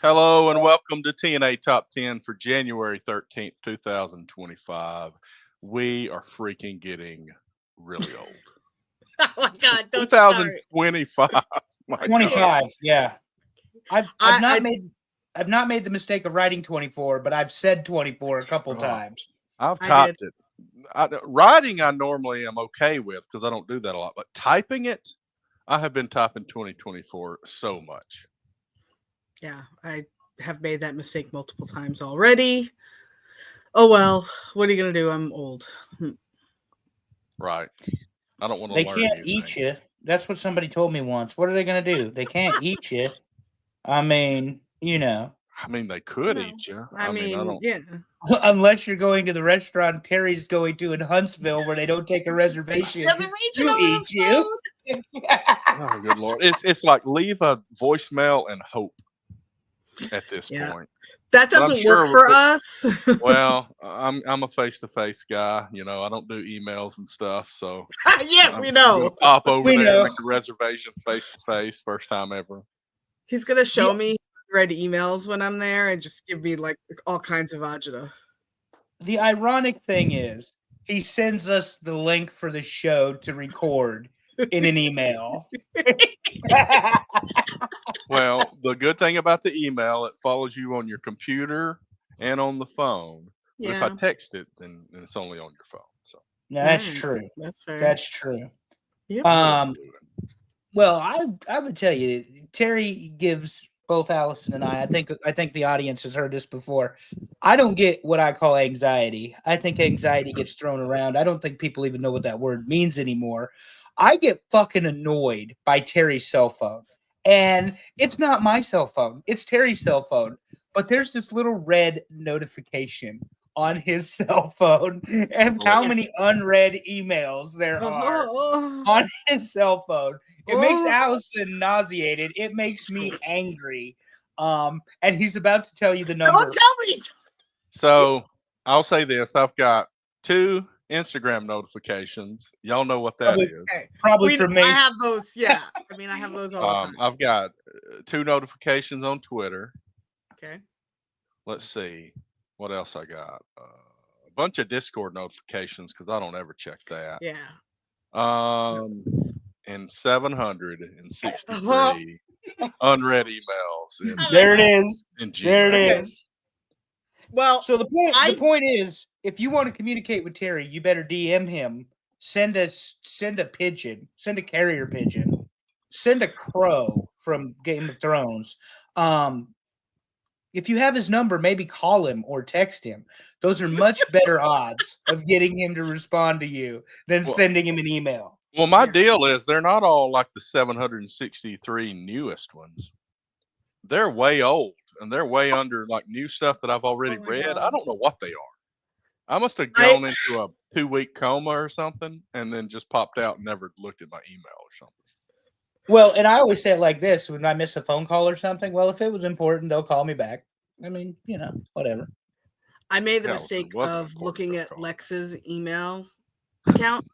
Hello and welcome to TNA Top 10 for January 13th, 2025. We are freaking getting really old. Oh my God! Don't start. 2025. My God. 25, yeah. I've I- not made the mistake of writing 24, but I've said 24 a couple times. I've I typed it. Writing, I normally am okay with because I don't do that a lot. But typing it, I have been typing 2024 so much. Yeah, I have made that mistake multiple times already. Oh well, what are you gonna do? I'm old. Right. I don't want to They learn can't anything. eat you. That's what somebody told me once. What are they going to do? They can't eat you. I mean, I mean, they could No, eat you. I mean, I don't. yeah. unless you're going to the restaurant Terry's going to in Huntsville where they don't take a reservation Reservation to over eat the you. phone. Oh, good Lord. It's like leave a voicemail and hope at this Yeah. point. That But I'm doesn't sure work for us. Well, I'm a face-to-face guy. I don't do emails and stuff. So Yeah, I'm we know. gonna pop over We there, know. make a reservation face-to-face, first time ever. He's gonna show me read emails when I'm there and just give me like all kinds of agita. The ironic thing is, he sends us the link for the show to record in an email. Well, the good thing about the email, it follows you on your computer and on the phone. But if I Yeah, text it, then it's only on your phone. So No, that's Alright. true. That's fair. That's true. Yep. what are we doing? Well, I would tell you, Terry gives both Allison and I think the audience has heard this before. I don't get what I call anxiety. I think anxiety gets thrown around. I don't think people even know what that word means anymore. I get fucking annoyed by Terry's cell phone. And it's not my cell phone. It's Terry's cell phone. But there's this little red notification on his cell phone and how many unread emails there are on his cell phone. It makes Allison nauseated. It makes me angry. And he's about to tell you the number. Don't tell me. So I'll say this: I've got 2 Instagram notifications. Y'all know what that is. Okay. Probably for me. I have those. Yeah. I mean, I have those all the time. I've got 2 notifications on Twitter. Okay. Let's see what else I got. A bunch of Discord notifications because I don't ever check that. Yeah. And 763 unread emails. There it is. In Gmail. There it is. Well, So the point is, if you want to communicate with Terry, you better DM him. Send a pigeon. Send a carrier pigeon. Send a crow from Game of Thrones. If you have his number, maybe call him or text him. Those are much better odds of getting him to respond to you than sending him an email. Well, my deal is they're not all like the 763 newest ones. They're way old and they're way under like new stuff that I've already read. God. I don't know what they are. I must have gone into a 2-week coma or something and then just popped out and never looked at my email or something. Well, and I always say it like this: when I miss a phone call or something, well, if it was important, they'll call me back. I mean, whatever. I made the Yeah, mistake it wasn't of important, looking they'll at call. Lex's email account.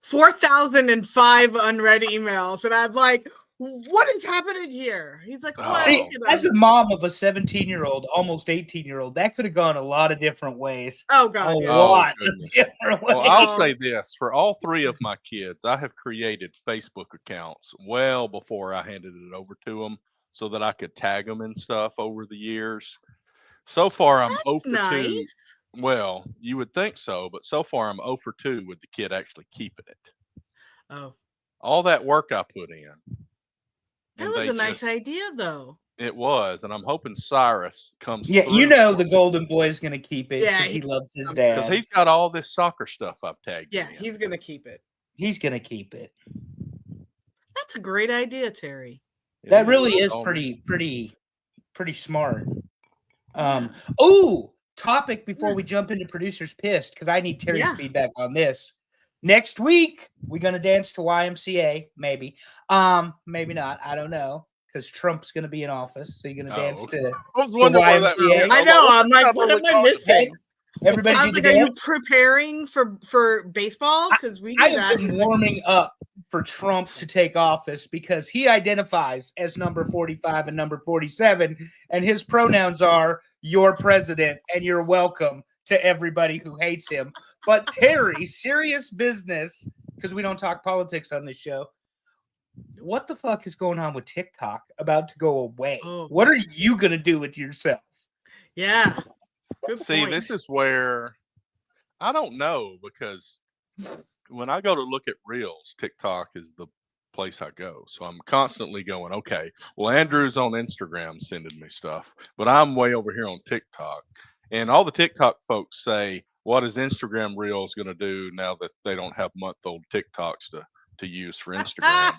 4,005 unread emails. And I'm like, what is happening here? He's like, what? See, as a mom of a 17-year-old, almost 18-year-old, that could have gone a lot of different ways. Oh, God. A lot of different ways. Well, I'll say this. For all 3 of my kids, I have created Facebook accounts well before I handed it over to them so that I could tag them and stuff over the years. So far, I'm 0 for 2. Nice. Well, you would think so, but so far I'm 0 for 2 with the kid actually keeping it. Oh. All that work I put in. That was a nice idea, though. It was, and I'm hoping Cyrus comes Yeah, through. the golden boy is going to keep it because he loves his dad. Because he's got all this soccer stuff I've tagged. Yeah, he's going to keep it. He's going to keep it. That's a great idea, Terry. That really is pretty smart. Topic before we jump into Producer's Pissed, because I need Terry's feedback on this. Next week, we're going to dance to YMCA, maybe. Maybe not. I don't know, because Trump's going to be in office, so you're going to dance to YMCA. I know. I'm like, what am I missing? Everybody, I was like, are you preparing for baseball? Because we do that. I've been warming up for Trump to take office because he identifies as number 45 and number 47, and his pronouns are "your president" and "you're welcome" to everybody who hates him. But Terry, serious business, because we don't talk politics on this show. What the fuck is going on with TikTok about to go away? Oh. What are you going to do with yourself? Yeah. Good See, point. this is where I don't know, because when I go to look at Reels, TikTok is the place I go. So I'm constantly going, okay, well, Andrew's on Instagram sending me stuff, but I'm way over here on TikTok. And all the TikTok folks say, what is Instagram Reels going to do now that they don't have month-old TikToks to use for Instagram?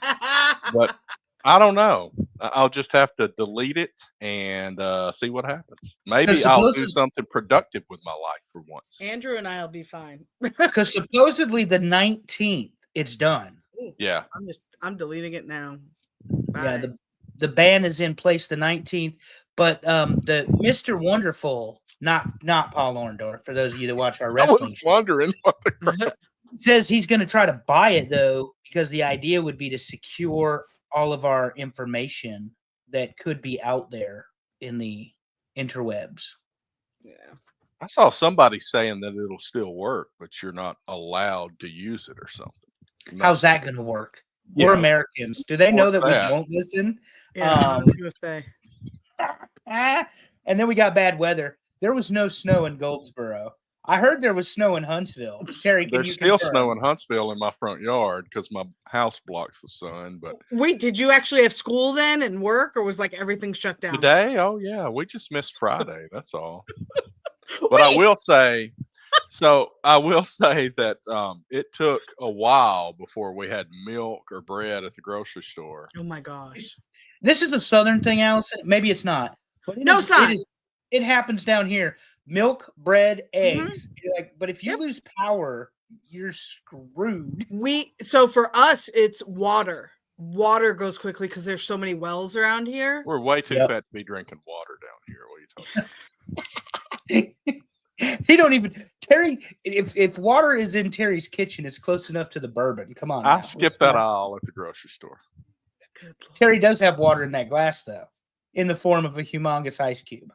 But I don't know. I'll just have to delete it and see what happens. Maybe I'll do something productive with my life for once. Andrew and I'll be fine. Because supposedly the 19th, it's done. Ooh, Yeah. I'm deleting it now. Bye. Yeah, the ban is in place the 19th, but the Mr. Wonderful, not Paul Orndorff, for those of you that watch our wrestling show, wondering what the crap. says he's going to try to buy it though, because the idea would be to secure all of our information that could be out there in the interwebs. Yeah. I saw somebody saying that it'll still work, but you're not allowed to use it or something. No. How's that going to work? Yeah. We're Americans. Do they know What's that we that? don't listen? Yeah, I was gonna say. And then we got bad weather. There was no snow in Goldsboro. I heard there was snow in Huntsville. Terry, can There's you still confirm? snow in Huntsville in my front yard because my house blocks the sun. But Wait, did you actually have school then and work, or was like everything shut down? today, oh yeah, we just missed Friday. That's all. But I will say, that it took a while before we had milk or bread at the grocery store. Oh my gosh. This is a southern thing, Allison. Maybe it's not. But No, it's not. It happens down here. Milk, bread, eggs. Mm-hmm. But if you lose power, you're screwed. So for us, it's water. Water goes quickly because there's so many wells around here. We're way too fat to be drinking water down here. What are you talking about? He don't even Terry. If water is in Terry's kitchen, it's close enough to the bourbon. Come on, I now. skipped that aisle at the grocery store. Terry does have water in that glass, though, in the form of a humongous ice cube.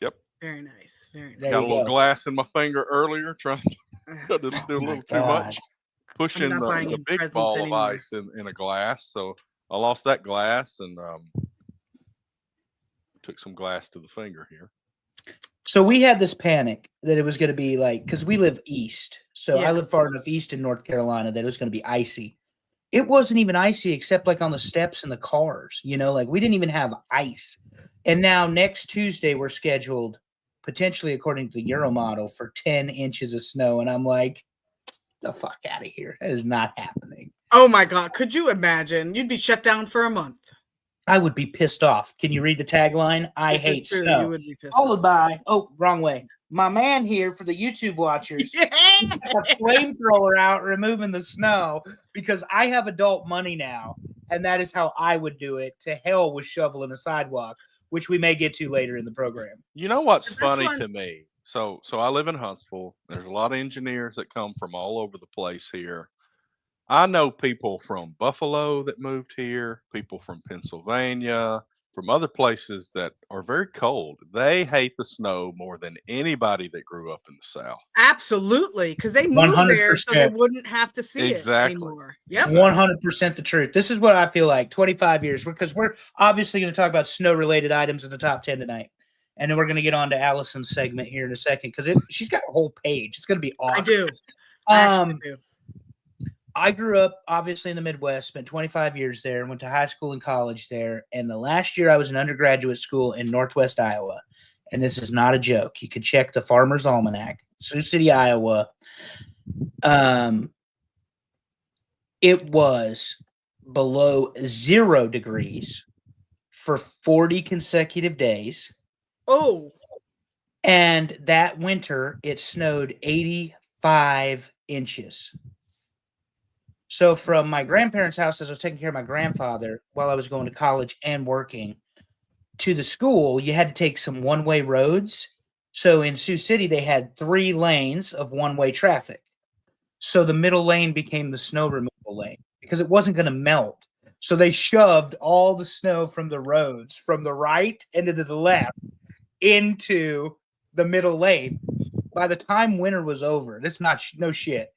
Yep. Very nice. Very nice. There Got a you little go. glass in my finger earlier, trying to do a little too much, pushing not buying the him big presents ball anymore. of ice in a glass. So I lost that glass and took some glass to the finger here. So we had this panic that it was going to be like, because we live east. So Yeah. I live far enough east in North Carolina that it was going to be icy. It wasn't even icy except like on the steps in the cars, like we didn't even have ice. And now next Tuesday, we're scheduled potentially, according to the Euro model, for 10 inches of snow. And I'm like, the fuck out of here. That is not happening. Oh my God. Could you imagine? You'd be shut down for a month. I would be pissed off. Can you read the tagline? I This is hate true. snow. You would be pissed Followed off. by, wrong way. My man here for the YouTube watchers, Yeah. a flamethrower out removing the snow because I have adult money now, and that is how I would do it. To hell with shoveling a sidewalk, which we may get to later in the program. You know what's The best funny one- to me? So I live in Huntsville. There's a lot of engineers that come from all over the place here. I know people from Buffalo that moved here, people from Pennsylvania, from other places that are very cold. They hate the snow more than anybody that grew up in the South. Absolutely. Because they moved there so they 100%. wouldn't have to see Exactly. it anymore. Yep. 100% the truth. This is what I feel like 25 years, because we're obviously going to talk about snow-related items in the top 10 tonight. And then we're going to get on to Allison's segment here in a second because she's got a whole page. It's going to be awesome. I do. I actually do. I grew up obviously in the Midwest, spent 25 years there, and went to high school and college there. And the last year I was in undergraduate school in Northwest Iowa. And this is not a joke. You can check the Farmer's Almanac, Sioux City, Iowa. It was below 0 degrees for 40 consecutive days. Oh, And that winter, it snowed 85 inches. So from my grandparents' house, as I was taking care of my grandfather while I was going to college and working, to the school, you had to take some one-way roads. So in Sioux City, they had 3 lanes of one-way traffic. So the middle lane became the snow removal middle lane because it wasn't going to melt. So they shoved all the snow from the roads from the right and to the left into the middle lane. By the time winter was over, this is not no shit.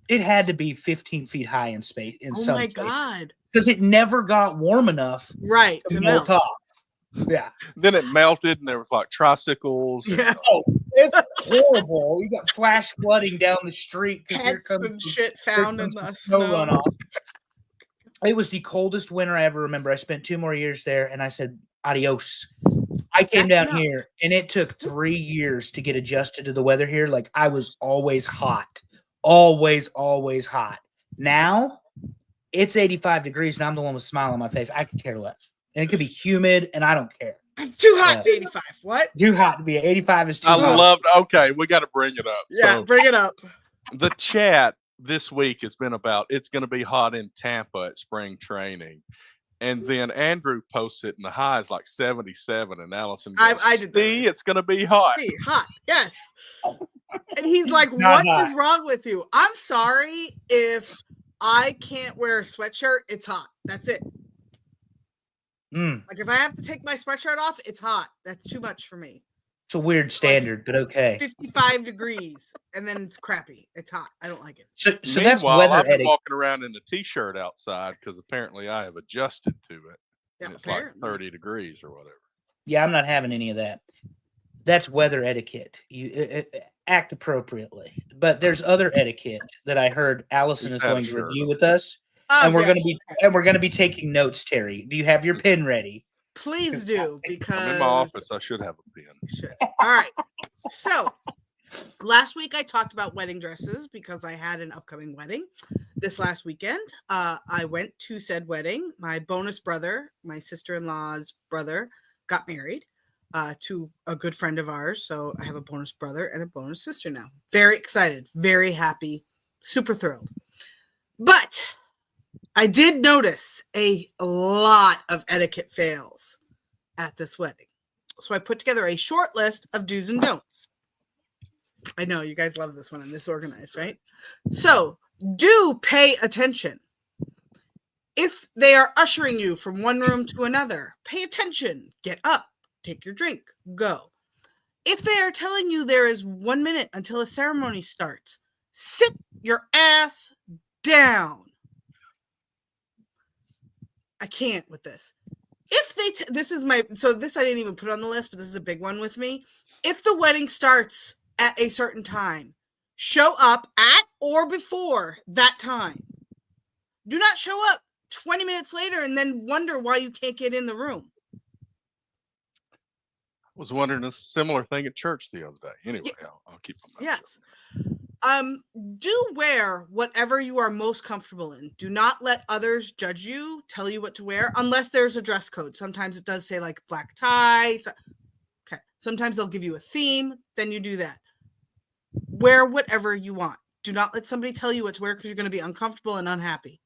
It had to be 15 feet high in space in Oh some my places God. because it never got warm enough To melt. off. Yeah. Then it melted, and there was like tricycles. Yeah. Oh, it's horrible. You got flash flooding down the street because here Pets comes and shit found in the snow snow. runoff. It was the coldest winter I ever remember. I spent 2 more years there, and I said, adios. I came down here, and it took 3 years to get adjusted to the weather here. Like, I was always hot. Always hot. Now, it's 85 degrees, and I'm the one with a smile on my face. I could care less. And it could be humid, and I don't care. It's too hot to 85. What? Too hot to be 85 is too hot. I loved. Okay, we got to bring it up. Yeah, So bring it up. the chat this week has been about it's going to be hot in Tampa at spring training. And then Andrew posts it, and the high is like 77. And Allison goes, I did that. see, it's going to be hot. Hey, hot, yes. And he's like, Not "What is hot. wrong with you? I'm sorry if I can't wear a sweatshirt, it's hot. That's it. Like if I have to take my sweatshirt off, it's hot. That's too much for me. It's a weird standard, but okay. 55 degrees, and then it's crappy. It's hot. I don't like it. So that's Meanwhile, weather I've been etiquette. walking around in the t-shirt outside because apparently I have adjusted to it. Yeah, And it's apparently. like 30 degrees or whatever. Yeah, I'm not having any of that. That's weather etiquette. You act appropriately. But there's other etiquette that I heard Allison is going to review with us, and we're going to be taking notes. Terry, do you have your pen ready? Please do, because I'm in my office. I should have a pen. You should. All right. So last week I talked about wedding dresses because I had an upcoming wedding this last weekend. I went to said wedding. My bonus brother, my sister-in-law's brother, got married to a good friend of ours. So I have a bonus brother and a bonus sister now. Very excited, very happy, super thrilled. But I did notice a lot of etiquette fails at this wedding. So I put together a short list of do's and don'ts. I know you guys love this one and this organized, right? So do pay attention. If they are ushering you from one room to another, pay attention. Get up, take your drink, go. If they are telling you there is 1 minute until a ceremony starts, sit your ass down. I can't with this. If they, this is my, so this I didn't even put on the list, but this is a big one with me. If the wedding starts at a certain time, show up at or before that time. Do not show up 20 minutes later and then wonder why you can't get in the room. I was wondering a similar thing at church the other day. Anyway, I'll keep on. Yes. Do wear whatever you are most comfortable in. Do not let others judge you, tell you what to wear, unless there's a dress code. Sometimes it does say like black tie. So, okay. Sometimes they'll give you a theme. Then you do that. Wear whatever you want. Do not let somebody tell you what to wear because you're going to be uncomfortable and unhappy.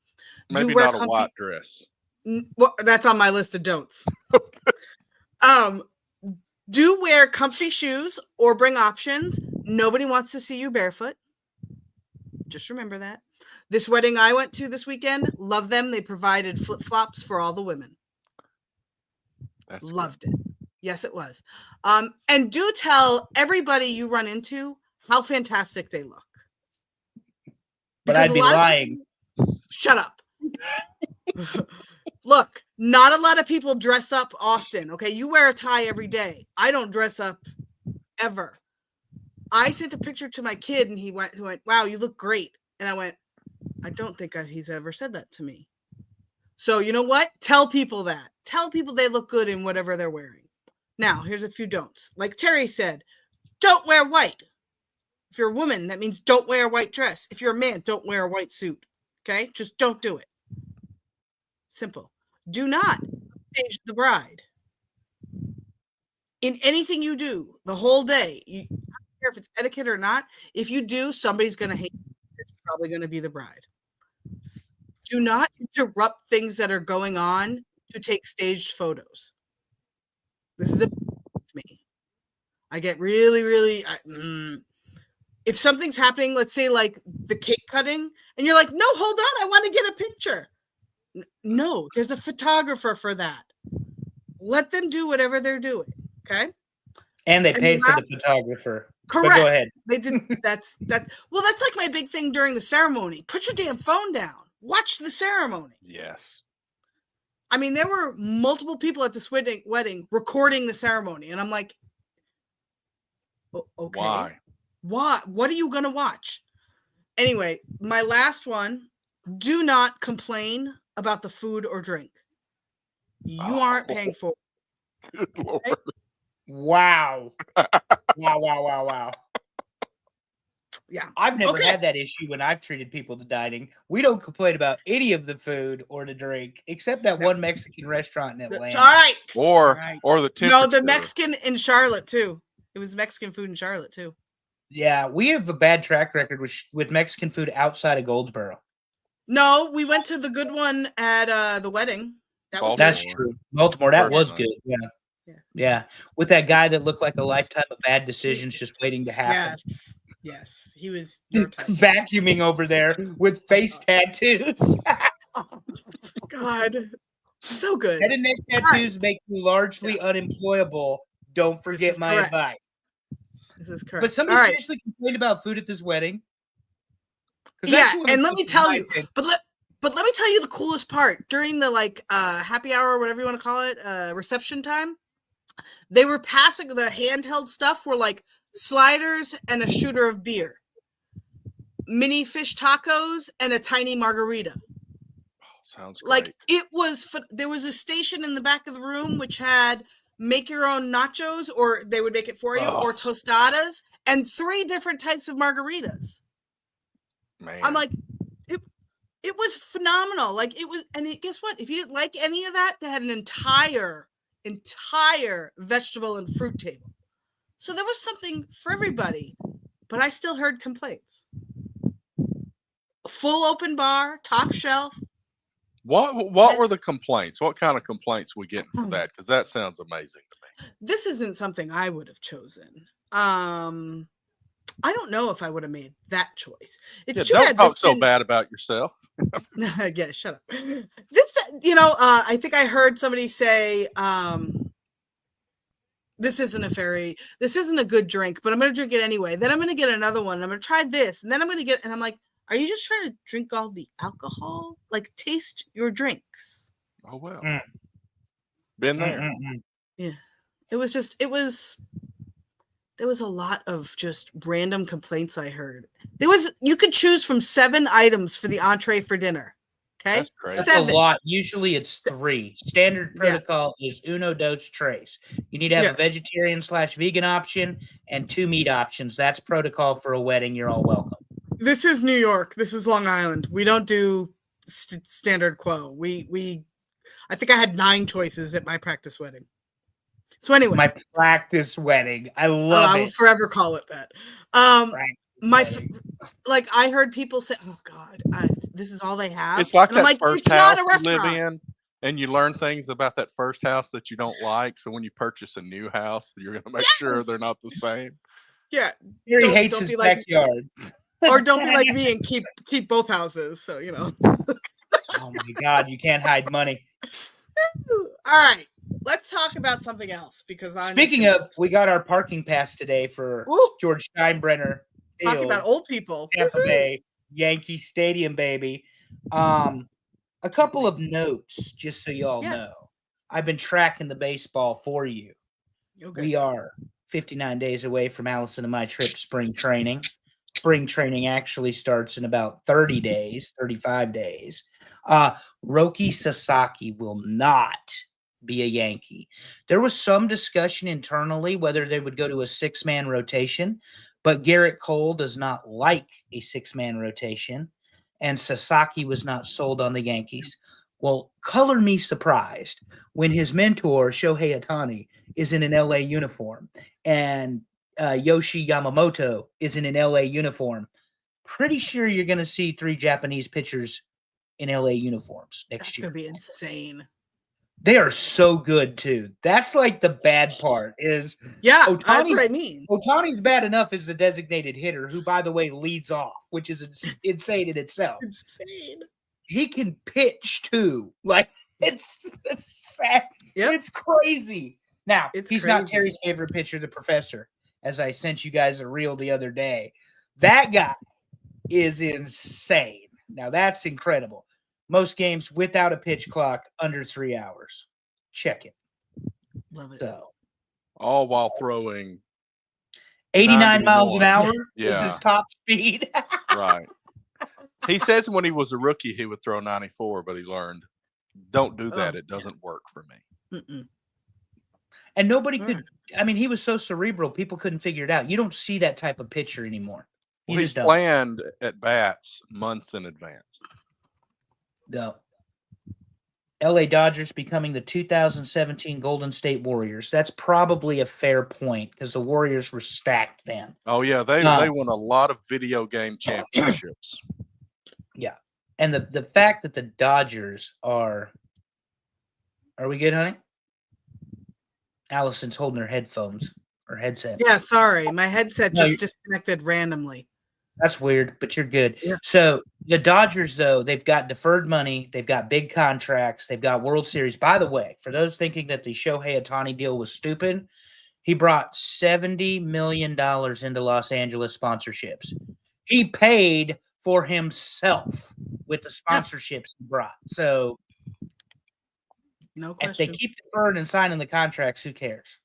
Maybe not a white dress. Well, that's on my list of don'ts. Do wear comfy shoes or bring options. Nobody wants to see you barefoot. Just remember that. This wedding I went to this weekend, love them. They provided flip-flops for all the women. That's Loved it. Yes, it was. And do tell everybody you run into how fantastic they look. But I'd be lying. Shut up. Look, not a lot of people dress up often. Okay, you wear a tie every day. I don't dress up ever. I sent a picture to my kid and he went, wow, you look great. And I went, I don't think he's ever said that to me. So you know what? Tell people that. Tell people they look good in whatever they're wearing. Now, here's a few don'ts. Like Terry said, don't wear white. If you're a woman, that means don't wear a white dress. If you're a man, don't wear a white suit. Okay? Just don't do it. Simple. Do not stage the bride. In anything you do the whole day, I don't care if it's etiquette or not. If you do, somebody's going to hate you. It's probably going to be the bride. Do not interrupt things that are going on to take staged photos. This is a me. I get really, really. if something's happening, let's say like the cake cutting, and you're like, no, hold on, I want to get a picture. No, there's a photographer for that. Let them do whatever they're doing. Okay. And they paid for the photographer. Correct. But go ahead. They did. That's like my big thing during the ceremony. Put your damn phone down. Watch the ceremony. Yes. I mean, there were multiple people at this wedding recording the ceremony, and I'm like, okay, why? What are you gonna watch? Anyway, my last one: do not complain about the food or drink. You aren't paying for it. Good Lord. Okay? Wow. Wow. Yeah. I've never had that issue when I've treated people to dining. We don't complain about any of the food or the drink, except that one Mexican restaurant in Atlanta. All right. Or the temperature. No, the Mexican in Charlotte too. It was Mexican food in Charlotte too. Yeah, we have a bad track record with Mexican food outside of Goldsboro. No, we went to the good one at the wedding. That's true. Baltimore, that was good. Yeah. With that guy that looked like a lifetime of bad decisions just waiting to happen. Yes. He was vacuuming over there with face tattoos. God. So good. Head and neck tattoos make you largely unemployable. Don't forget my advice. This is correct. But somebody seriously complained about food at this wedding. Yeah, and let me tell you, but let me tell you the coolest part. During the happy hour or whatever you want to call it, reception time, they were passing the handheld stuff were like sliders and a shooter of beer, mini fish tacos, and a tiny margarita. Sounds great. Like it was. There was a station in the back of the room which had make your own nachos, or they would make it for you, or tostadas, and 3 different types of margaritas. Man. I'm like, it was phenomenal. Like it was, and guess what? If you didn't like any of that, they had an entire vegetable and fruit table. So there was something for everybody, but I still heard complaints. Full open bar, top shelf. What were the complaints? What kind of complaints we getting for that? Because that sounds amazing to me. This isn't something I would have chosen. I don't know if I would have made that choice. It's too don't bad. Talk so bad about yourself. Yeah, shut up. I think I heard somebody say, this isn't a good drink, but I'm going to drink it anyway. Then I'm going to get another one. And I'm going to try this. And then I'm going to get, and I'm like, are you just trying to drink all the alcohol? Like, taste your drinks. Oh, well. Been there. Yeah. There was a lot of just random complaints I heard. You could choose from 7 items for the entree for dinner. Okay. That's great. That's a lot. Usually it's 3. Standard protocol is uno dos tres. You need to have a vegetarian/vegan option and 2 meat options. That's protocol for a wedding. You're all welcome. This is New York. This is Long Island. We don't do standard quo. I think I had 9 choices at my practice wedding. So anyway, my practice wedding. I love it. I will forever call it that. I heard people say, "Oh God, this is all they have." It's like that first house you live in, and you learn things about that first house that you don't like. So when you purchase a new house, you're going to make sure they're not the same. Yeah, he hates his backyard. Or don't be like me and keep both houses. So Oh my God, you can't hide money. All right. Let's talk about something else because speaking of, we got our parking pass today for George Steinbrenner. Talking about old people. Tampa Bay Yankee Stadium, baby. A couple of notes, just so y'all know. I've been tracking the baseball for you. Okay. We are 59 days away from Allison and my trip to spring training. Spring training actually starts in about 35 days. Roki Sasaki will not be a Yankee. There was some discussion internally whether they would go to a 6-man rotation, but Garrett Cole does not like a 6-man rotation, and Sasaki was not sold on the Yankees. Well, color me surprised when his mentor, Shohei Ohtani, is in an LA uniform, and Yoshi Yamamoto is in an LA uniform. Pretty sure you're going to see 3 Japanese pitchers in LA uniforms next year. That's going to be insane. They are so good too. That's like the bad part is Yeah, that's Ohtani's what I mean. Ohtani's bad enough as the designated hitter, who, by the way, leads off, which is insane in itself. Insane. He can pitch too. Like it's sad. Yep. It's crazy. Now he's not crazy. Terry's favorite pitcher, the Professor, as I sent you guys a reel the other day. That guy is insane. Now that's incredible. Most games without a pitch clock under 3 hours. Check it. Love it. So All while throwing 89 miles an 91. hour is Yeah. his top speed. Right. He says when he was a rookie, he would throw 94, but he learned, don't do that. Oh, It doesn't work for me. Mm-mm. And nobody could. I mean, he was so cerebral, people couldn't figure it out. You don't see that type of pitcher anymore. You Well, he's just don't. planned at bats months in advance. No. LA Dodgers becoming the 2017 Golden State Warriors. That's probably a fair point because the Warriors were stacked then. Oh, yeah. They won a lot of video game championships. Yeah. And the fact that the Dodgers are we good, honey? Allison's holding her headphones or headset. Yeah, sorry. My headset No, just disconnected randomly. That's weird, but you're good. Yeah. So the Dodgers, though, they've got deferred money. They've got big contracts. They've got World Series. By the way, for those thinking that the Shohei Ohtani deal was stupid, he brought $70 million into Los Angeles sponsorships. He paid for himself with the sponsorships he brought. So No if they question. keep deferred and signing the contracts, who cares?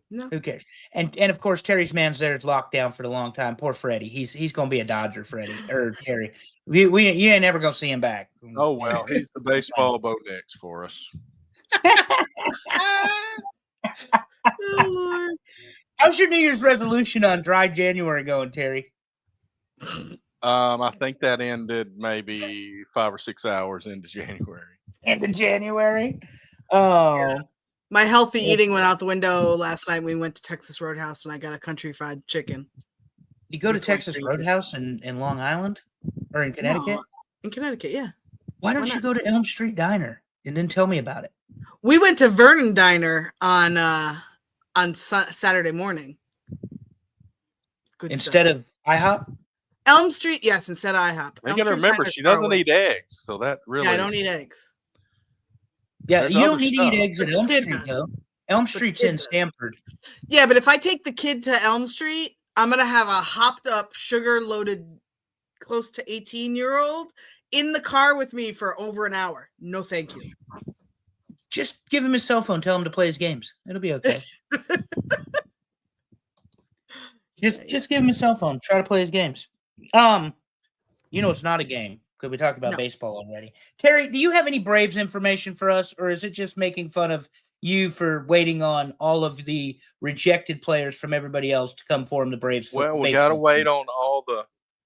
No. Who cares? And of course, Terry's man's there locked down for a long time. Poor Freddie. He's going to be a Dodger, Freddie or Terry. You ain't never going to see him back. Oh, well, he's the baseball Bo Nix for us. Oh, Lord. How's your New Year's resolution on dry January going, Terry? I think that ended maybe 5 or 6 hours into January. End of January? Oh. Yeah. My healthy eating went out the window last night. We went to Texas Roadhouse and I got a country fried chicken. You go to Texas Roadhouse in Long Island or in Connecticut? No, in Connecticut, yeah. Why don't you go to Elm Street Diner and then tell me about it? We went to Vernon Diner on Saturday morning. Good instead stuff. of IHOP? Elm Street, yes, instead of IHOP. You got to remember, she doesn't eat eggs, so that really. Yeah, I don't eat eggs. Yeah, There's you don't other need stuff. to eat eggs at Elm Street, though. Elm Street's in Stamford. Yeah, but if I take the kid to Elm Street, I'm going to have a hopped up, sugar-loaded, close to 18-year-old in the car with me for over an hour. No, thank you. Just give him his cell phone. Tell him to play his games. It'll be okay. Just give him his cell phone. Try to play his games. It's not a game because we talked about baseball already. Terry, do you have any Braves information for us, or is it just making fun of you for waiting on all of the rejected players from everybody else to come form the Braves? Well, we got to wait on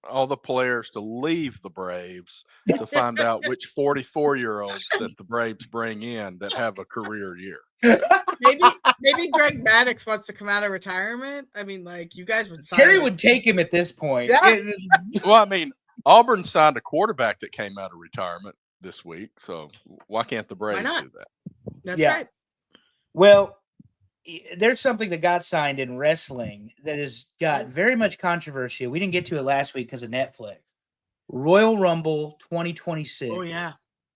all the players to leave the Braves to find out which 44-year-olds that the Braves bring in that have a career year. Maybe Greg Maddux wants to come out of retirement. I mean, like, you guys would sign Terry him. would take him at this point. Yeah. Well, I mean, Auburn signed a quarterback that came out of retirement this week, so why can't the Braves do that? That's right. Well, there's something that got signed in wrestling that has got very much controversy. We didn't get to it last week because of Netflix. Royal Rumble 2026. Oh, yeah.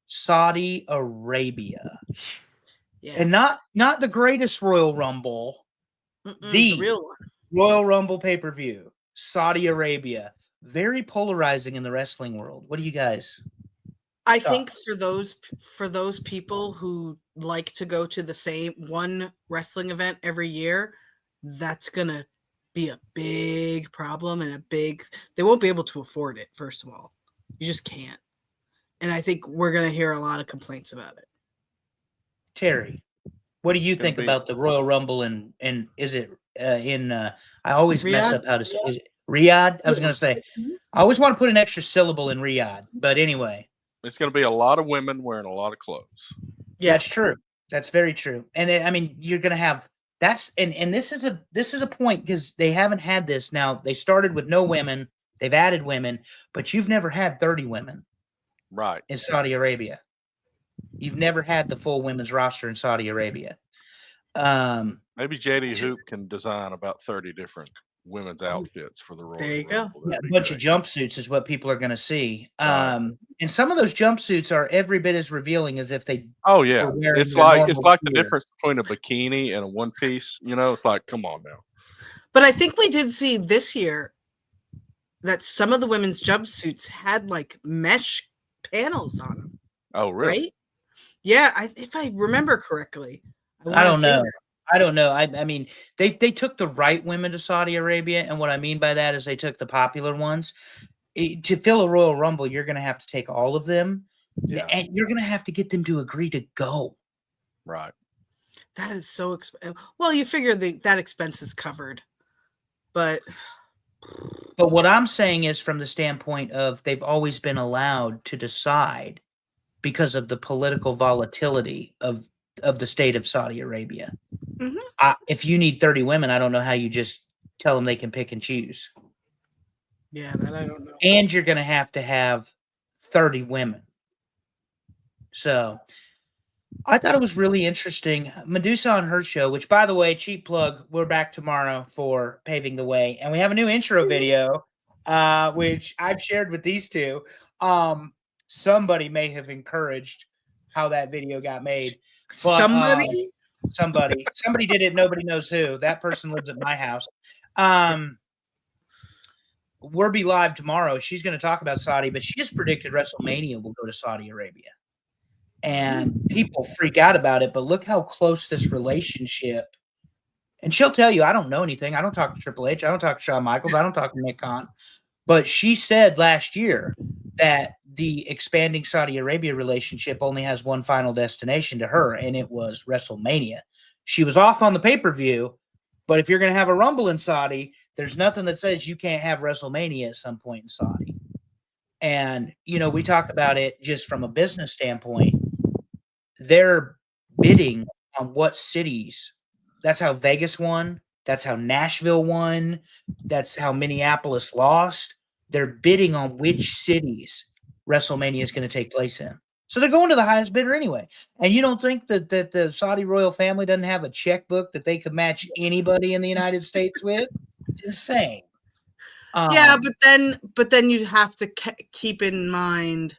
Saudi Arabia. Yeah. And not the greatest Royal Rumble. The real one. Royal Rumble pay-per-view. Saudi Arabia. Very polarizing in the wrestling world. What do you guys I think for those people who like to go to the same one wrestling event every year, that's gonna be a big problem and they won't be able to afford it, first of all. You just can't. And I think we're gonna hear a lot of complaints about it. Terry, what do you think about the Royal Rumble and is it I always mess up how to say it. Riyadh? I was gonna say I always want to put an extra syllable in Riyadh, but anyway. It's going to be a lot of women wearing a lot of clothes. Yeah, that's true. That's very true. And I mean, you're going to have and this is a point because they haven't had this. Now they started with no women. They've added women, but you've never had 30 women. Right. In Saudi Arabia. You've never had the full women's roster in Saudi Arabia. Maybe JD Hoop can design about 30 different women's outfits for the Royal There you go. Rumble. Yeah, That'd a be bunch great. of jumpsuits is what people are going to see. Right. And some of those jumpsuits are every bit as revealing as if they Oh yeah, were wearing it's their like normal the gear. difference between a bikini and a one piece. You know, it's like, come on now. But I think we did see this year that some of the women's jumpsuits had like mesh panels on them, Oh really? right? Yeah, if I remember correctly. I don't know. That. I don't know. I mean, they took the right women to Saudi Arabia, and what I mean by that is they took the popular ones. To fill a Royal Rumble, you're going to have to take all of them, Yeah. and you're going to have to get them to agree to go. Right. That is so expensive. Well, you figure that expense is covered, but what I'm saying is from the standpoint of they've always been allowed to decide because of the political volatility of the state of Saudi Arabia. Mm-hmm. If you need 30 women, I don't know how you just tell them they can pick and choose. Yeah, that I don't know. And you're going to have 30 women. So I thought it was really interesting. Medusa on her show, which, by the way, cheap plug, we're back tomorrow for Paving the Way. And we have a new intro video, which I've shared with these two. Somebody may have encouraged how that video got made. But, somebody did it. Nobody knows who. That person lives at my house. We'll be live tomorrow. She's going to talk about Saudi, but she just predicted WrestleMania will go to Saudi Arabia. And people freak out about it, but look how close this relationship. And she'll tell you, I don't know anything. I don't talk to Triple H. I don't talk to Shawn Michaels. I don't talk to Nick Khan. But she said last year that the expanding Saudi Arabia relationship only has one final destination to her, and it was WrestleMania. She was off on the pay-per-view, but if you're going to have a Rumble in Saudi, there's nothing that says you can't have WrestleMania at some point in Saudi. And, we talk about it just from a business standpoint. They're bidding on what cities. That's how Vegas won. That's how Nashville won. That's how Minneapolis lost. They're bidding on which cities WrestleMania is going to take place in. So they're going to the highest bidder anyway. And you don't think that the Saudi royal family doesn't have a checkbook that they could match anybody in the United States with? It's insane. Yeah, but then you have to keep in mind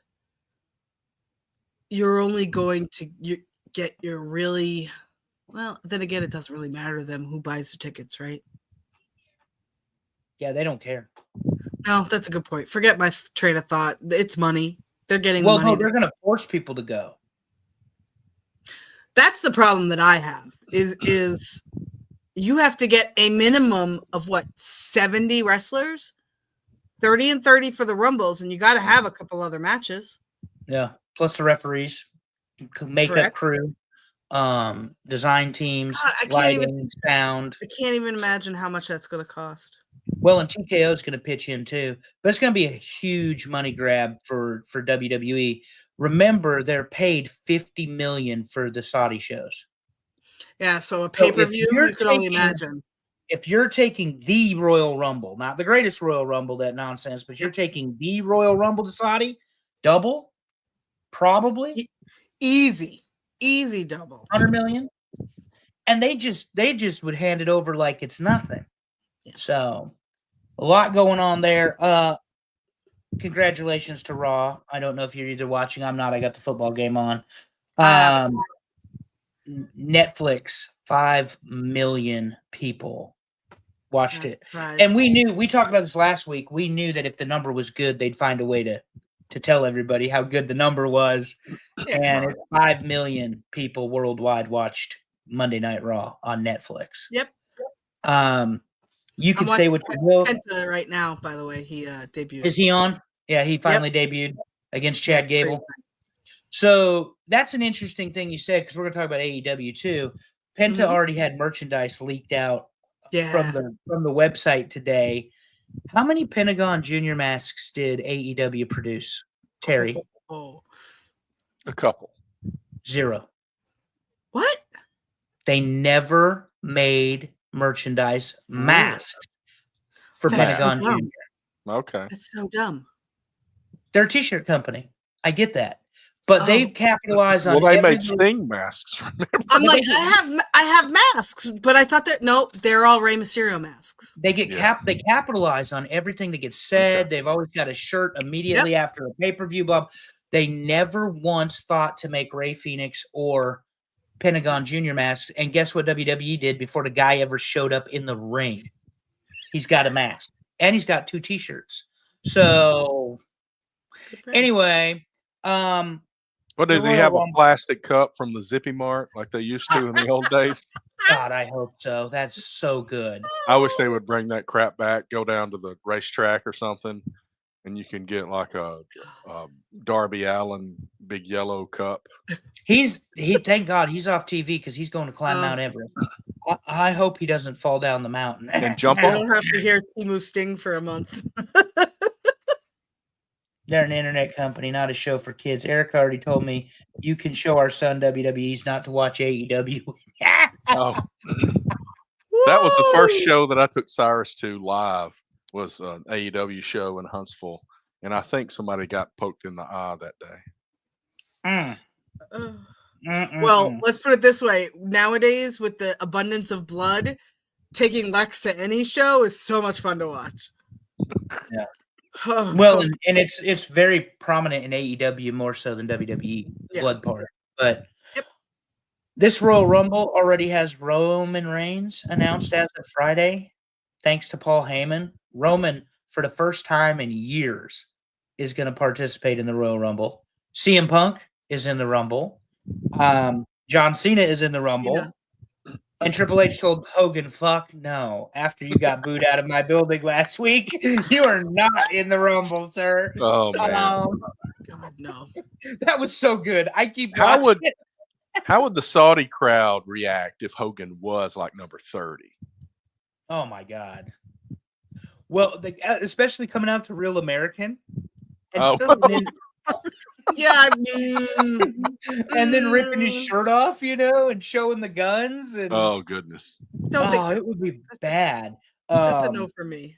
you're only going to get your really well. Then again, it doesn't really matter to them who buys the tickets, right? Yeah, they don't care. No, that's a good point. Forget my train of thought. It's money. They're getting well, money. No, they're going to force people to go. That's the problem that I have. Is you have to get a minimum of 70 wrestlers, 30 and 30 for the Rumbles, and you got to have a couple other matches. Yeah, plus the referees, makeup crew, design teams, lighting, sound. I can't even imagine how much that's going to cost. Well, and TKO is going to pitch in too, but it's going to be a huge money grab for WWE. Remember, they're paid $50 million for the Saudi shows. Yeah, so a pay-per-view, you could only imagine. If you're taking the Royal Rumble, not the greatest Royal Rumble, that nonsense, but you're taking the Royal Rumble to Saudi, double, probably. Easy double. 100 million. And they just would hand it over like it's nothing. Yeah. So, a lot going on there. Congratulations to Raw. I don't know if you're either watching. I'm not. I got the football game on. Netflix, 5 million people watched it. And we talked about this last week. We knew that if the number was good, they'd find a way to tell everybody how good the number was. Yeah, and 5 million people worldwide watched Monday Night Raw on Netflix. Yep. You can say what you will. Penta right now, by the way, he debuted. Is he on? Yeah, he finally debuted against Chad Gable. So that's an interesting thing you said, because we're going to talk about AEW too. Penta already had merchandise leaked out from the website today. How many Pentagon Junior masks did AEW produce, Terry? A couple. 0. What? They never made merchandise masks for Pentagon Junior. Okay. That's so dumb. They're a t-shirt company. I get that. but they capitalize on Well, they made everything. Sting masks. Remember? I'm like, I have masks, but I thought that no, they're all Rey Mysterio masks. They get they capitalize on everything that gets said. They've always got a shirt immediately after a pay-per-view. Blah. They never once thought to make Rey Fenix or Pentagon Jr. masks. And guess what WWE did before the guy ever showed up in the ring? He's got a mask and he's got 2 T-shirts. So anyway, what does he have? A plastic cup from the Zippy Mart like they used to in the old days? God, I hope so. That's so good. I wish they would bring that crap back. Go down to the racetrack or something, and you can get like a Darby Allin big yellow cup. Thank God he's off TV because he's going to climb Mount Everest. I hope he doesn't fall down the mountain and jump I on. don't have to hear Temu Sting for a month. They're an internet company, not a show for kids. Eric already told me you can show our son WWE's not to watch AEW. Oh. That was the first show that I took Cyrus to live, was an AEW show in Huntsville. And I think somebody got poked in the eye that day. Well, let's put it this way. Nowadays, with the abundance of blood, taking Lex to any show is so much fun to watch. Yeah. Well, and it's very prominent in AEW more so than WWE blood part. But this Royal Rumble already has Roman Reigns announced as of Friday, thanks to Paul Heyman. Roman, for the first time in years, is going to participate in the Royal Rumble. CM Punk is in the Rumble. John Cena is in the Rumble. Yeah. And Triple H told Hogan, fuck no. After you got booed out of my building last week, you are not in the Rumble, sir. Oh, man. God, no. That was so good. I keep watching it. How would the Saudi crowd react if Hogan was like number 30? Oh, my God. Well, especially coming out to Real American. And then, and then ripping his shirt off, and showing the guns. And oh, goodness. It would be bad. That's a no for me.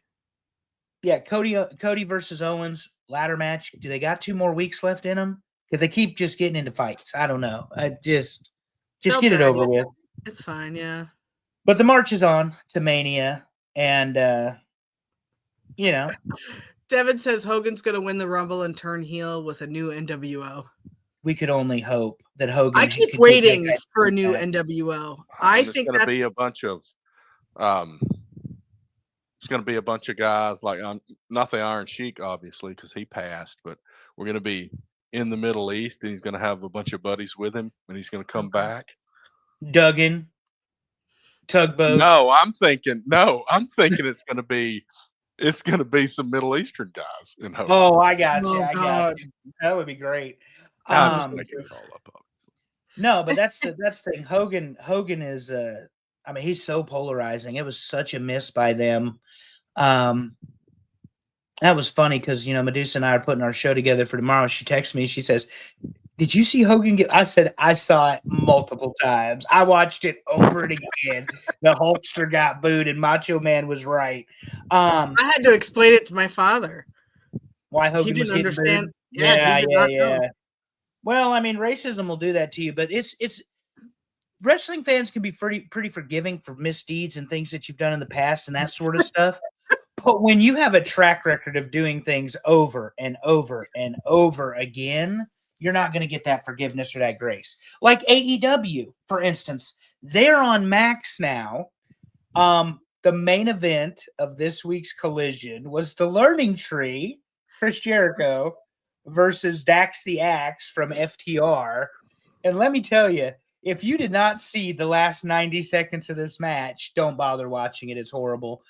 Yeah, Cody versus Owens ladder match. Do they got 2 more weeks left in them? Because they keep just getting into fights. I don't know. I just get it over with. It's fine, yeah. But the march is on to Mania, and Devin says Hogan's going to win the Rumble and turn heel with a new NWO. We could only hope that Hogan. I keep waiting for a new NWO. I think that's going to be a bunch of. It's going to be a bunch of guys like not the Iron Sheik, obviously, because he passed, but we're going to be in the Middle East, and he's going to have a bunch of buddies with him, and he's going to come back. Duggan, Tugboat. No, I'm thinking it's going to be some Middle Eastern guys in Hogan. Oh, I got you. I got you. That would be great. I'm just making it all up. No, but that's the thing. Hogan is he's so polarizing. It was such a miss by them. That was funny because Medusa and I are putting our show together for tomorrow. She texts me. She says, "Did you see Hogan get?" I said, "I saw it multiple times. I watched it over and again. The Hulkster got booed, and Macho Man was right." I had to explain it to my father. Why Hogan he didn't was understand? Booed. Yeah. Know. Well, racism will do that to you, but it's wrestling fans can be pretty forgiving for misdeeds and things that you've done in the past and that sort of stuff. But when you have a track record of doing things over and over and over again, you're not going to get that forgiveness or that grace. Like AEW, for instance, they're on Max now. The main event of this week's Collision was the Learning Tree, Chris Jericho, versus Dax the Axe from FTR. And let me tell you, if you did not see the last 90 seconds of this match, don't bother watching it. It's horrible.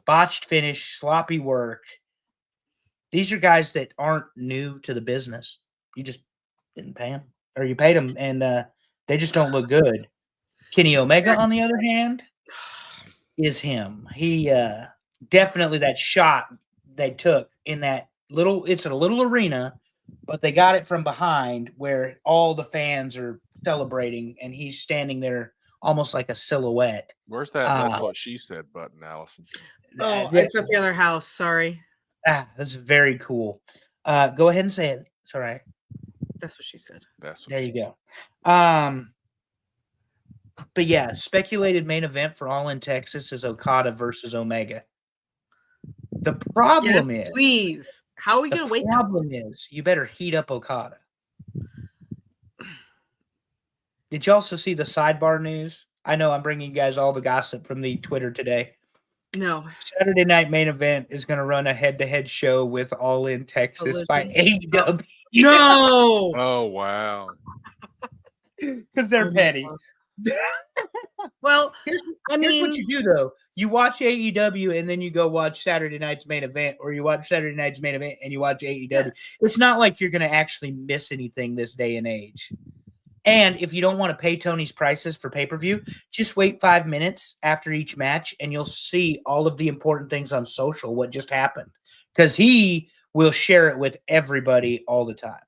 Botched finish, sloppy work. These are guys that aren't new to the business. You just didn't pay them, or you paid them, and they just don't look good. Kenny Omega, on the other hand, is him. He definitely, that shot they took in that it's a little arena, but they got it from behind where all the fans are celebrating, and he's standing there almost like a silhouette. Where's that? That's what she said button, Allison. Oh, it's at the other house. Sorry. That's very cool. Go ahead and say it. It's all right. That's what she said. That's what There you go. But yeah, speculated main event for All in Texas is Okada versus Omega. The problem Yes, is, please. How are we the gonna wait that long? problem is, you better heat up Okada. Did you also see the sidebar news? I know I'm bringing you guys all the gossip from the Twitter today. No. Saturday night main event is going to run a head-to-head show with All in Texas by AEW. No. Oh wow. Because they're Oh my petty. God. Well, I Here's what mean, you do though. You watch AEW and then you go watch Saturday night's main event, or you watch Saturday night's main event and you watch AEW. Yeah. It's not like you're going to actually miss anything this day and age. And if you don't want to pay Tony's prices for pay-per-view, just wait 5 minutes after each match and you'll see all of the important things on social, what just happened. Because he will share it with everybody all the time.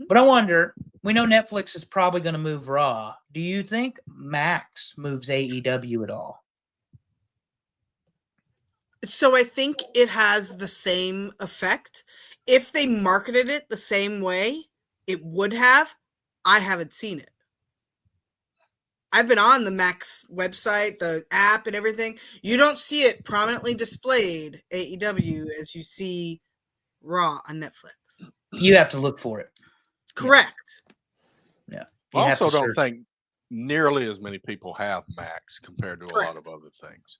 But I wonder, we know Netflix is probably going to move Raw. Do you think Max moves AEW at all? so I think it has the same effect. If they marketed it the same way, it would have. I haven't seen it. I've been on the Max website, the app, and everything. You don't see it prominently displayed AEW as you see Raw on Netflix. You have to look for it. Correct. Yeah. I You have also to don't search. think nearly as many people have Max compared to a lot of Correct. other things.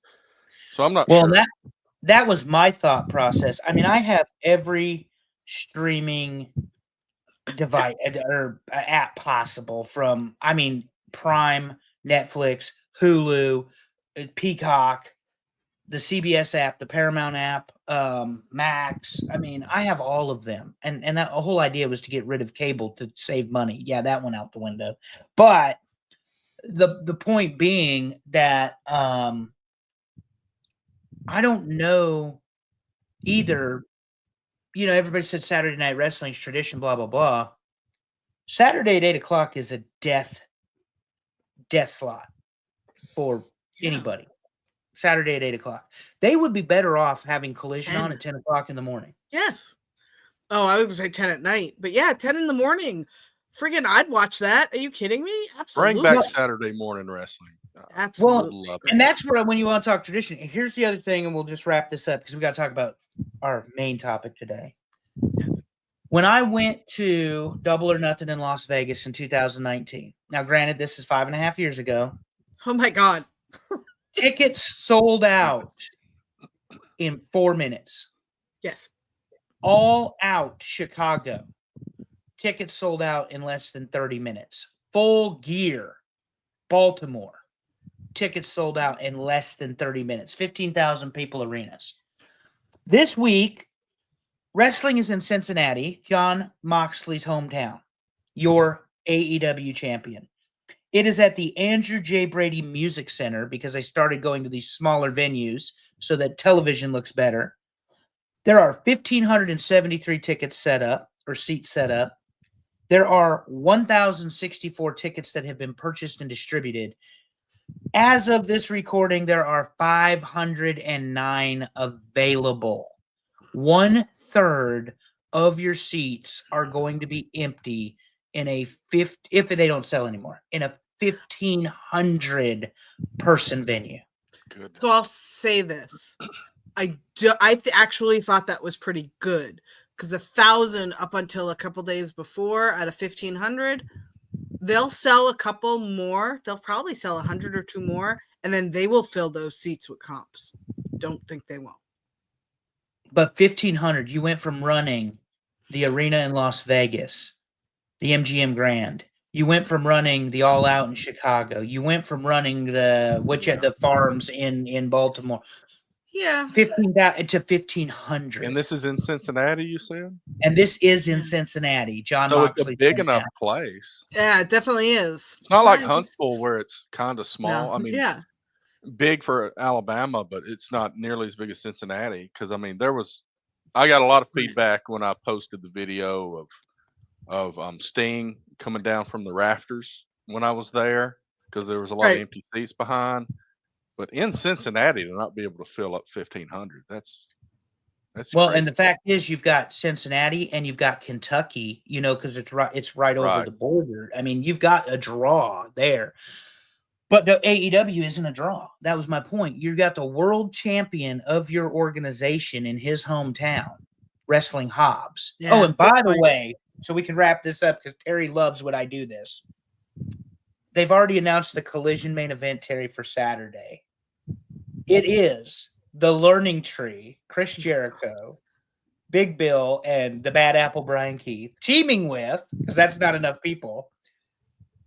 So I'm not Well, sure. that was my thought process. I mean, I have every streaming device or app possible from, I mean, Prime, Netflix, Hulu, Peacock, the CBS app, the Paramount app, Max. I mean, I have all of them. And that whole idea was to get rid of cable to save money. Yeah, that went out the window. But the point being that I don't know either. You know, everybody said Saturday Night Wrestling's tradition, blah, blah, blah. Saturday at 8:00 is a death slot for anybody. Saturday at 8:00. They would be better off having Collision on 10. at 10:00 in the morning. Yes. Oh, I was going to say 10 at night. But yeah, 10 in the morning. Friggin' I'd watch that. Are you kidding me? Absolutely. Bring back Saturday morning wrestling. Absolutely. Well, love and it. that's where when you want to talk tradition. Here's the other thing, and we'll just wrap this up because we got to talk about our main topic today. When I went to Double or Nothing in Las Vegas in 2019, now granted, this is 5.5 years ago. Oh my God. Tickets sold out in 4 minutes. Yes. All Out Chicago. Tickets sold out in less than 30 minutes. Full Gear Baltimore. Tickets sold out in less than 30 minutes. 15,000 people arenas. This week, wrestling is in Cincinnati, Jon Moxley's hometown, your AEW champion. It is at the Andrew J. Brady Music Center because I started going to these smaller venues so that television looks better. There are 1,573 tickets set up or seats set up. There are 1,064 tickets that have been purchased and distributed. As of this recording, there are 509 available. 1/3 of your seats are going to be empty in a if they don't sell anymore, in a 1,500 person venue. Good. So I'll say this. I actually thought that was pretty good because 1,000 up until a couple days before at a 1,500, they'll sell a couple more. They'll probably sell 100 or 2 more, and then they will fill those seats with comps. Don't think they won't. But 1,500, you went from running the arena in Las Vegas, the MGM Grand. You went from running the All Out in Chicago. You went from running the farms in Baltimore. Yeah. 15,000 to 1,500. And this is in Cincinnati, you said? And this is in Cincinnati. Jon So Moxley. it's a big enough place. Yeah, it definitely is. It's not like Nice. Huntsville where it's kind of small. No. I mean, Yeah. big for Alabama, but it's not nearly as big as Cincinnati. Because I mean, I got a lot of feedback when I posted the video of Sting coming down from the rafters when I was there because there was a lot of empty seats behind. But in Cincinnati, to not be able to fill up 1,500, that's That's Well, crazy. and the fact is, you've got Cincinnati and you've got Kentucky. Because it's right over Right. the border. I mean, you've got a draw there. But the AEW isn't a draw. That was my point. You got the world champion of your organization in his hometown, wrestling Hobbs. Yeah, And by the point. way, so we can wrap this up because Terry loves when I do this. They've already announced the Collision main event, Terry, for Saturday. It is the Learning Tree, Chris Jericho, Big Bill, and the Bad Apple Brian Keith, teaming with, because that's not enough people,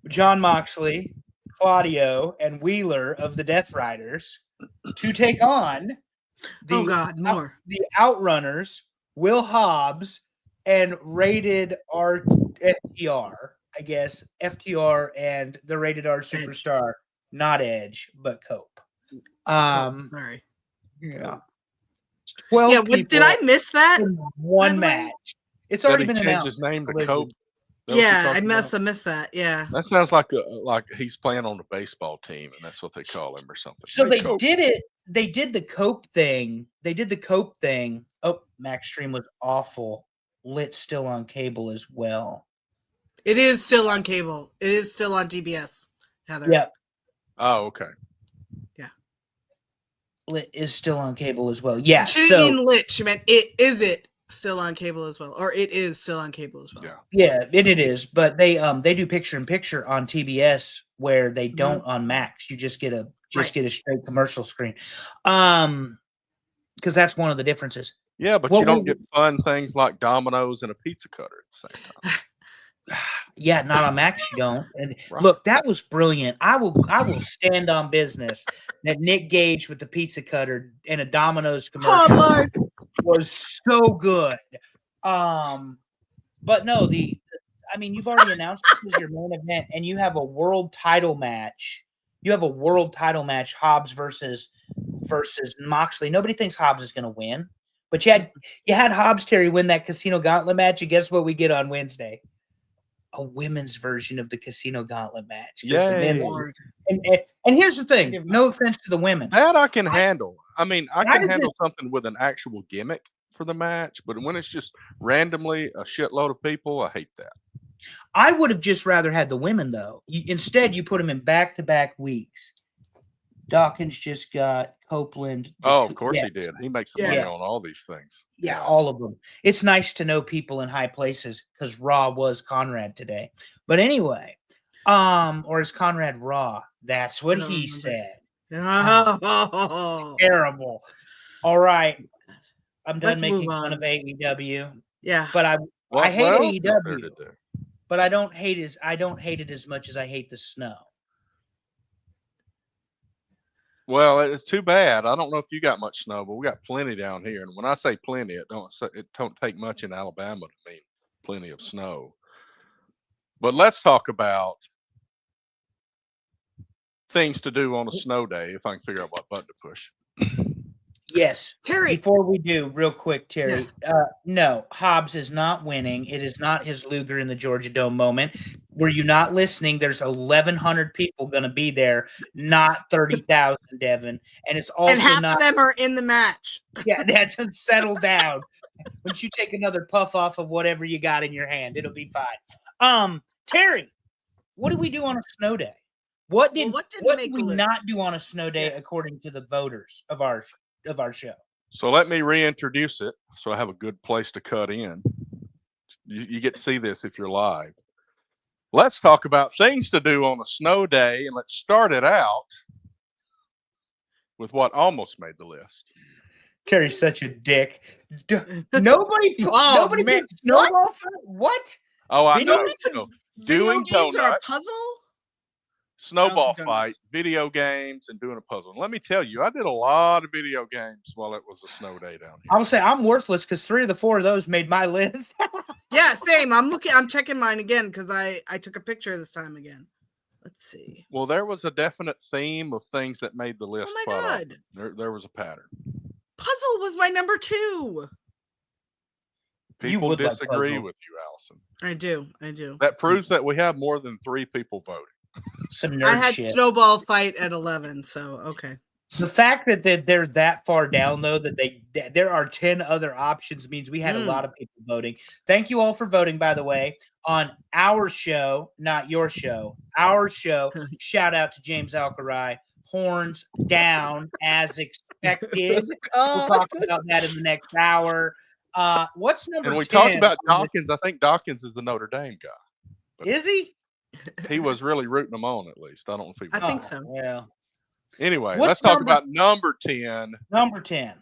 John Moxley, Claudio, and Wheeler of the Death Riders to take on more. The Outrunners, Will Hobbs, and Rated R FTR. I guess FTR and the Rated R Superstar, not Edge, but Cope. Sorry. Yeah. 12 people. Did I miss that? One match. It's already been announced. His name to Cope. Yeah, I must have missed that. Yeah. That sounds like he's playing on the baseball team, and that's what they call him or something. So they did it. They did the Cope thing. Oh, Max Stream was awful. Lit's still on cable as well. It is still on cable. It is still on TBS, Heather. Yep. Oh, okay. Yeah. Lit is still on cable as well. Yeah. She didn't mean Lit. She meant it still on cable as well, or it is still on cable as well. Yeah, it is. But they do picture in picture on TBS where they don't on Max. You just get a straight commercial screen. Because that's one of the differences. Yeah, but you don't get fun things like Domino's and a pizza cutter at the same time. Yeah, not on Max, you don't. And look, that was brilliant. I will stand on business that Nick Gage with the pizza cutter and a Domino's commercial was so good. But no, you've already announced this is your main event, and you have a world title match. Hobbs versus Moxley. Nobody thinks Hobbs is going to win, but you had Hobbs, Terry, win that Casino Gauntlet match, and guess what we get on Wednesday? A women's version of the Casino Gauntlet match. Yay. And here's the thing. No offense to the women. That I can handle. I can handle something with an actual gimmick for the match, but when it's just randomly a shitload of people, I hate that. I would have just rather had the women, though. Instead, you put them in back-to-back weeks. Dawkins just got Copeland. Oh, of course he did. He makes the money on all these things. Yeah, all of them. It's nice to know people in high places because Raw was Conrad today. But anyway, or is Conrad Raw? That's what he said. Terrible. All right. I'm done making fun of AEW. Yeah. But I hate AEW. But I don't hate it as much as I hate the snow. Well, it's too bad. I don't know if you got much snow, but we got plenty down here. And when I say plenty, it don't take much in Alabama to mean plenty of snow. But let's talk about things to do on a snow day. If I can figure out what button to push. Yes, Terry. Before we do, real quick, Terry. Yes. No, Hobbs is not winning. It is not his Luger in the Georgia Dome moment. Were you not listening? There's 1,100 people going to be there, not 30,000, Devin. And it's also and half of them are in the match. Yeah, that's settle down. Once you take another puff off of whatever you got in your hand, it'll be fine. Terry, what do we do on a snow day? What did we not do on a snow day according to the voters of our show? So let me reintroduce it so I have a good place to cut in. You get to see this if you're live. Let's talk about things to do on a snow day, and let's start it out with what almost made the list. Terry's such a dick. Nobody made snowball fight? What? Oh, I know. Doing games are a donuts. puzzle? Snowball fight, video games, and doing a puzzle. And let me tell you, I did a lot of video games while it was a snow day down here. I would say I'm worthless because 3 of the 4 of those made my list. Yeah, same. I'm checking mine again because I took a picture this time again. Let's see. Well, there was a definite theme of things that made the list. Oh my God. There was a pattern. Puzzle was my number 2. People disagree with you, Allison. I do. That proves that we have more than 3 people voting. Some nerd I had shit. snowball fight at 11, so okay. The fact that they're that far down, though, that there are 10 other options means we had a lot of people voting. Thank you all for voting, by the way, on our show, not your show. Our show. Shout out to James Alcarai. Horns down as expected. We'll talk about that in the next hour. What's number 10? And we talked about Dawkins. I think Dawkins is the Notre Dame guy. Is he? He was really rooting them on, at least. I don't know if he was. I think so. Yeah. Anyway, let's talk about number 10. Number 10.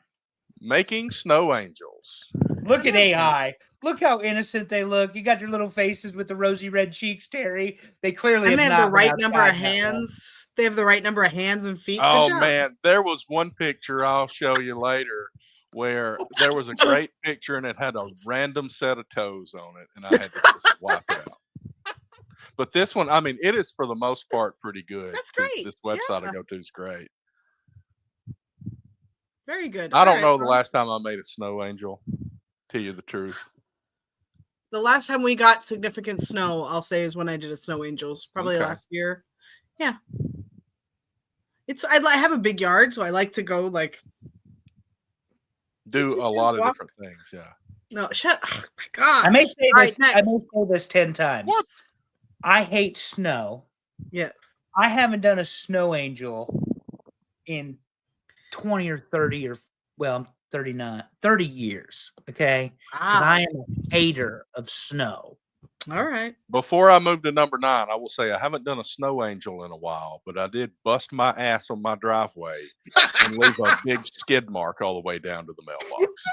Making snow angels. Look at AI. Look how innocent they look. You got your little faces with the rosy red cheeks, Terry. They clearly have the right number of hands. They have the right number of hands and feet. Oh, man. There was one picture I'll show you later where there was a great picture and it had a random set of toes on it, and I had to just wipe it out. But this one, I mean, it is for the most part pretty good. That's great. This website I go to is great. Very good. I don't know the last time I made a snow angel. Tell you the truth. The last time we got significant snow, I'll say, is when I did a snow angels, probably last year. Yeah. I have a big yard, so I like to go do a lot of different things. Yeah. No, shut. Oh my God. I may say this 10 times. What? I hate snow. Yeah. I haven't done a snow angel in 20 or 30 or, well, 39, 30 years. Okay. Because I am a hater of snow. All right. Before I move to number 9, I will say I haven't done a snow angel in a while, but I did bust my ass on my driveway and leave a big skid mark all the way down to the mailbox.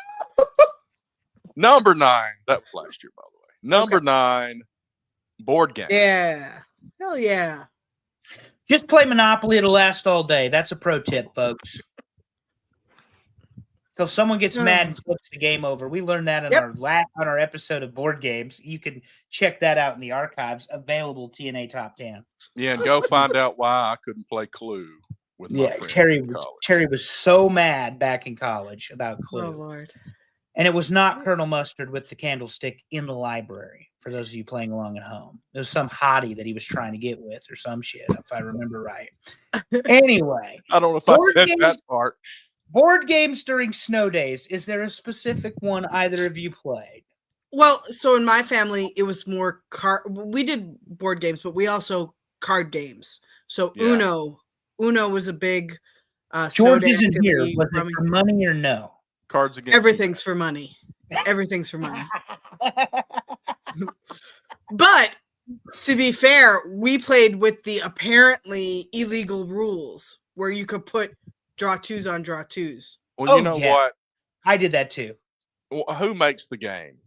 Number 9. That was last year, by the way. Number 9. Board game. Yeah. Hell yeah. Just play Monopoly. It'll last all day. That's a pro tip, folks. Till someone gets mad and flips the game over. We learned that on our episode of board games. You can check that out in the archives. Available TNA Top 10. Yeah, and go find out why I couldn't play Clue with my friends. Terry was so mad back in college about Clue. Oh Lord. And it was not Colonel Mustard with the candlestick in the library, for those of you playing along at home. It was some hottie that he was trying to get with or some shit, if I remember right. Anyway. I don't know if I said that part. Board games during snow days. Is there a specific one either of you played? Well, so in my family, it was more we did board games, but we also card games. So Uno was a big George isn't here. Was it for money or no? Cards Against Everything's for money. Everything's for money. But to be fair, we played with the apparently illegal rules where you could put draw twos on draw twos. Well, you know what? I did that too. Who makes the game?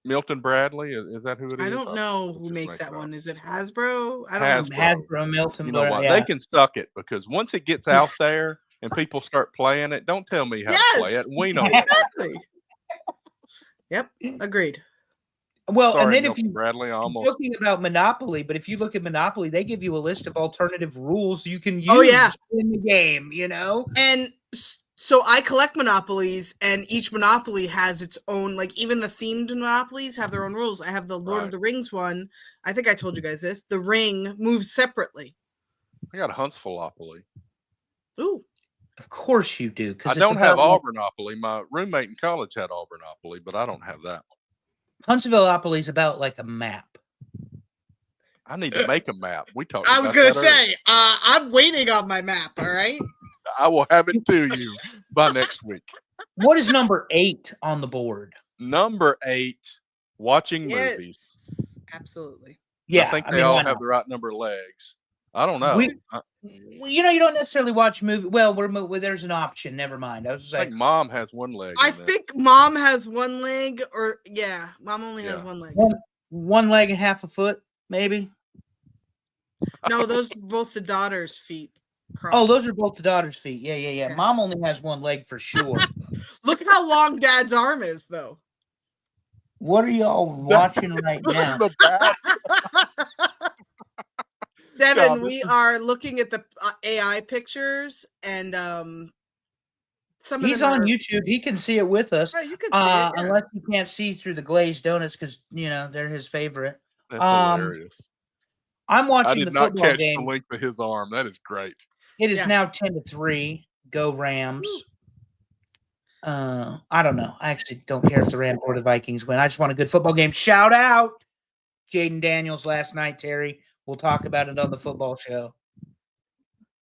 Milton Bradley? Is that who it is? I don't know who makes that one. Is it Hasbro? I don't know. Hasbro, Milton. You know what? They can suck it, because once it gets out there and people start playing it, don't tell me how to play it. We know exactly. Yep, agreed. Well, Sorry, and then Milton if you Bradley, talking about Monopoly, but if you look at Monopoly, they give you a list of alternative rules you can use in the game, you know? And so I collect Monopolies, and each Monopoly has its own, like even the themed Monopolies have their own rules. I have the Lord of the Rings one. I think I told you guys this. The ring moves separately. I got a Huntsvilleopoly. Ooh. Of course you do. I don't have Auburnopoly. My roommate in college had Auburnopoly, but I don't have that one. Huntsvilleopoly is about like a map. I need to make a map. I was going to say, I'm waiting on my map, all right? I will have it to you by next week. What is number 8 on the board? Number 8, watching movies. Absolutely. Yeah. I think they all have the right number of legs. I don't know. You know, you don't necessarily watch movies. Well, there's an option. Never mind. I was just like, Mom has one leg. I think Mom has one leg, or Mom only has one leg. One leg and half a foot, maybe. No, those both the daughter's feet. Crossed. Oh, those are both the daughter's feet. Yeah. Mom only has one leg for sure. Look how long Dad's arm is, though. What are y'all watching right now? Devin, we are looking at the AI pictures, and some of he's on YouTube. He can see it with us. Oh, you can see it, unless you can't see through the glazed donuts, because they're his favorite. That's hilarious. I'm watching the football game. I did not catch the length of his arm. That is great. It is Yeah. now 10-3. Go Rams. I don't know. I actually don't care if the Rams or the Vikings win. I just want a good football game. Shout out Jaden Daniels last night, Terry. We'll talk about it on the football show.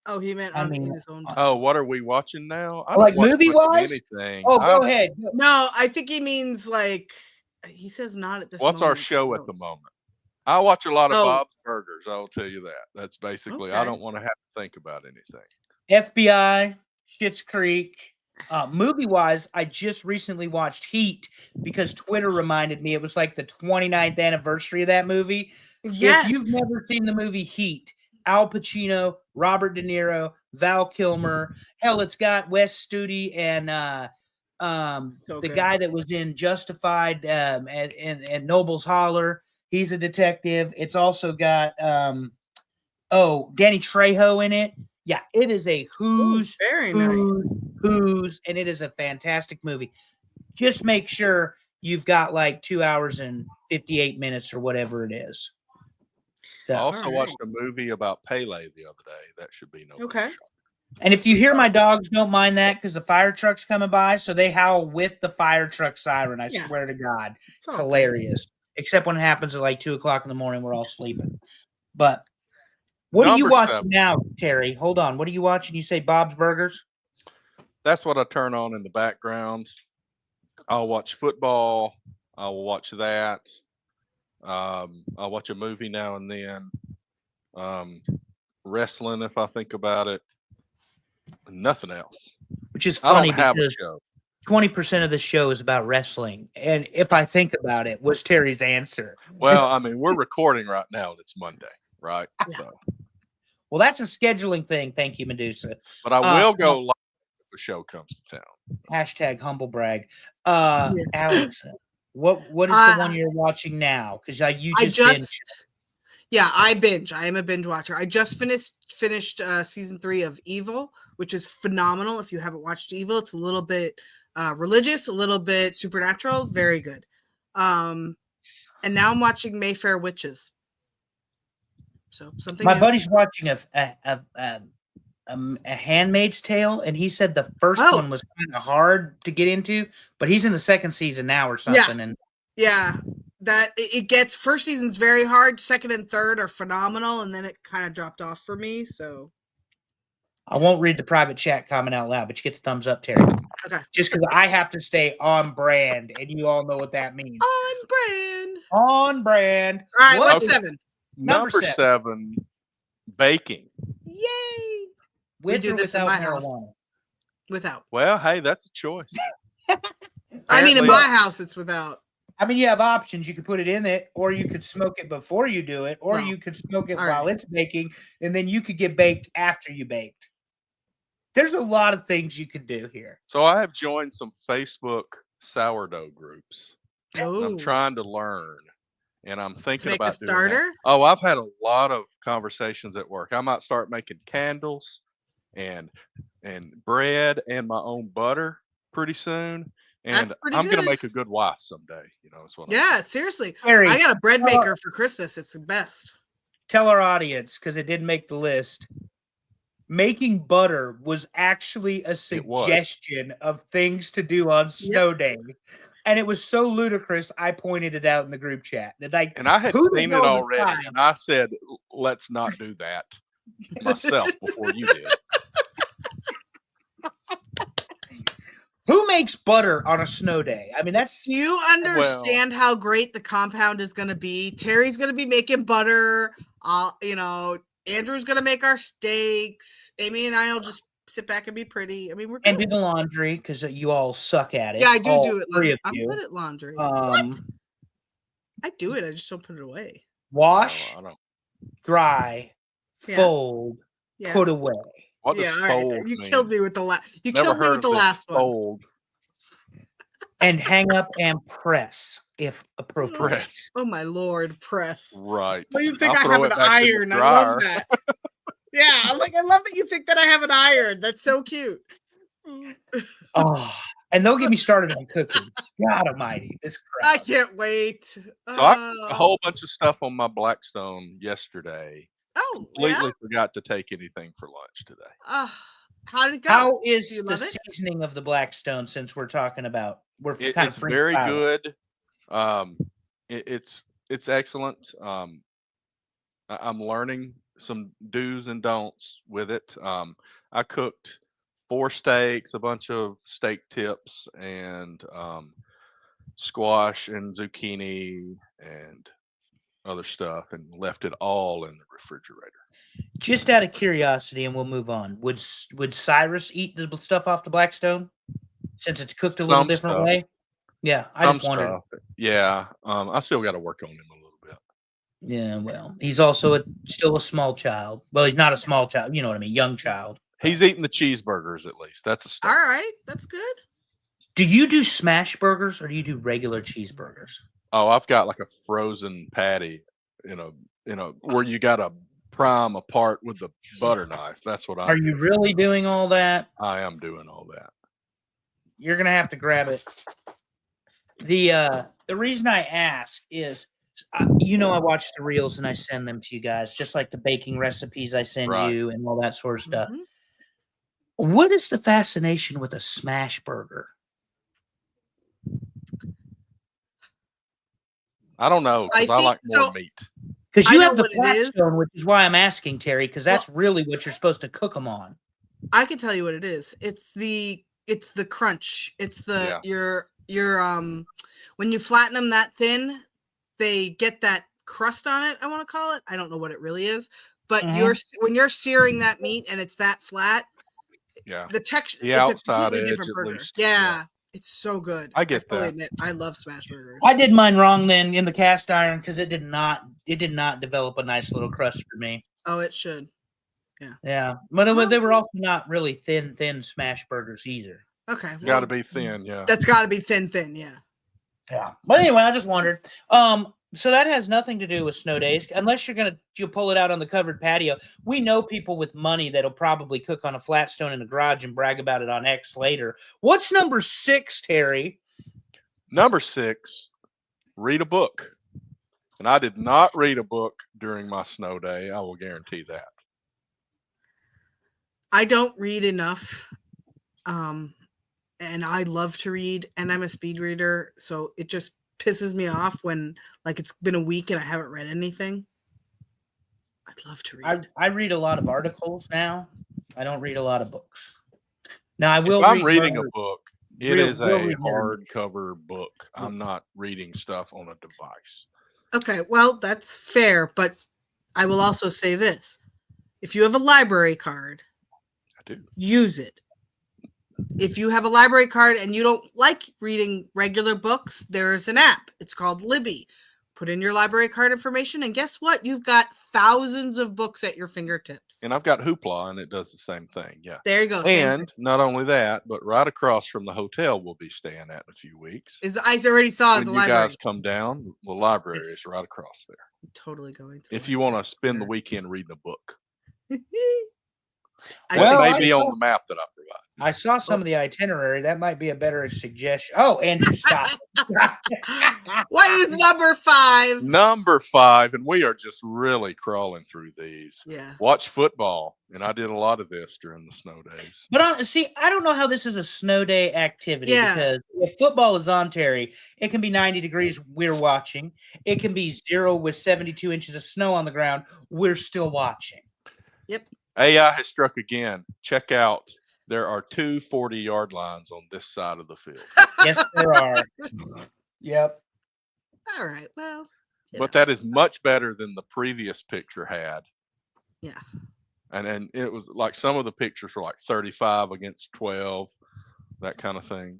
Oh, he meant in his own time. Oh, what are we watching now? I Like don't watch movie-wise? anything. Oh, go ahead. No, I think he means like he says not at this What's moment. our show at the moment? I watch a lot of Oh. Bob's Burgers. I will tell you that. That's basically. I Okay. don't want to have to think about anything. FBI, Schitt's Creek. Movie-wise, I just recently watched Heat because Twitter reminded me it was like the 29th anniversary of that movie. Yes. If you've never seen the movie Heat, Al Pacino, Robert De Niro, Val Kilmer, hell, it's got Wes Studi and the guy that was in Justified and Noble's Holler. He's a detective. It's also got Danny Trejo in it. Yeah, it is a who's, and it is a fantastic movie. Just make sure you've got like 2 hours and 58 minutes or whatever it is. I also watched a movie about Pele the other day. That should be no. Okay. And if you hear my dogs, don't mind that because the fire truck's coming by, so they howl with the fire truck siren. I swear to God, it's hilarious. Except when it happens at like 2 o'clock in the morning, we're all sleeping. But what are you watching now, Terry? Hold on. What are you watching? You say Bob's Burgers? That's what I turn on in the background. I'll watch football. I'll watch that. I'll watch a movie now and then. Wrestling, if I think about it. Nothing else. Which is funny because 20% of the show is about wrestling. And if I think about it, was Terry's answer. Well, I mean, we're recording right now and it's Monday, right? Yeah. So. Well, that's a scheduling thing. Thank you, Medusa. But I will go live if the show comes to town. Hashtag humble brag. Alex, what is the one you're watching now? Because you just binged. Yeah, I binge. I am a binge watcher. I just finished season 3 of Evil, which is phenomenal. If you haven't watched Evil, it's a little bit religious, a little bit supernatural, very good. And now I'm watching Mayfair Witches. So something. My buddy's watching a Handmaid's Tale, and he said the first one was kind of hard to get into, but he's in the second season now or something. Yeah. That it gets first season's very hard, second and third are phenomenal, and then it kind of dropped off for me. So I won't read the private chat comment out loud, but you get the thumbs up, Terry. Okay. Just because I have to stay on brand, and you all know what that means. On brand. On brand. All right, what's 7? Number 7, baking. Yay! We do this in my house. Without. Well, hey, that's a choice. I mean, in my house, it's without. I mean, you have options. You could put it in it, or you could smoke it before you do it, or you could smoke it while it's baking, and then you could get baked after you baked. There's a lot of things you could do here. So I have joined some Facebook sourdough groups. Oh. I'm trying to learn, and I'm thinking about a starter. Doing that. Oh, I've had a lot of conversations at work. I might start making candles and bread and my own butter pretty soon. And I'm going to make a good wife someday. You know, that's what seriously. Harry, I got a bread maker for Christmas. It's the best. Tell our audience, because it didn't make the list. Making butter was actually a suggestion of things to do on snow days. And it was so ludicrous, I pointed it out in the group chat. And I had seen it already, and I said, let's not do that myself before you did. Who makes butter on a snow day? I mean, that's... Do you understand how great the compound is going to be? Terry's going to be making butter. Andrew's going to make our steaks. Amy and I will just sit back and be pretty. I mean, we're good. And do the laundry, because you all suck at it. Yeah, I do it. I'm good at laundry. What? I do it. I just don't put it away. Wash, dry, fold, put away. What does fold You mean? killed me with the last. You killed me with the last one. Fold. And hang up and press if appropriate. Oh my Lord, press. Right. Well, you think I have an iron? I love that. Yeah, I love that you think that I have an iron. That's so cute. And don't get me started on cooking. God Almighty, this crap. I can't wait. So I cooked a whole bunch of stuff on my Blackstone yesterday. completely forgot to take anything for lunch today. How did it go? How Do is you the love it? seasoning of the Blackstone? Since we're talking about, It's very good. It's excellent. I'm learning some do's and don'ts with it. I cooked 4 steaks, a bunch of steak tips, and squash and zucchini and other stuff, and left it all in the refrigerator. Just out of curiosity, and we'll move on. Would Cyrus eat the stuff off the Blackstone since it's cooked a little Some different stuff. way? Yeah, I Some just wondered. stuff. Yeah. I still got to work on him a little bit. Yeah, well, he's also still a small child. Well, he's not a small child. You know what I mean? Young child. He's eating the cheeseburgers at least. That's a All start. right, that's good. Do you do smash burgers or do you do regular cheeseburgers? Oh, I've got like a frozen patty in a where you got to prime apart with the butter knife. That's what I'm Are you doing. really doing all that? I am doing all that. You're gonna have to grab it. The reason I ask is, I watch the reels and I send them to you guys, just like the baking recipes I send Right. you and all that sort of stuff. Mhm. What is the fascination with a smash burger? I don't know because I think like more so. meat. Because I you know have the what it is. Blackstone, which is why I'm asking, Terry, because that's really what you're supposed to cook them on. I can tell you what it is. It's the crunch. It's the when you flatten them that thin, they get that crust on it. I want to call it. I don't know what it really is, but when you're searing that meat and it's that flat, Yeah. the texture. The it's outside a completely edge, different at burger. least. Yeah, it's so good. I get fully that. admit, I love smash burgers. I did mine wrong then in the cast iron because it did not develop a nice little crust for me. Oh, it should. Yeah, but they were also not really thin smash burgers either. Okay, Got to be thin. Yeah. That's got to be thin. Yeah. Yeah, but anyway, I just wondered. So that has nothing to do with snow days, unless you'll pull it out on the covered patio. We know people with money that'll probably cook on a flat stone in the garage and brag about it on X later. What's number 6, Terry? Number 6, read a book. And I did not read a book during my snow day. I will guarantee that. I don't read enough. And I love to read, and I'm a speed reader, so it just pisses me off when it's been a week and I haven't read anything. I'd love to read. I read a lot of articles now. I don't read a lot of books. Now I will. If I'm reading a book, it is a hardcover hardcover book. I'm not reading stuff on a device. Okay, well, that's fair, but I will also say this. If you have a library card, I do. Use it. If you have a library card and you don't like reading regular books, there's an app. It's called Libby. Put in your library card information, and guess what? You've got thousands of books at your fingertips. And I've got Hoopla, and it does the same thing. Yeah. There you go. And not only that, but right across from the hotel we'll be staying at in a few weeks. I already saw when the you library. guys come down, the library is right across there. I'm totally going to. If you want to spend the weekend reading a book. Well, it may be on the map that I provide. I saw some of the itinerary. That might be a better suggestion. Oh, Andrew, stop. What is number 5? Number 5, and we are just really crawling through these. Yeah. Watch football, and I did a lot of this during the snow days. But I don't know how this is a snow day activity because if football is on, Terry, it can be 90 degrees. We're watching. It can be 0 with 72 inches of snow on the ground. We're still watching. Yep. AI has struck again. Check out. There are 2 40-yard lines on this side of the field. Yes, there are. Yep. All right. Well. But that is much better than the previous picture had. Yeah. And it was like some of the pictures were like 35 against 12, that kind of thing.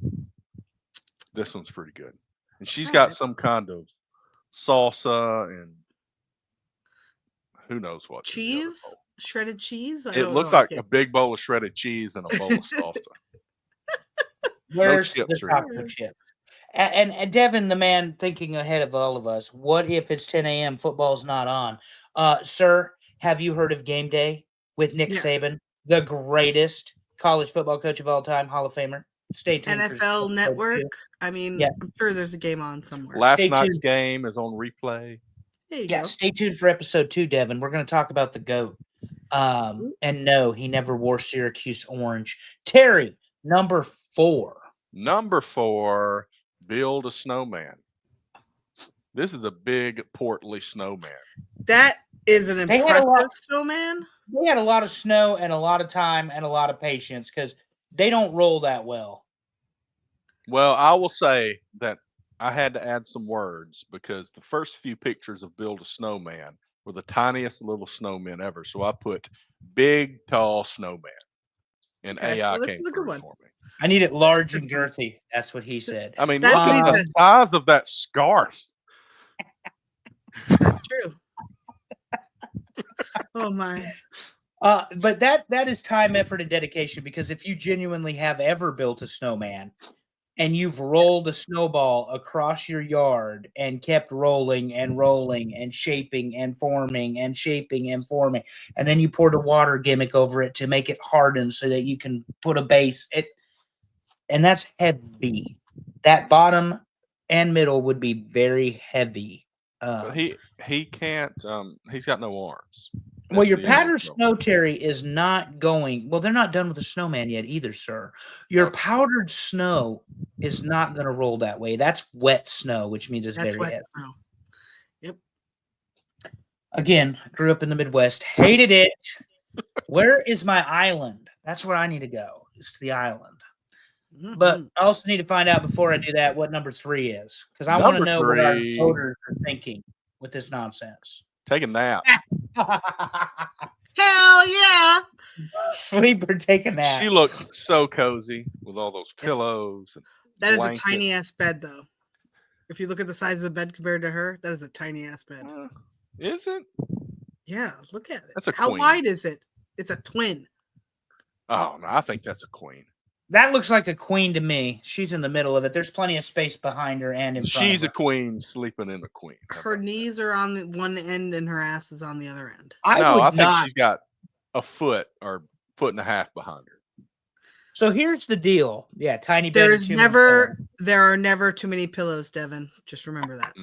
This one's pretty good. And she's got some kind of salsa and who knows what. Cheese? Shredded cheese? It looks like a big bowl of shredded cheese and a bowl of salsa. Where's the chocolate chip? And Devin, the man thinking ahead of all of us, what if it's 10 a.m., football's not on? Sir, have you heard of Game Day with Nick Saban, the greatest college football coach of all time, Hall of Famer? Stay tuned. NFL Network. I mean, I'm sure there's a game on somewhere. Last night's game is on replay. There you Yeah, go. stay tuned for episode 2, Devin. We're going to talk about the GOAT. And no, he never wore Syracuse orange. Terry, number 4. Number 4, build a snowman. This is a big, portly snowman. That is an They had a lot- impressive snowman. They had a lot of snow and a lot of time and a lot of patience because they don't roll that well. Well, I will say that I had to add some words because the first few pictures of Build a Snowman were the tiniest little snowmen ever. So I put big, tall snowman, and Okay, AI well, this came is a good through one. for me. I need it large and girthy. That's what he said. I mean, That's look what at he the said. size of that scarf. That's true. Oh my. But that is time, effort, and dedication, because if you genuinely have ever built a snowman and you've rolled a snowball across your yard and kept rolling and rolling and shaping and forming and shaping and forming, and then you poured a water gimmick over it to make it harden so that you can put a base, and that's heavy. That bottom and middle would be very heavy. But he can't. He's got no arms. Well, That's your the only pattern trouble. snow, Terry, is not going. Well, they're not done with the snowman yet either, sir. Your Okay. powdered snow is not going to roll that way. That's wet snow, which means it's That's very wet heavy. snow. Yep. Again, grew up in the Midwest, hated it. Where is my island? That's where I need to go. Is to the island. But Mhm. I also need to find out before I do that what number 3 is, because I want to Number know what our 3. voters are thinking with this nonsense. Take a nap. Hell yeah. Sleep or take a nap. She looks so cozy with all those pillows and That is a blanket. tiny ass bed, though. If you look at the size of the bed compared to her, that is a tiny ass bed. Is it? Yeah, look at it. That's a How queen. wide is it? It's a twin. Oh no, I think that's a queen. That looks like a queen to me. She's in the middle of it. There's plenty of space behind her and in front She's of a her. queen sleeping in a queen. How Her about knees are on the one end and her ass is on the other end. that? I No, would I think not. she's got a foot or foot and a half behind her. So here's the deal. Yeah, tiny bed. There and is too many never, pillows. there are never too many pillows, Devin. Just remember that.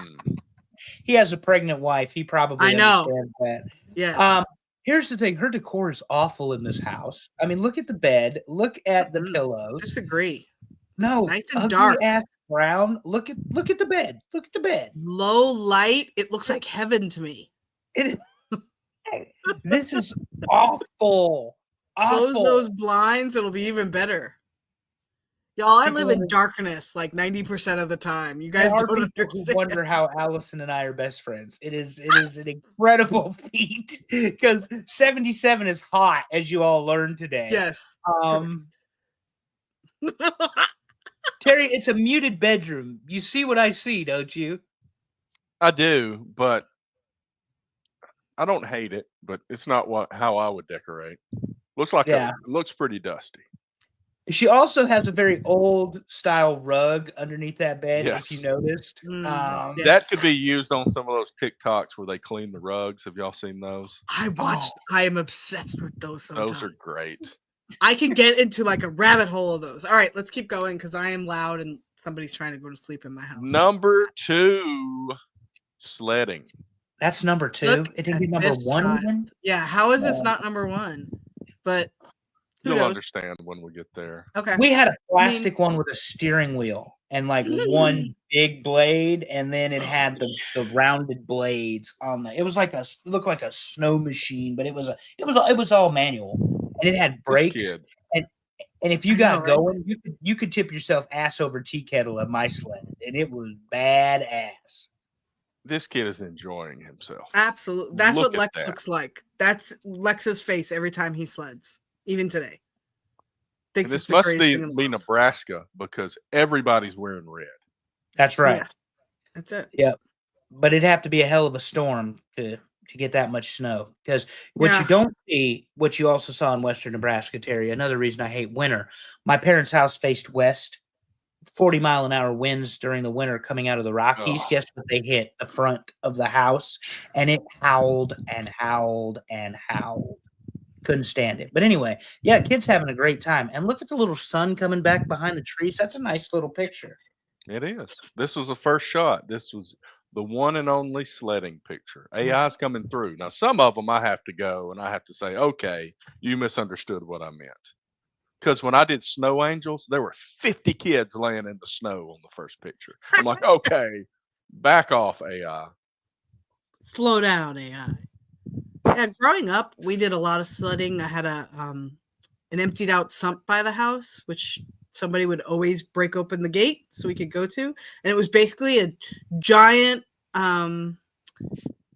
He has a pregnant wife. He probably I know. understands that. Yes. Here's the thing. Her decor is awful in this house. I mean, look at the bed. Look at the Mm-mm. pillows. Disagree. No, Nice and ugly dark. ass brown. Look at the bed. Look at the bed. Low light. It looks like heaven to me. It is. This is awful. Close Awful. those blinds. It'll be even better. Y'all, I live in People- darkness like 90% of the time. You There guys are don't people who understand. wonder how Allison and I are best friends. It is an incredible feat because 77 is hot, as you all learned today. Yes. Terry, it's a muted bedroom. You see what I see, don't you? I do, but I don't hate it. But it's not how I would decorate. Looks like Yeah. it looks pretty dusty. She also has a very old style rug underneath that bed, Yes. if you noticed. Yeah. That could be used on some of those TikToks where they clean the rugs. Have y'all seen those? I watched. I am obsessed with those sometimes. Those are great. I can get into like a rabbit hole of those. All right, let's keep going because I am loud and somebody's trying to go to sleep in my house. Number 2, sledding. That's number 2. Look It didn't at be number this 1 child. even? Yeah, how is this not number 1? But who You'll knows? understand when we get there. Okay. We had a plastic one with a steering wheel and like one big blade, and then it had the rounded blades on the. It was like looked like a snow machine, but it was all manual, and it had This brakes. kid. And if you I got know, right? going, you could tip yourself ass over tea kettle at my sled, and it was badass. This kid is enjoying himself. Absolutely. That's Look what at Lex that. looks like. That's Lex's face every time he sleds, even today. And Thinks this it's the must greatest thing in the be world. Nebraska because everybody's wearing red. That's right. Yes. That's it. Yep. But it'd have to be a hell of a storm to get that much snow. Because what Yeah. you don't see, what you also saw in western Nebraska, Terry, another reason I hate winter. My parents' house faced west, 40-mile-an-hour winds during the winter coming out of the Rockies. Oh. Guess what they hit? The front of the house. And it howled and howled and howled. Couldn't stand it. But anyway, yeah, kids having a great time. And look at the little sun coming back behind the trees. That's a nice little picture. It is. This was the first shot. This was the one and only sledding picture. AI's coming through. Now, some of them I have to go and I have to say, okay, you misunderstood what I meant. Because when I did Snow Angels, there were 50 kids laying in the snow on the first picture. I'm like, okay, back off, AI. Slow down, AI. Yeah, growing up, we did a lot of sledding. I had an emptied out sump by the house, which somebody would always break open the gate so we could go to. And it was basically a giant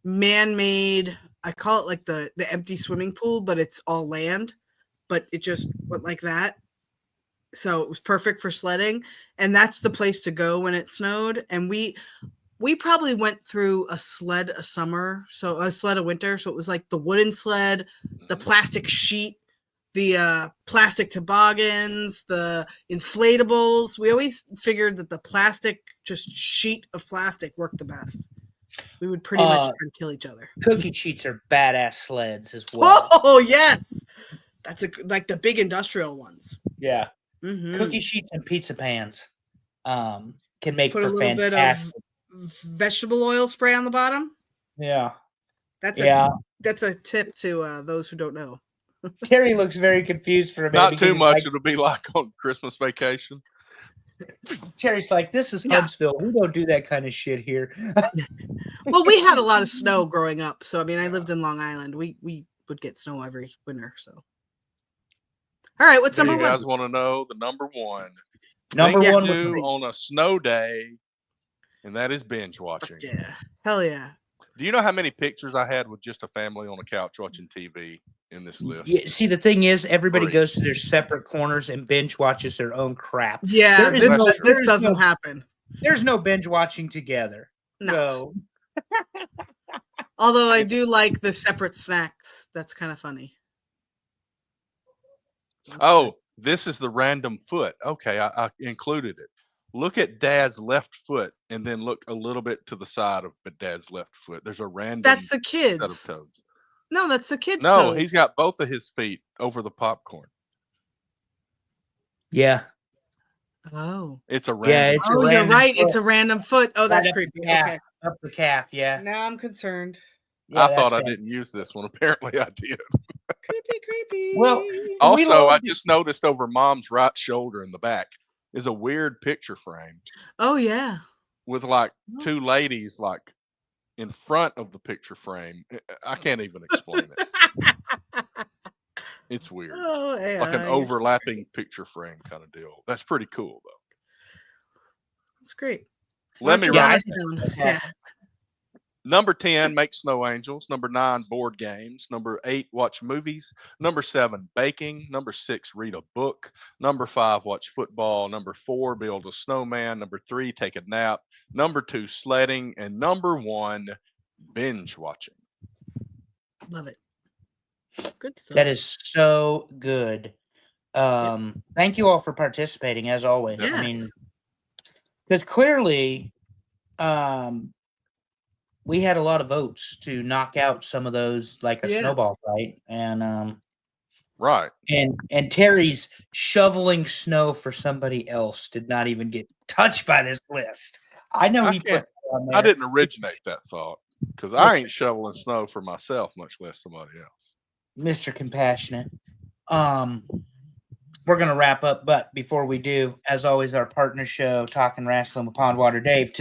man-made, I call it like the empty swimming pool, but it's all land, but it just went like that. So it was perfect for sledding. And that's the place to go when it snowed. And we probably went through a sled a summer, so a sled a winter. So it was like the wooden sled, the plastic sheet, the plastic toboggans, the inflatables. We always figured that the plastic just sheet of plastic worked the best. We would pretty much try to kill each other. Cookie sheets are badass sleds as well. Oh yes, that's like the big industrial ones. Yeah, cookie sheets and pizza pans can make for fantastic. Bit of vegetable oil spray on the bottom. Yeah, that's a tip to those who don't know. Terry looks very confused for a minute. Not too much. It'll be like on Christmas vacation. Terry's like, this is Huntsville. We don't do that kind of shit here. Well, we had a lot of snow growing up. So, I mean, I lived in Long Island. We would get snow every winter. So, all right. What's number one? You guys want to know the number one? Number one to do on a snow day, and that is binge watching. Yeah. Hell yeah. Do you know how many pictures I had with just a family on a couch watching TV in this list? Yeah, see, the thing is, everybody goes to their separate corners and binge watches their own crap. Yeah, this doesn't happen. There's no binge watching together. No. Although I do like the separate snacks. That's kind of funny. Oh, this is the random foot. Okay, I included it. Look at Dad's left foot and then look a little bit to the side of Dad's left foot. There's a random That's the kids. set of toes. No, that's the kids. No, he's got both of his feet over the popcorn. Yeah. Oh. It's a random foot. You're right. Foot. It's a random foot. Oh, that's creepy. Okay. Up the calf, yeah. Now I'm concerned. Yeah, I thought I didn't use this one. Apparently I did. Creepy. Well, also, I just noticed over Mom's right shoulder in the back is a weird picture frame. Oh, yeah. With like two ladies like in front of the picture frame. I can't even explain it. It's weird. Oh, yeah, like an overlapping picture frame kind of deal. That's pretty cool, though. That's great. Let me write it down. Number 10, make snow angels. Number 9, board games. Number 8, watch movies. Number 7, baking. Number 6, read a book. Number 5, watch football. Number 4, build a snowman. Number 3, take a nap. Number 2, sledding. And number 1, binge watching. Love it. Good stuff. That is so good. Thank you all for participating, as always. Yes. I mean, because clearly, we had a lot of votes to knock out some of those, like a snowball fight, and right. And Terry's shoveling snow for somebody else did not even get touched by this list. I know he put that on there. I didn't originate that thought because I ain't shoveling snow for myself, much less somebody else. Mr. Compassionate. We're gonna wrap up, but before we do, as always, our partner show, Talking Wrestling with Pondwater Dave.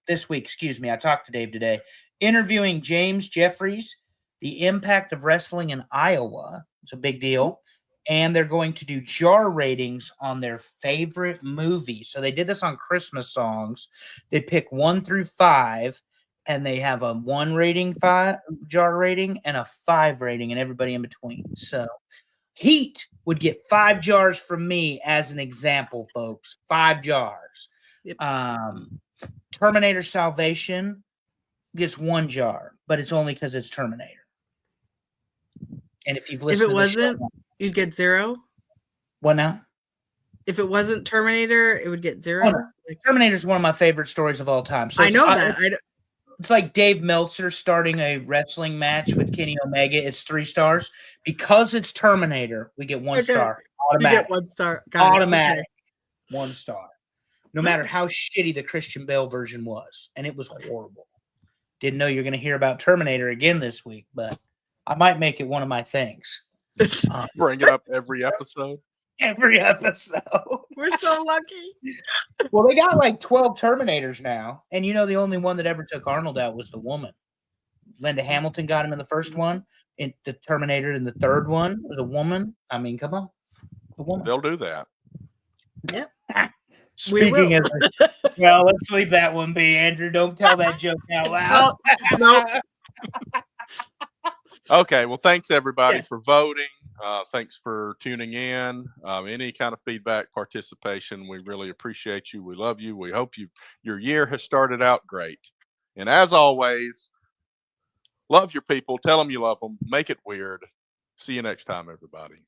This week, excuse me, I talked to Dave today, interviewing James Jeffries, the impact of wrestling in Iowa. It's a big deal. And they're going to do jar ratings on their favorite movies. So they did this on Christmas songs. They pick 1 through 5, and they have a 1 rating, 5 jar rating, and a 5 rating, and everybody in between. So Heat would get 5 jars from me as an example, folks. 5 jars. Yep. Terminator Salvation gets 1 jar, but it's only because it's Terminator. And if you've listened, if it wasn't, you'd get 0. What now? If it wasn't Terminator, it would get 0. Oh, no. Terminator is one of my favorite stories of all time. So I know that. It's like Dave Meltzer starting a wrestling match with Kenny Omega. It's 3 stars. Because it's Terminator, we get 1 star. Automatic. You get 1 star. Automatic. Okay. 1 star. no matter how shitty the Christian Bale version was, and it was horrible. Didn't know you're going to hear about Terminator again this week, but I might make it one of my things. Bring it up every episode. Every episode. We're so lucky. Well, they got like 12 Terminators now, and you know the only one that ever took Arnold out was the woman. Linda Hamilton got him in the first one, and the Terminator in the third one was a woman. I mean, come on, the woman. They'll do that. Yep. Speaking of, well, let's leave that one be, Andrew. Don't tell that joke out loud. No. Okay, well, thanks everybody for voting. Thanks for tuning in. Any kind of feedback, participation, we really appreciate you. We love you. We hope your year has started out great. And as always, love your people. Tell them you love them. Make it weird. See you next time, everybody.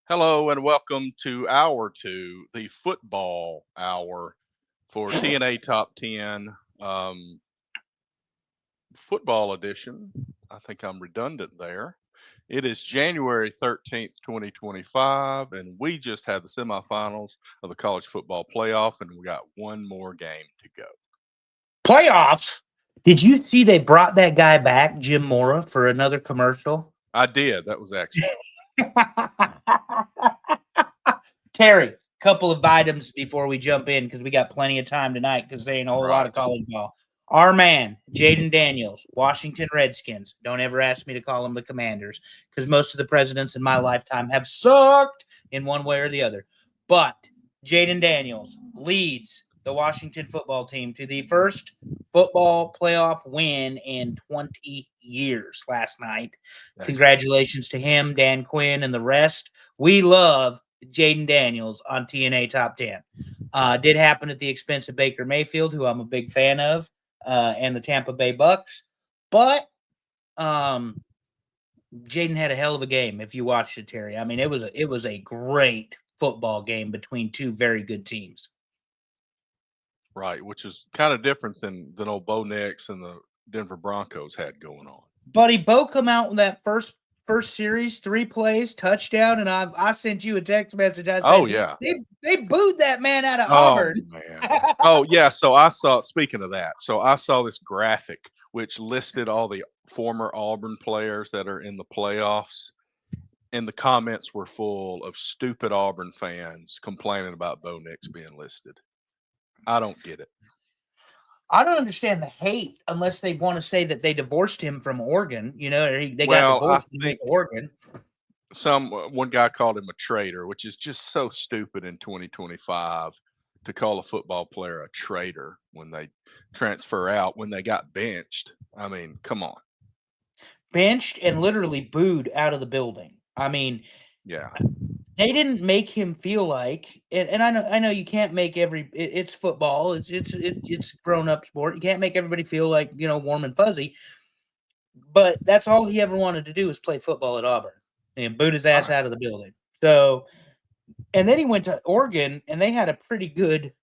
Hello and welcome to Hour 2, the football hour for TNA Top 10 football edition. I think I'm redundant there. It is January 13th, 2025, and we just had the semifinals of the college football playoff, and we got one more game to go. Playoffs? Did you see they brought that guy back, Jim Mora, for another commercial? I did. That was excellent. Terry, couple of items before we jump in because we got plenty of time tonight because there ain't a whole lot of college ball. Our man, Jaden Daniels, Washington Redskins. Don't ever ask me to call them the Commanders because most of the presidents in my lifetime have sucked in one way or the other. But Jaden Daniels leads the Washington football team to the first football playoff win in 20 years last night. Excellent. Congratulations to him, Dan Quinn, and the rest. We love Jaden Daniels on TNA Top 10. Did happen at the expense of Baker Mayfield, who I'm a big fan of, and the Tampa Bay Bucks. But Jaden had a hell of a game if you watched it, Terry. I mean, it was a great football game between two very good teams. Right, which is kind of different than old Bo Nix and the Denver Broncos had going on. Buddy, Bo come out with that first series, 3 plays, touchdown, and I sent you a text message. I said, "Oh yeah, they booed that man out of Auburn." Man. Oh yeah. So I saw. Speaking of that, so I saw this graphic which listed all the former Auburn players that are in the playoffs, and the comments were full of stupid Auburn fans complaining about Bo Nix being listed. I don't get it. I don't understand the hate unless they want to say that they divorced him from Oregon. You know, they got divorced from Oregon. One guy called him a traitor, which is just so stupid in 2025 to call a football player a traitor when they transfer out, when they got benched. I mean, come on. Benched and literally booed out of the building. I mean, yeah. They didn't make him feel like, and I know you can't make it's football. It's grown up sport. You can't make everybody feel like, warm and fuzzy. But that's all he ever wanted to do was play football at Auburn and boot his ass out of the building. So, and then he went to Oregon and they had a pretty good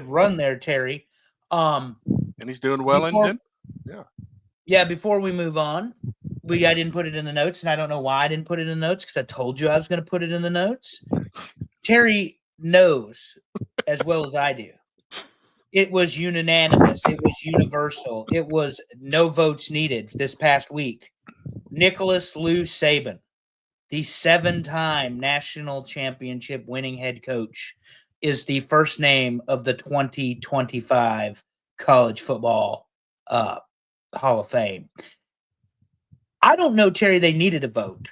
run there, Terry. And he's doing well in Denver. Yeah. Yeah. Before we move on, I didn't put it in the notes, and I don't know why I didn't put it in the notes because I told you I was going to put it in the notes. Terry knows as well as I do. It was unanimous. It was universal. It was no votes needed this past week. Nicholas Lou Saban, the 7-time national championship winning head coach, is the first name of the 2025 College Football Hall of Fame. I don't know, Terry, they needed a vote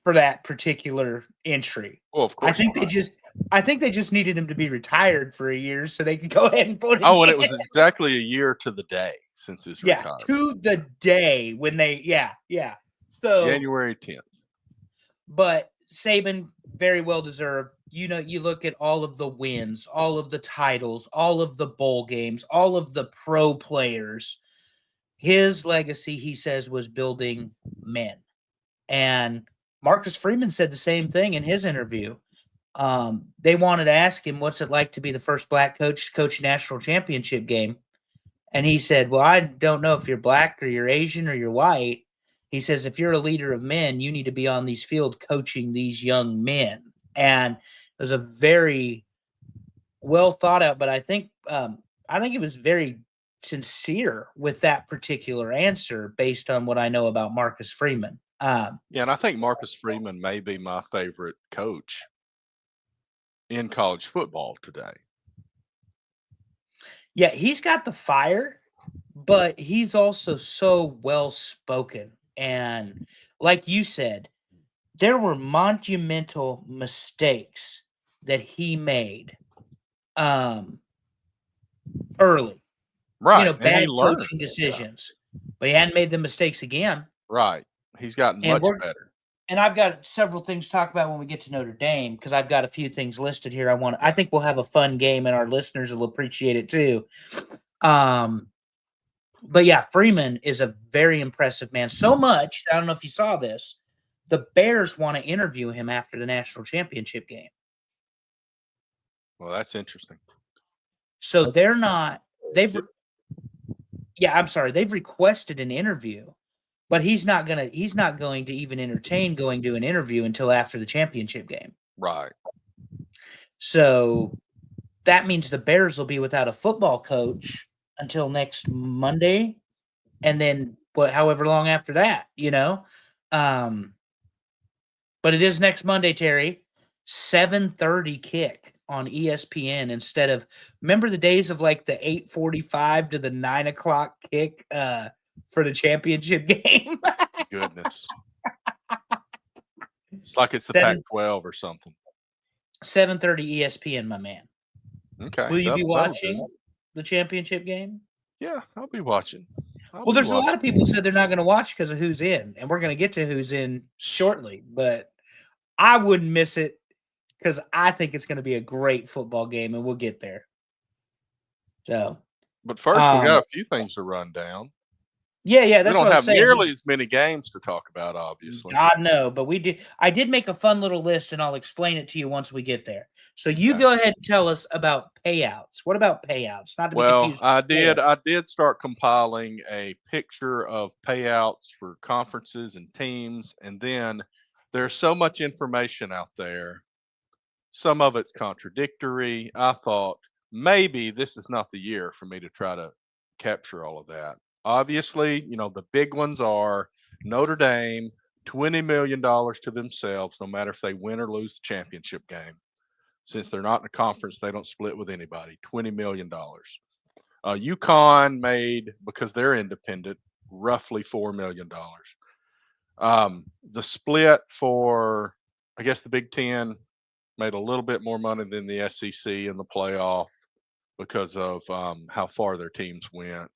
for that particular entry. Well, of course. I think they just needed him to be retired for a year so they could go ahead and put him and it was exactly a year to the day since his retirement. To the day when they So January 10th. But Saban, very well deserved. You look at all of the wins, all of the titles, all of the bowl games, all of the pro players. His legacy, he says, was building men. And Marcus Freeman said the same thing in his interview. They wanted to ask him, what's it like to be the first black coach to coach a national championship game? And he said, well, I don't know if you're black or you're Asian or you're white. He says, if you're a leader of men, you need to be on these fields coaching these young men. And it was a very well thought out, but I think it was very sincere with that particular answer based on what I know about Marcus Freeman. And I think Marcus Freeman may be my favorite coach in college football today. Yeah, he's got the fire, but he's also so well-spoken. And like you said, there were monumental mistakes that he made early. Right. Bad coaching decisions. But he hadn't made the mistakes again. Right. He's gotten much better. And I've got several things to talk about when we get to Notre Dame because I've got a few things listed here. I think we'll have a fun game and our listeners will appreciate it too. But yeah, Freeman is a very impressive man. So much, I don't know if you saw this, the Bears want to interview him after the national championship game. Well, that's interesting. So they've requested an interview, but he's not going to even entertain going to an interview until after the championship game. Right. So that means the Bears will be without a football coach until next Monday, and then however long after that, but it is next Monday, Terry. 7:30 kick on ESPN instead of, remember the days of like the 8:45 to the 9 o'clock kick for the championship game? Goodness. It's like it's the 7 Pac-12 or something. 7:30 ESPN, my man. Okay. Will you be that'll watching do. the championship game? Yeah, I'll be watching. Well, there's a lot of people said they're not going to watch because of who's in, and we're going to get to who's in shortly, but I wouldn't miss it because I think it's going to be a great football game, and we'll get there. So, but first, we got a few things to run down. Yeah, that's we what don't I have was saying. nearly as many games to talk about, obviously. God, no, but we did. I did make a fun little list, and I'll explain it to you once we get there. So you go ahead and tell us about payouts. What about payouts? Not to be confused. I did start compiling a picture of payouts for conferences and teams, and then there's so much information out there. Some of it's contradictory. I thought maybe this is not the year for me to try to capture all of that. Obviously, the big ones are Notre Dame, $20 million to themselves, no matter if they win or lose the championship game. Since they're not in a conference, they don't split with anybody. $20 million. UConn made, because they're independent, roughly $4 million. The split for, I guess, the Big Ten made a little bit more money than the SEC in the playoff because of how far their teams went.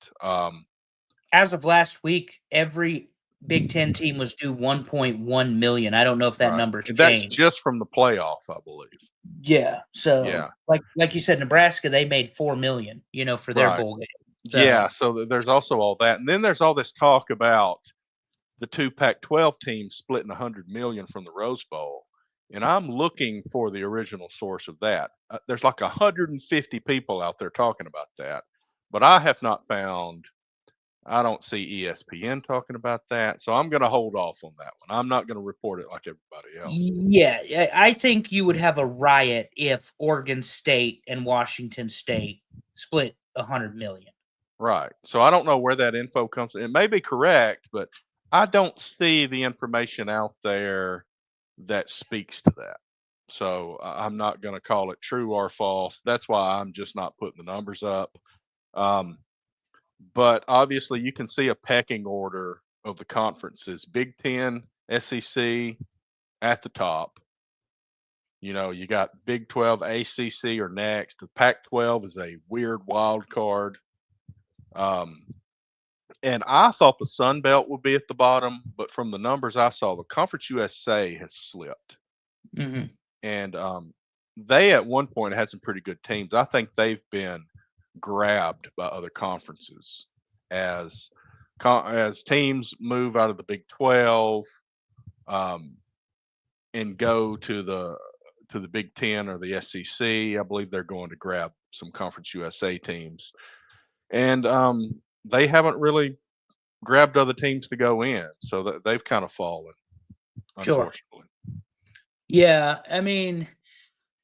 As of last week, every Big Ten team was due $1.1 million. I don't know if that number's changed. That's just from the playoff, I believe. Yeah. So, like you said, Nebraska, they made $4 million, for their bowl game. So. Yeah. So there's also all that, and then there's all this talk about the two Pac-12 teams splitting $100 million from the Rose Bowl, and I'm looking for the original source of that. There's like 150 people out there talking about that, but I have not found. I don't see ESPN talking about that, so I'm going to hold off on that one. I'm not going to report it like everybody else. Yeah, I think you would have a riot if Oregon State and Washington State split $100 million. Right. So I don't know where that info comes from. It may be correct, but I don't see the information out there that speaks to that. So I'm not going to call it true or false. That's why I'm just not putting the numbers up. But obviously, you can see a pecking order of the conferences. Big Ten, SEC at the top. You got Big 12, ACC are next. The Pac-12 is a weird wild card. And I thought the Sun Belt would be at the bottom, but from the numbers I saw, the Conference USA has slipped. Mm-hmm. And they at one point had some pretty good teams. I think they've been grabbed by other conferences as teams move out of the Big 12 and go to the Big 10 or the SEC. I believe they're going to grab some Conference USA teams, and they haven't really grabbed other teams to go in, so that they've kind of fallen, unfortunately. Sure. Yeah, I mean,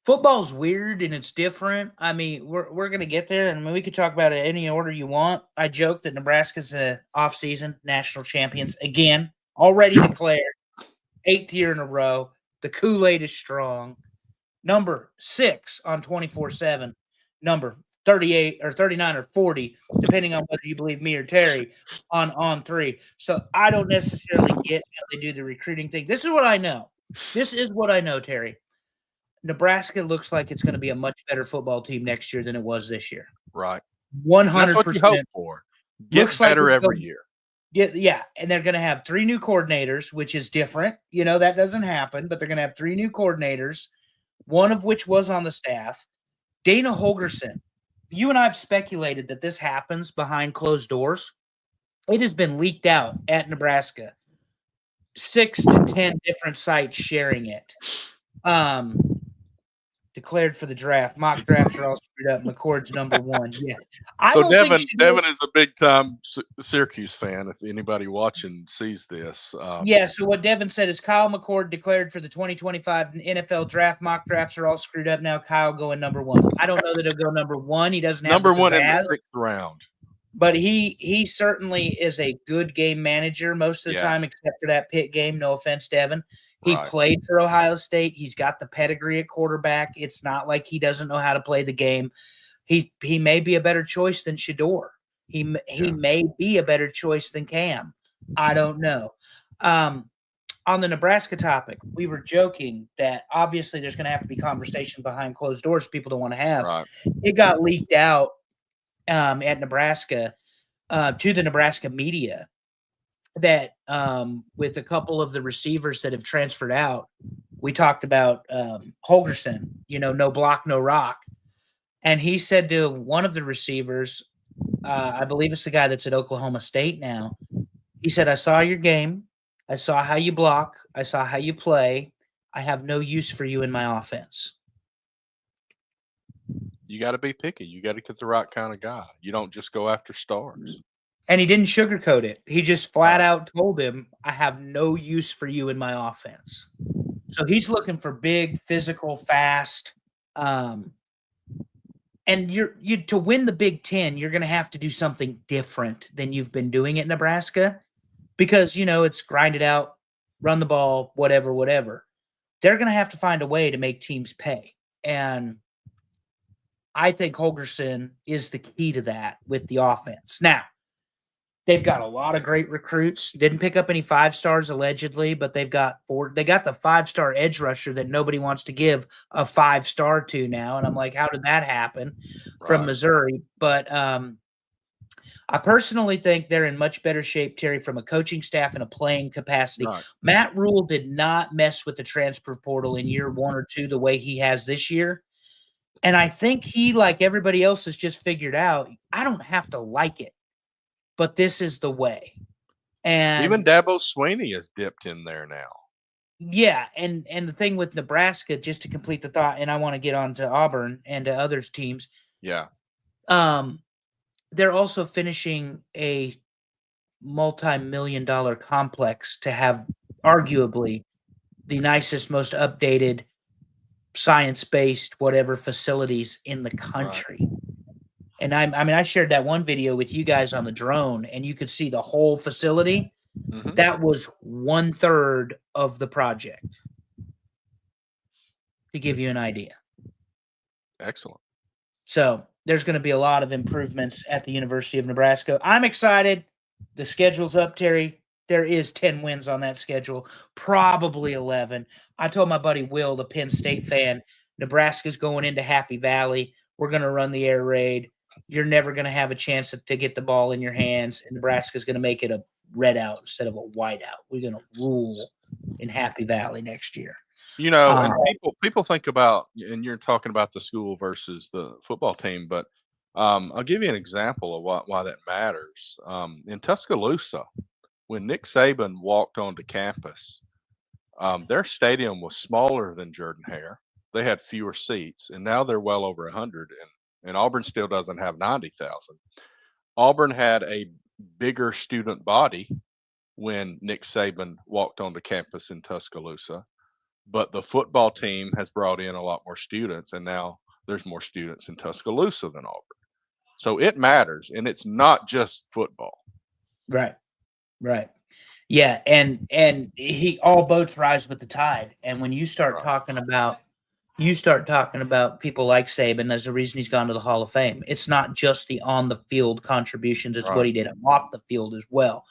football's weird and it's different. I mean, we're gonna get there, and we could talk about it any order you want. I joke that Nebraska's the off-season national champions again, already declared, 8th year in a row. The Kool-Aid is strong. Number 6 on 24/7. Number 38 or 39 or 40, depending on whether you believe me or Terry, on 3. So I don't necessarily get how they do the recruiting thing. This is what I know. Terry. Nebraska looks like it's going to be a much better football team next year than it was this year. Right. 100%. That's what you hope for. Get better every year. Yeah, and they're going to have 3 new coordinators, which is different. That doesn't happen, but they're going to have 3 new coordinators, one of which was on the staff. Dana Holgerson, you and I have speculated that this happens behind closed doors. It has been leaked out at Nebraska. 6 to 10 different sites sharing it. declared for the draft. Mock drafts are all screwed up. McCord's number 1. Yeah. I So don't think Devin is a big time Syracuse fan. If anybody watching sees this, yeah. So what Devin said is Kyle McCord declared for the 2025 NFL draft. Mock drafts are all screwed up now. Kyle going number 1. I don't know that he'll go number 1. He doesn't have number the 1 in pizzazz, the 6th round. but he certainly is a good game manager most of the time, except for that Pitt game. No offense, Devin. He played for Ohio State. He's got the pedigree at quarterback. It's not like he doesn't know how to play the game. He may be a better choice than Shador. He may be a better choice than Cam. I don't know. On the Nebraska topic, we were joking that obviously there's going to have to be conversation behind closed doors people don't want to have. Right. It got leaked out at Nebraska to the Nebraska media that with a couple of the receivers that have transferred out, we talked about Holgerson, no block, no rock. And he said to one of the receivers, I believe it's the guy that's at Oklahoma State now, he said, I saw your game. I saw how you block. I saw how you play. I have no use for you in my offense. You got to be picky. You got to get the right kind of guy. You don't just go after stars. And he didn't sugarcoat it. He just flat out told him, I have no use for you in my offense. So he's looking for big, physical, fast. And you to win the Big Ten, you're going to have to do something different than you've been doing at Nebraska because, it's grinded out, run the ball, whatever. They're going to have to find a way to make teams pay. And I think Holgerson is the key to that with the offense. Now, they've got a lot of great recruits. Didn't pick up any 5 stars allegedly, but they got the 5-star edge rusher that nobody wants to give a 5-star to now. And I'm like, how did that happen from Missouri? But I personally think they're in much better shape, Terry, from a coaching staff and a playing capacity. Right. Matt Rule did not mess with the transfer portal in year 1 or 2 the way he has this year. And I think he, like everybody else, has just figured out, I don't have to like it, but this is the way. And even Dabo Swinney has dipped in there now. Yeah, and the thing with Nebraska, just to complete the thought, and I want to get on to Auburn and to others teams. Yeah. They're also finishing a multi-million-dollar complex to have arguably the nicest, most updated, science-based, whatever facilities in the country. Right. And I shared that one video with you guys on the drone, and you could see the whole facility. Mm-hmm. That was 1/3 of the project, to give you an idea. Excellent. So there's going to be a lot of improvements at the University of Nebraska. I'm excited. The schedule's up, Terry. There is 10 wins on that schedule, probably 11. I told my buddy Will, the Penn State fan, Nebraska's going into Happy Valley. We're going to run the air raid. You're never going to have a chance to get the ball in your hands, and Nebraska's going to make it a red out instead of a white out. We're going to rule in Happy Valley next year. And people think about, and you're talking about the school versus the football team, but I'll give you an example of why that matters. In Tuscaloosa, when Nick Saban walked onto campus, their stadium was smaller than Jordan-Hare. They had fewer seats, and now they're well over 100, and Auburn still doesn't have 90,000. Auburn had a bigger student body when Nick Saban walked onto campus in Tuscaloosa, but the football team has brought in a lot more students, and now there's more students in Tuscaloosa than Auburn. So it matters, and it's not just football. Right. Yeah, and all boats rise with the tide. And when you start talking about people like Saban, there's a reason he's gone to the Hall of Fame. It's not just the on the field contributions; it's what he did off the field as well.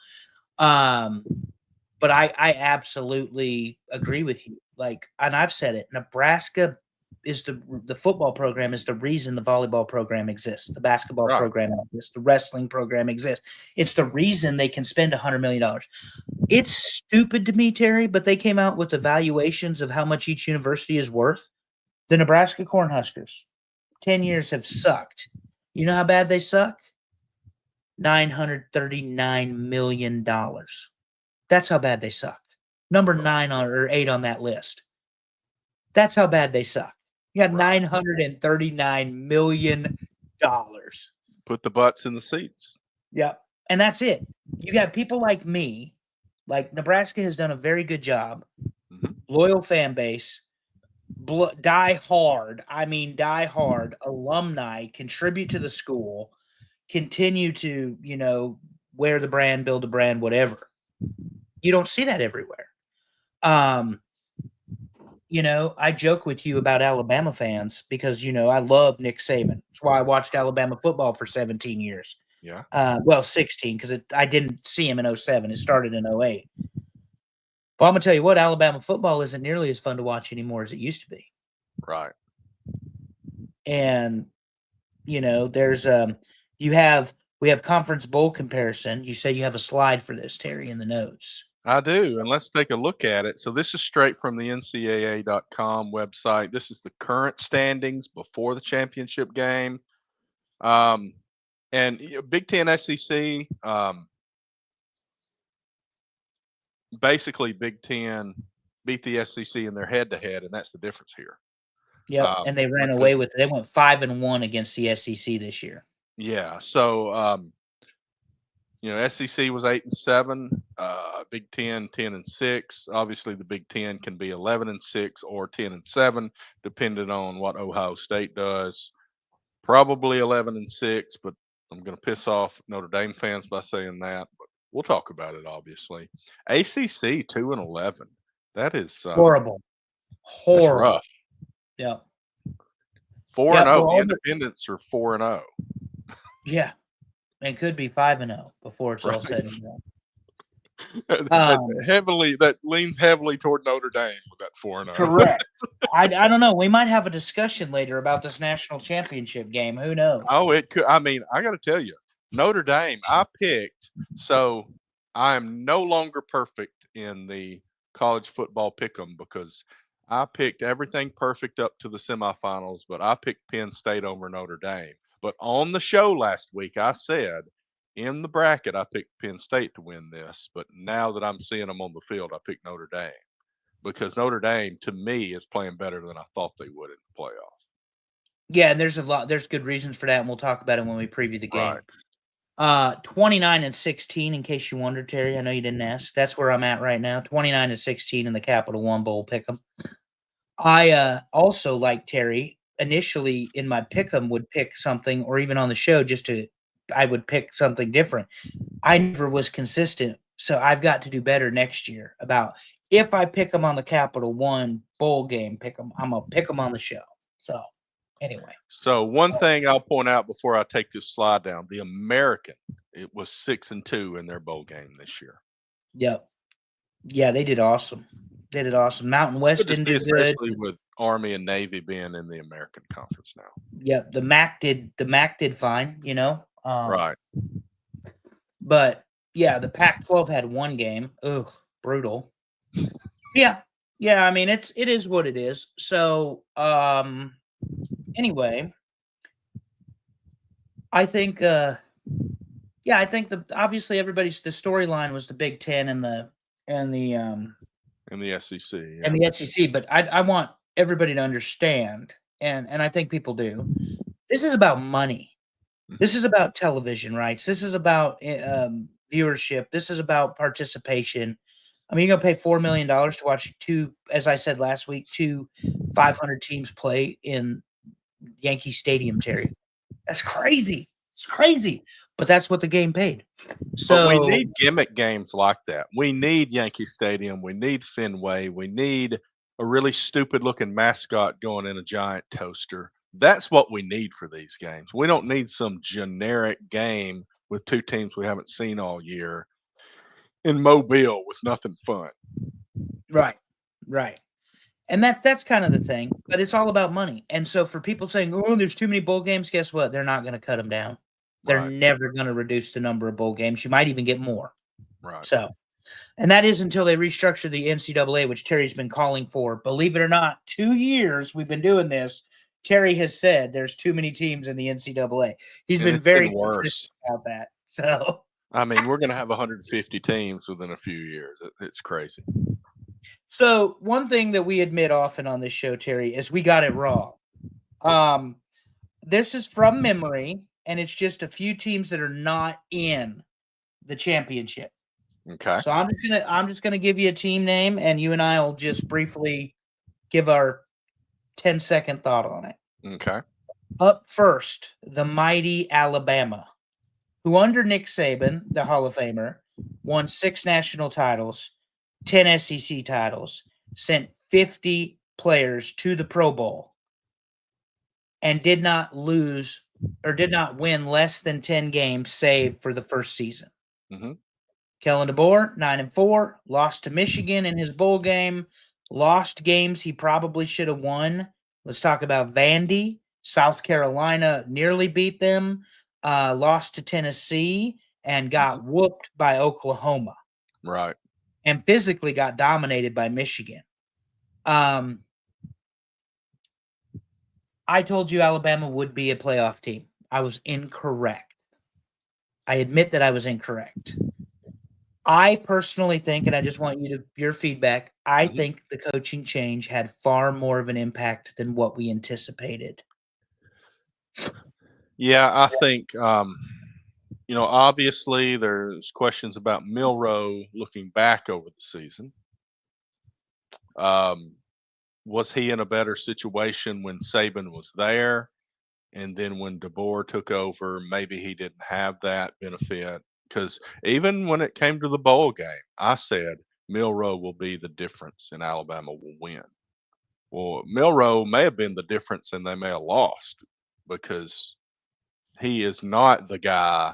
But I absolutely agree with you. And I've said it. Nebraska is the football program is the reason the volleyball program exists, the basketball program exists, the wrestling program exists. It's the reason they can spend $100 million. It's stupid to me, Terry, but they came out with evaluations of how much each university is worth. The Nebraska Cornhuskers, 10 years have sucked. You know how bad they suck? $939 million. That's how bad they suck. Number 9 or 8 on that list. That's how bad they suck. You got Right. $939 million. Put the butts in the seats. Yep. And that's it. You got people like me, like Nebraska has done a very good job. Mhm. Loyal fan base, die hard. I mean, die hard alumni contribute to the school, continue to, wear the brand, build the brand, whatever. You don't see that everywhere. I joke with you about Alabama fans because, I love Nick Saban. That's why I watched Alabama football for 17 years. Yeah. 16 because I didn't see him in 07. It started in 08. But I'm going to tell you what, Alabama football isn't nearly as fun to watch anymore as it used to be. Right. And, there's we have conference bowl comparison. You say you have a slide for this, Terry, in the notes. I do, and let's take a look at it. So this is straight from the NCAA.com website. This is the current standings before the championship game. And Big Ten SEC, basically Big Ten beat the SEC in their head-to-head, and that's the difference here. Yep, and they ran away with it. They went 5-1 against the SEC this year. Yeah, so SEC was 8-7, Big Ten 10-6. Obviously, the Big Ten can be 11-6 or 10-7, depending on what Ohio State does. Probably 11-6, but I'm going to piss off Notre Dame fans by saying that. But we'll talk about it. Obviously, ACC 2-11. That is horrible. That's rough. Yeah. 4-0. The Independents are 4-0. Yeah. And could be 5-0 before it's all said and done. That leans heavily toward Notre Dame with that 4-0. Correct. I don't know. We might have a discussion later about this national championship game. Who knows? Oh, it could. I mean, I got to tell you, Notre Dame, I picked. So I am no longer perfect in the college football pick'em because I picked everything perfect up to the semifinals, but I picked Penn State over Notre Dame. But on the show last week, I said in the bracket, I picked Penn State to win this. But now that I'm seeing them on the field, I picked Notre Dame because Notre Dame, to me, is playing better than I thought they would in the playoffs. Yeah, and there's good reasons for that, and we'll talk about it when we preview the game. Right. 29-16, in case you wondered, Terry. I know you didn't ask. That's where I'm at right now. 29-16 in the Capital One Bowl pick'em. I also, like Terry, initially in my pick'em would pick something, or even on the show, I would pick something different. I never was consistent, so I've got to do better next year about if I pick them on the Capital One Bowl game, I'm going to pick them on the show. So, anyway. So, one thing I'll point out before I take this slide down, the American, it was 6-2 in their bowl game this year. Yep. Yeah, they did awesome. Mountain West didn't do good. Especially with Army and Navy being in the American Conference now. Yep, the MAC did fine, Right. But yeah, the Pac-12 had one game. Ugh, brutal. Yeah. I mean, it is what it is. So, anyway, I think, obviously the storyline was the Big Ten and the SEC. Yeah. And the SEC, but I want everybody to understand, and I think people do. This is about money. This is about television rights. This is about viewership. This is about participation. I mean, you're going to pay $4 million to watch as I said last week, 500 teams play in Yankee Stadium, Terry. That's crazy. It's crazy. But that's what the game paid. So but we need gimmick games like that. We need Yankee Stadium. We need Fenway. We need a really stupid-looking mascot going in a giant toaster. That's what we need for these games. We don't need some generic game with two teams we haven't seen all year in Mobile with nothing fun. Right. And that's kind of the thing, but it's all about money. And so for people saying, oh, there's too many bowl games, guess what? They're not going to cut them down. They're never going to reduce the number of bowl games. You might even get more. Right. So, and that is until they restructure the NCAA, which Terry's been calling for. Believe it or not, 2 years we've been doing this. Terry has said there's too many teams in the NCAA. He's been very consistent about that. So, I mean, we're going to have 150 teams within a few years. It's crazy. So one thing that we admit often on this show, Terry, is we got it wrong. This is from memory, and it's just a few teams that are not in the championship. Okay. So I'm just gonna give you a team name, and you and I will just briefly give our 10-second thought on it. Okay. Up first, the mighty Alabama, who under Nick Saban, the Hall of Famer, won 6 national titles, 10 SEC titles, sent 50 players to the Pro Bowl, and did not win less than 10 games save for the first season. Mm-hmm. Kellen DeBoer, 9-4, lost to Michigan in his bowl game, lost games he probably should have won. Let's talk about Vandy. South Carolina nearly beat them, lost to Tennessee, and got whooped by Oklahoma. Right. And physically got dominated by Michigan. I told you Alabama would be a playoff team. I was incorrect. I admit that I was incorrect. I personally think, and I just want your feedback, I think the coaching change had far more of an impact than what we anticipated. Yeah, I think, obviously there's questions about Milroe looking back over the season. Was he in a better situation when Saban was there? And then when DeBoer took over, maybe he didn't have that benefit. Because even when it came to the bowl game, I said Milroe will be the difference and Alabama will win. Well, Milroe may have been the difference and they may have lost because he is not the guy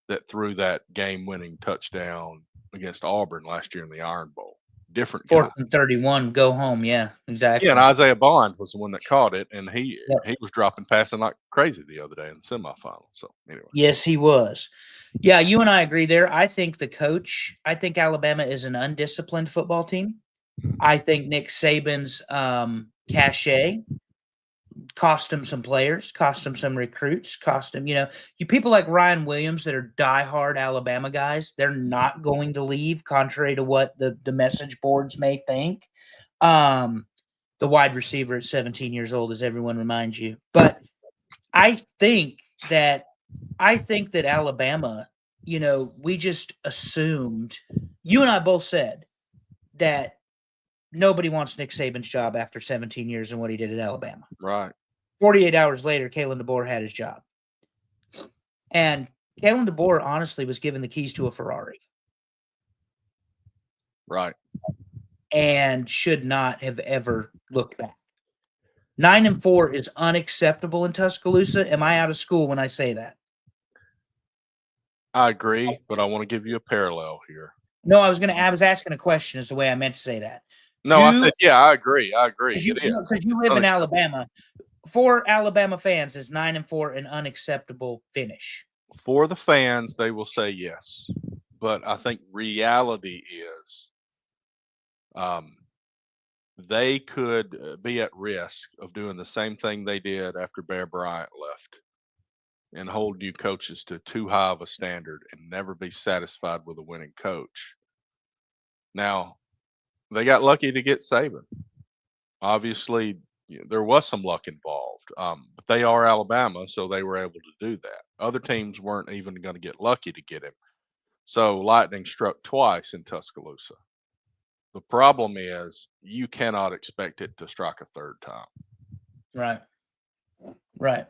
that threw that game-winning touchdown against Auburn last year in the Iron Bowl. Different guy. 4th and 31, go home. Yeah, exactly. Yeah, and Isaiah Bond was the one that caught it, and he was dropping passing like crazy the other day in the semifinal. So anyway. Yes, he was. Yeah, you and I agree there. I think Alabama is an undisciplined football team. I think Nick Saban's cachet cost him some players, cost him some recruits, cost him, you people like Ryan Williams that are diehard Alabama guys, they're not going to leave, contrary to what the message boards may think. The wide receiver at 17 years old, as everyone reminds you. But I think that Alabama, we just assumed, you and I both said that nobody wants Nick Saban's job after 17 years and what he did at Alabama. Right. 48 hours later, Kalen DeBoer had his job. And Kalen DeBoer honestly was given the keys to a Ferrari. Right. And should not have ever looked back. 9-4 is unacceptable in Tuscaloosa. Am I out of school when I say that? I agree, but I want to give you a parallel here. No, I was asking a question is the way I meant to say that. No, I said, yeah, I agree. Because you live in Alabama. For Alabama fans, is 9-4 an unacceptable finish? For the fans, they will say yes. But I think reality is they could be at risk of doing the same thing they did after Bear Bryant left and hold new coaches to too high of a standard and never be satisfied with a winning coach. Now, they got lucky to get Saban. Obviously, there was some luck involved, but they are Alabama, so they were able to do that. Other teams weren't even going to get lucky to get him. So lightning struck twice in Tuscaloosa. The problem is you cannot expect it to strike a third time. Right.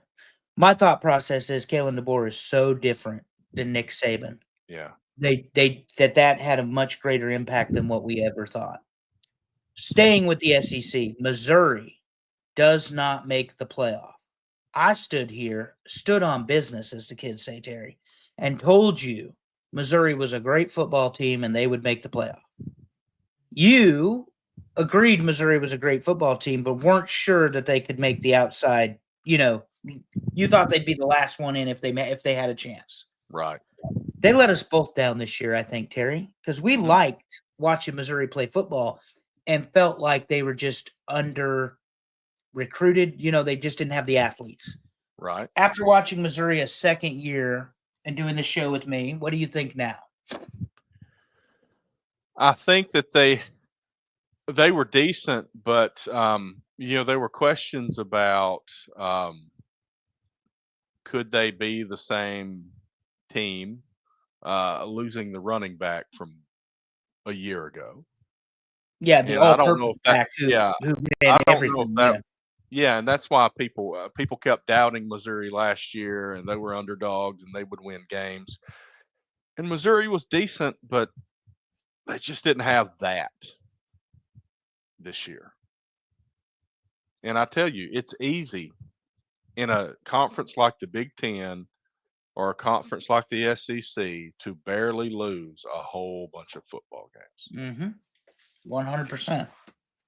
My thought process is Kalen DeBoer is so different than Nick Saban. Yeah. That had a much greater impact than what we ever thought. Staying with the SEC, Missouri does not make the playoff. I stood on business, as the kids say, Terry, and told you Missouri was a great football team and they would make the playoff. You agreed Missouri was a great football team, but weren't sure that they could make the outside. You thought they'd be the last one in if they had a chance. Right. They let us both down this year, I think, Terry, because we liked watching Missouri play football and felt like they were just under recruited. They just didn't have the athletes. Right. After watching Missouri a second year and doing the show with me, what do you think now? I think that They were decent, but there were questions about could they be the same team losing the running back from a year ago. Yeah, the And I don't know all-purpose if that back who I ran don't know if everything. that Yeah. yeah, and that's why people kept doubting Missouri last year, and they were underdogs and they would win games. And Missouri was decent, but they just didn't have that this year. And I tell you, it's easy in a conference like the Big Ten or a conference like the SEC to barely lose a whole bunch of football games. Mm-hmm. 100%.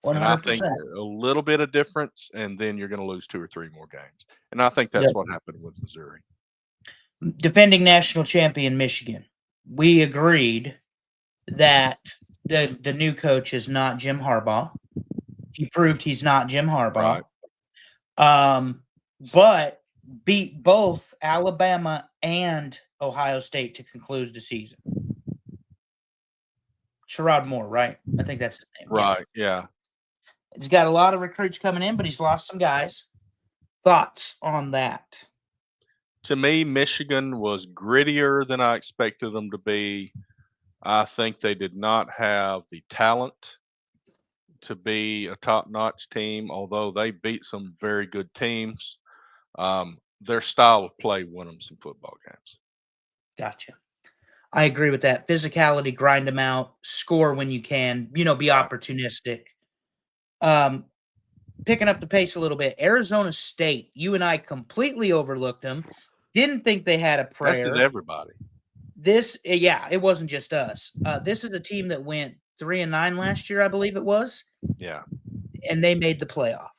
And I think 100%. a little bit of difference, and then you're going to lose 2 or 3 more games. And I think Yep. that's what happened with Missouri. Defending national champion Michigan. We agreed that the new coach is not Jim Harbaugh. He proved he's not Jim Harbaugh. Right. But beat both Alabama and Ohio State to conclude the season. Sherrod Moore, right? I think that's his name. Right. Yeah. He's got a lot of recruits coming in, but he's lost some guys. Thoughts on that? To me, Michigan was grittier than I expected them to be. I think they did not have the talent to be a top-notch team, although they beat some very good teams. Their style of play won them some football games. Gotcha. I agree with that. Physicality, grind them out, score when you can, be opportunistic. Picking up the pace a little bit, Arizona State, you and I completely overlooked them. Didn't think they had a That's prayer. with everybody. It wasn't just us. This is a team that went 3-9 last year, I believe it was. Yeah. And they made the playoff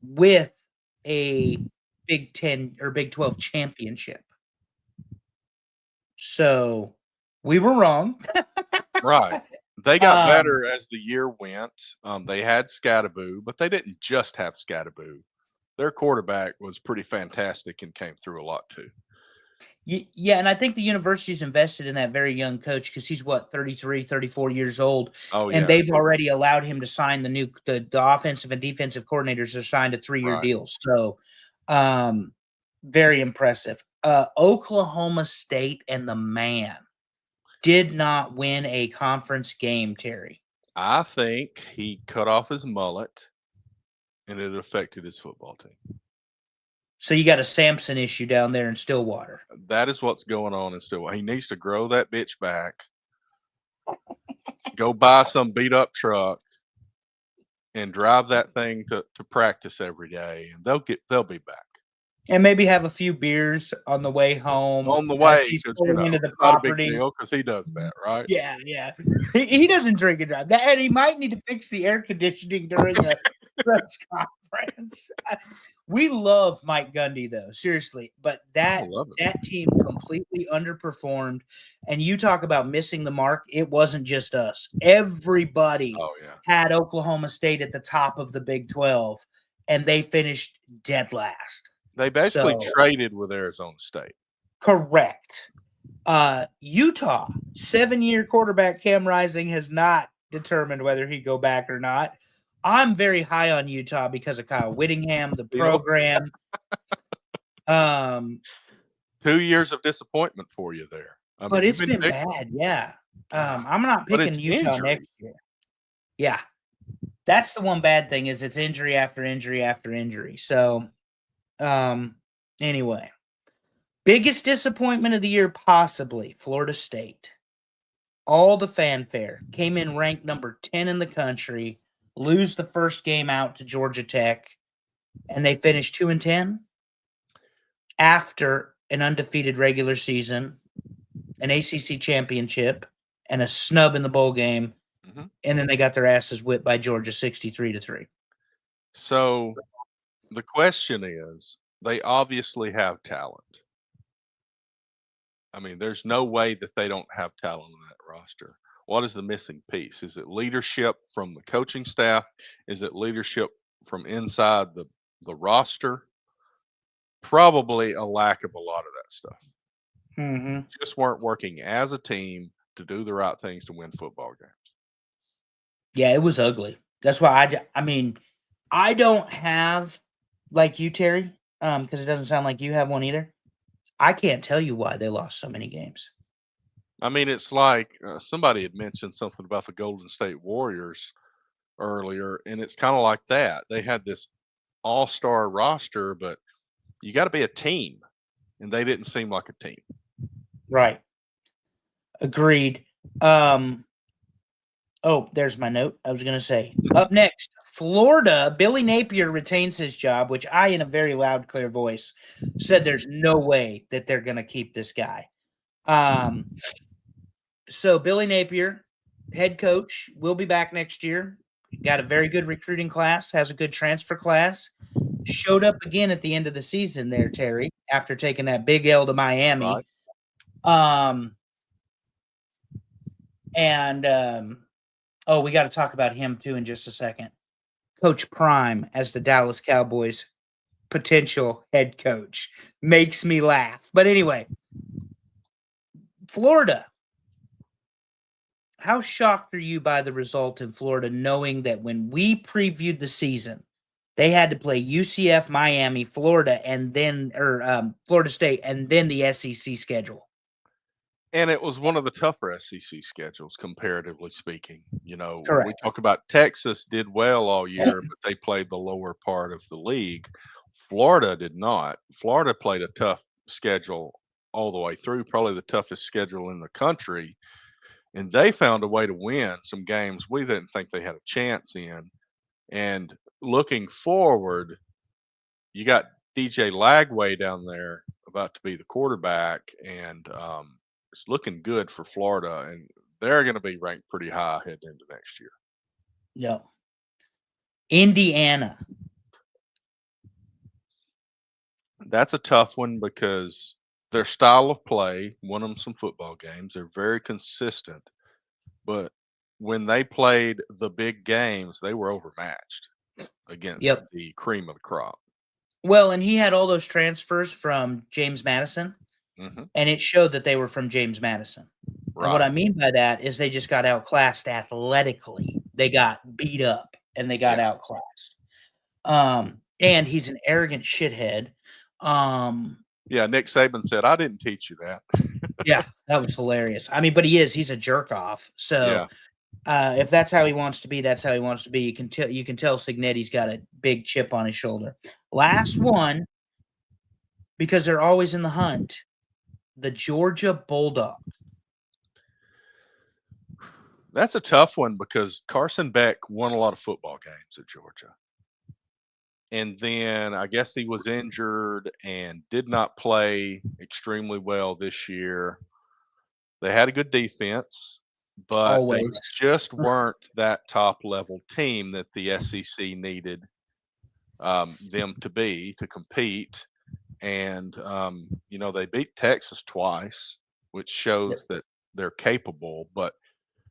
with a Big 10 or Big 12 championship. So we were wrong. Right. They got better as the year went. They had Scatterboo, but they didn't just have Scatterboo. Their quarterback was pretty fantastic and came through a lot too. Yeah, and I think the university's invested in that very young coach because he's 33, 34 years old. Oh, and yeah. they've already allowed him to sign the offensive and defensive coordinators are signed a 3-year Right. deals. So very impressive. Oklahoma State and the man did not win a conference game, Terry. I think he cut off his mullet and it affected his football team. So you got a Samson issue down there in Stillwater. That is what's going on in Stillwater. He needs to grow that bitch back. Go buy some beat up truck and drive that thing to practice every day, and they'll be back. And maybe have a few beers on the way home. On the way, he's because pulling into the it's not a property. big deal because he does that, right? Yeah. He doesn't drink and drive. And he might need to fix the air conditioning during a press conference. We love Mike Gundy, though, seriously. But that team completely underperformed. And you talk about missing the mark. It wasn't just us. Everybody had Oklahoma State at the top of the Big 12, and they finished dead last. They basically traded with Arizona State. Correct. Utah, 7-year quarterback Cam Rising has not determined whether he'd go back or not. I'm very high on Utah because of Kyle Whittingham, the program. 2 years of disappointment for you there. I mean, but it's been bad, yeah. I'm not picking Utah next year. Yeah. That's the one bad thing is it's injury after injury after injury. So, anyway. Biggest disappointment of the year, possibly, Florida State. All the fanfare. Came in ranked number 10 in the country. Lose the first game out to Georgia Tech. And they finished 2-10 after an undefeated regular season, an ACC championship, and a snub in the bowl game. Mm-hmm. And then they got their asses whipped by Georgia 63-3. So the question is, they obviously have talent. I mean, there's no way that they don't have talent on that roster. What is the missing piece? Is it leadership from the coaching staff? Is it leadership from inside the roster? Probably a lack of a lot of that stuff. Mm-hmm. Just weren't working as a team to do the right things to win football games. Yeah, it was ugly. That's why I mean, I don't have like you, Terry, because it doesn't sound like you have one either. I can't tell you why they lost so many games. I mean, it's like somebody had mentioned something about the Golden State Warriors earlier, and it's kind of like that. They had this all-star roster, but you got to be a team, and they didn't seem like a team. Right. Agreed. Oh, there's my note. I was going to say. Up next, Florida. Billy Napier retains his job, which I, in a very loud, clear voice, said there's no way that they're going to keep this guy. So Billy Napier, head coach, will be back next year. Got a very good recruiting class, has a good transfer class. Showed up again at the end of the season there, Terry, after taking that big L to Miami. Right. We got to talk about him too in just a second. Coach Prime as the Dallas Cowboys potential head coach makes me laugh. But anyway, Florida. How shocked are you by the result in Florida, knowing that when we previewed the season, they had to play UCF, Miami, Florida, and then Florida State, and then the SEC schedule? And it was one of the tougher SEC schedules, comparatively speaking. You know, we Correct. talk about Texas did well all year, but they played the lower part of the league. Florida did not. Florida played a tough schedule all the way through, probably the toughest schedule in the country. And they found a way to win some games we didn't think they had a chance in. And looking forward, you got DJ Lagway down there about to be the quarterback, and it's looking good for Florida, and they're going to be ranked pretty high heading into next year. Yeah. Indiana. That's a tough one because their style of play won them some football games. They're very consistent, but when they played the big games, they were overmatched against the cream of the crop. Well, and he had all those transfers from James Madison, and it showed that they were from James Madison. Right. And what I mean by that is they just got outclassed athletically. They got beat up and they got outclassed. And he's an arrogant shithead. Yeah, Nick Saban said, "I didn't teach you that." Yeah, that was hilarious. I mean, but he's a jerk off. So if that's how he wants to be, that's how he wants to be. You can tell Signetti's got a big chip on his shoulder. Last one, because they're always in the hunt, the Georgia Bulldogs. That's a tough one because Carson Beck won a lot of football games at Georgia. And then I guess he was injured and did not play extremely well this year. They had a good defense, but they just weren't that top level team that the SEC needed them to be to compete. And, they beat Texas twice, which shows that they're capable. But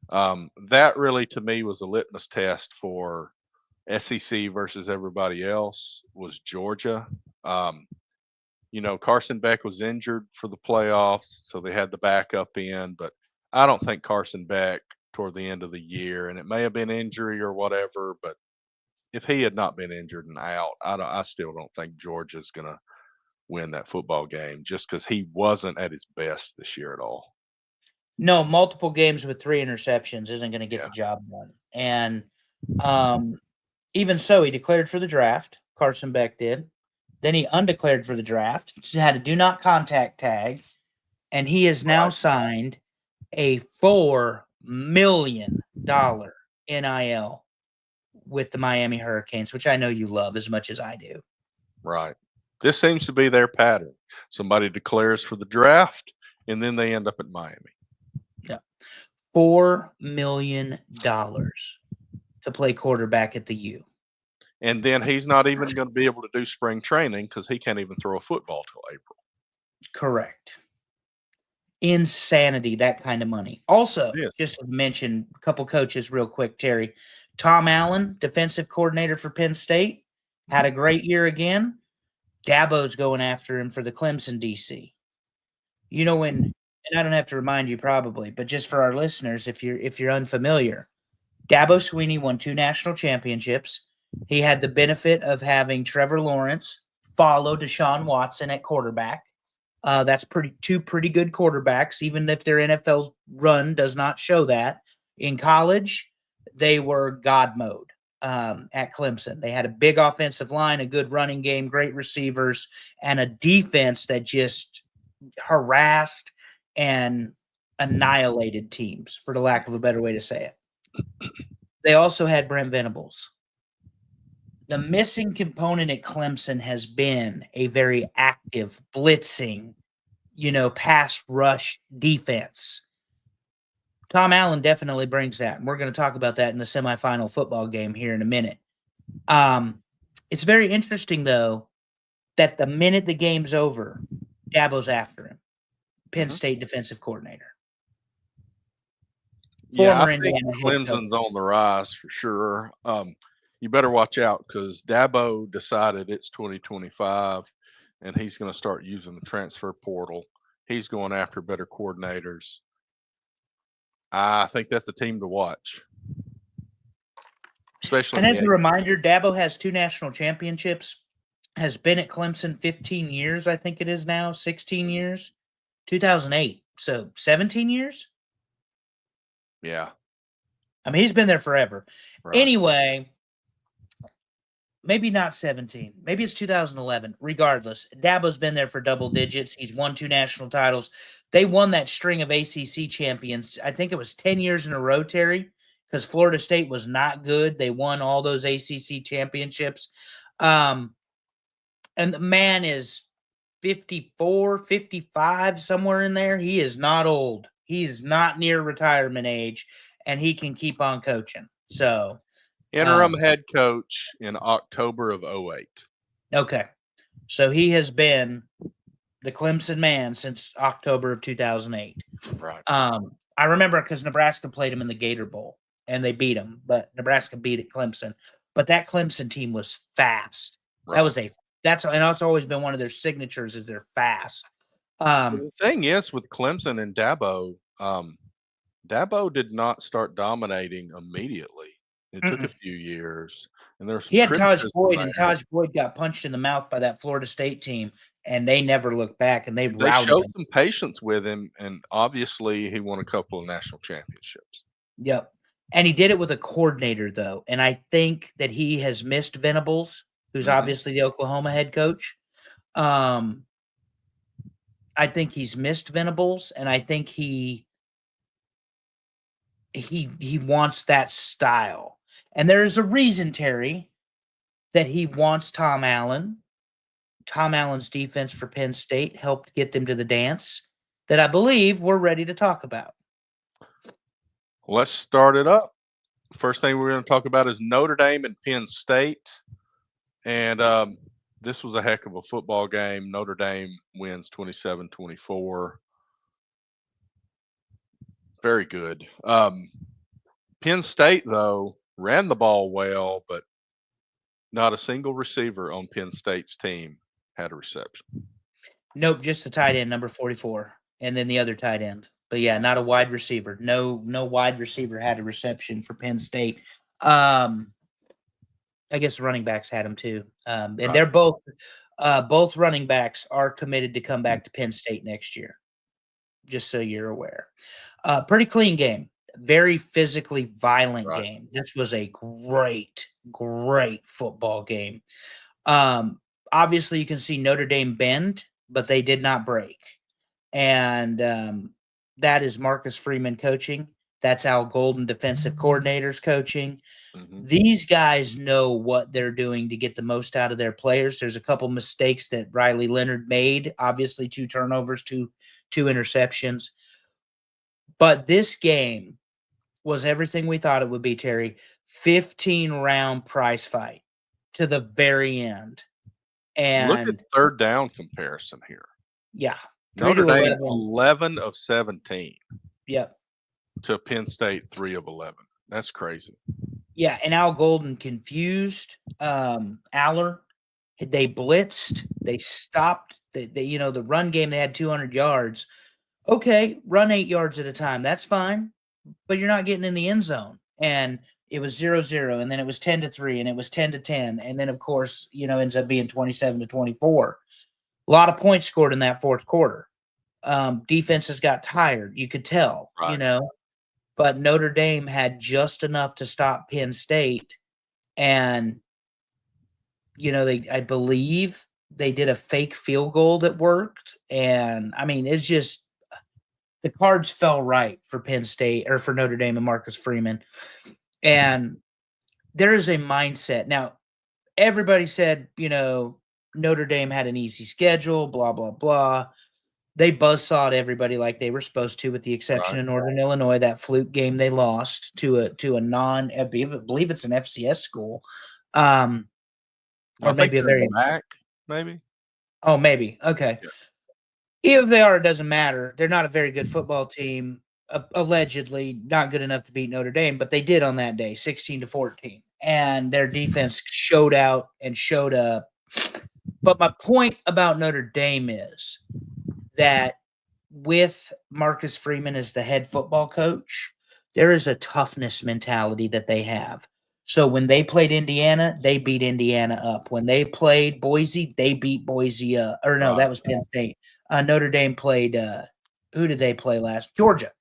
that really, to me, was a litmus test for SEC versus everybody else was Georgia. Carson Beck was injured for the playoffs, so they had the backup in, but I don't think Carson Beck toward the end of the year, and it may have been injury or whatever, but if he had not been injured and out, I still don't think Georgia's going to win that football game just because he wasn't at his best this year at all. No, multiple games with 3 interceptions isn't going to get the job done. And even so, he declared for the draft. Carson Beck did. Then he undeclared for the draft. Had a do not contact tag. And he has now signed a $4 million NIL with the Miami Hurricanes, which I know you love as much as I do. Right. This seems to be their pattern. Somebody declares for the draft, and then they end up at Miami. Yeah. $4 million to play quarterback at the U. And then he's not even going to be able to do spring training because he can't even throw a football till April. Correct. Insanity, that kind of money. Also, just to mention a couple coaches real quick, Terry. Tom Allen, defensive coordinator for Penn State, had a great year again. Dabo's going after him for the Clemson DC. And I don't have to remind you probably, but just for our listeners, if you're unfamiliar, Dabo Swinney won 2 national championships. He had the benefit of having Trevor Lawrence follow Deshaun Watson at quarterback. That's two pretty good quarterbacks, even if their NFL run does not show that. In college, they were God mode at Clemson. They had a big offensive line, a good running game, great receivers, and a defense that just harassed and annihilated teams, for the lack of a better way to say it. They also had Brent Venables. The missing component at Clemson has been a very active, blitzing, pass rush defense. Tom Allen definitely brings that, and we're going to talk about that in the semifinal football game here in a minute. It's very interesting, though, that the minute the game's over, Dabo's after him. Penn State defensive coordinator. Yeah, I think Clemson's on the rise for sure. You better watch out because Dabo decided it's 2025, and he's going to start using the transfer portal. He's going after better coordinators. I think that's a team to watch. Especially and as a reminder, Dabo has 2 national championships, has been at Clemson 15 years, I think it is now, 16 years, 2008. So 17 years? Yeah. I mean, he's been there forever. Right. Anyway, maybe not 17. Maybe it's 2011. Regardless, Dabo's been there for double digits. He's won 2 national titles. They won that string of ACC champions. I think it was 10 years in a row, Terry, because Florida State was not good. They won all those ACC championships. And the man is 54, 55, somewhere in there. He is not old. He's not near retirement age, and he can keep on coaching. So, interim head coach in October of 08. Okay. So he has been the Clemson man since October of 2008. Right. I remember because Nebraska played him in the Gator Bowl, and they beat him, but Nebraska beat at Clemson. But that Clemson team was fast. Right. That's always been one of their signatures is they're fast. The thing is with Clemson and Dabo, Dabo did not start dominating immediately. It took a few years, and there's he had Taj Boyd, and Taj Boyd got punched in the mouth by that Florida State team, and they never looked back, and they showed some patience with him, and obviously he won a couple of national championships. Yep, and he did it with a coordinator though, and I think that he has missed Venables, who's obviously the Oklahoma head coach. I think he's missed Venables, and I think he wants that style. And there is a reason, Terry, that he wants Tom Allen. Tom Allen's defense for Penn State helped get them to the dance that I believe we're ready to talk about. Let's start it up. First thing we're going to talk about is Notre Dame and Penn State. And this was a heck of a football game. Notre Dame wins 27-24. Very good. Penn State, though, ran the ball well, but not a single receiver on Penn State's team had a reception. Nope, just the tight end, number 44, and then the other tight end. But yeah, not a wide receiver. No wide receiver had a reception for Penn State. I guess the running backs had them too. And right. They're both running backs are committed to come back to Penn State next year. Just so you're aware. Pretty clean game. Very physically violent game. This was a great football game. Obviously, you can see Notre Dame bend, but they did not break. And that is Marcus Freeman coaching. That's Al Golden, defensive coordinators coaching. Mm-hmm. These guys know what they're doing to get the most out of their players. There's a couple mistakes that Riley Leonard made. Obviously, 2 turnovers, two interceptions. But this game was everything we thought it would be, Terry. 15-round prize fight to the very end. And look at third down comparison here. Yeah. Notre Dame 11 of 17. Yep. To Penn State 3 of 11. That's crazy. Yeah, and Al Golden confused Aller. They blitzed. They stopped. The run game, they had 200 yards. Okay, run 8 yards at a time. That's fine. But you're not getting in the end zone. And it was 0-0, and then it was 10-3, and it was 10-10, and then of course, ends up being 27-24. A lot of points scored in that fourth quarter. Defenses got tired, you could tell, Right. but Notre Dame had just enough to stop Penn State, and I believe they did a fake field goal that worked, and I mean, it's just the cards fell right for Penn State or for Notre Dame and Marcus Freeman. And there is a mindset. Now, everybody said, Notre Dame had an easy schedule, blah, blah, blah. They buzzsawed everybody like they were supposed to, with the exception of Northern Illinois, that fluke game they lost to a non, I believe it's an FCS school. Or maybe a very MAC, maybe. Oh, maybe. Okay. Yeah. If they are, it doesn't matter. They're not a very good football team. Allegedly not good enough to beat Notre Dame, but they did on that day, 16-14. And their defense showed out and showed up. But my point about Notre Dame is that with Marcus Freeman as the head football coach, there is a toughness mentality that they have. So when they played Indiana, they beat Indiana up. When they played Boise, they beat Boise up. Or no, that was Penn State. Notre Dame played who did they play last? Georgia.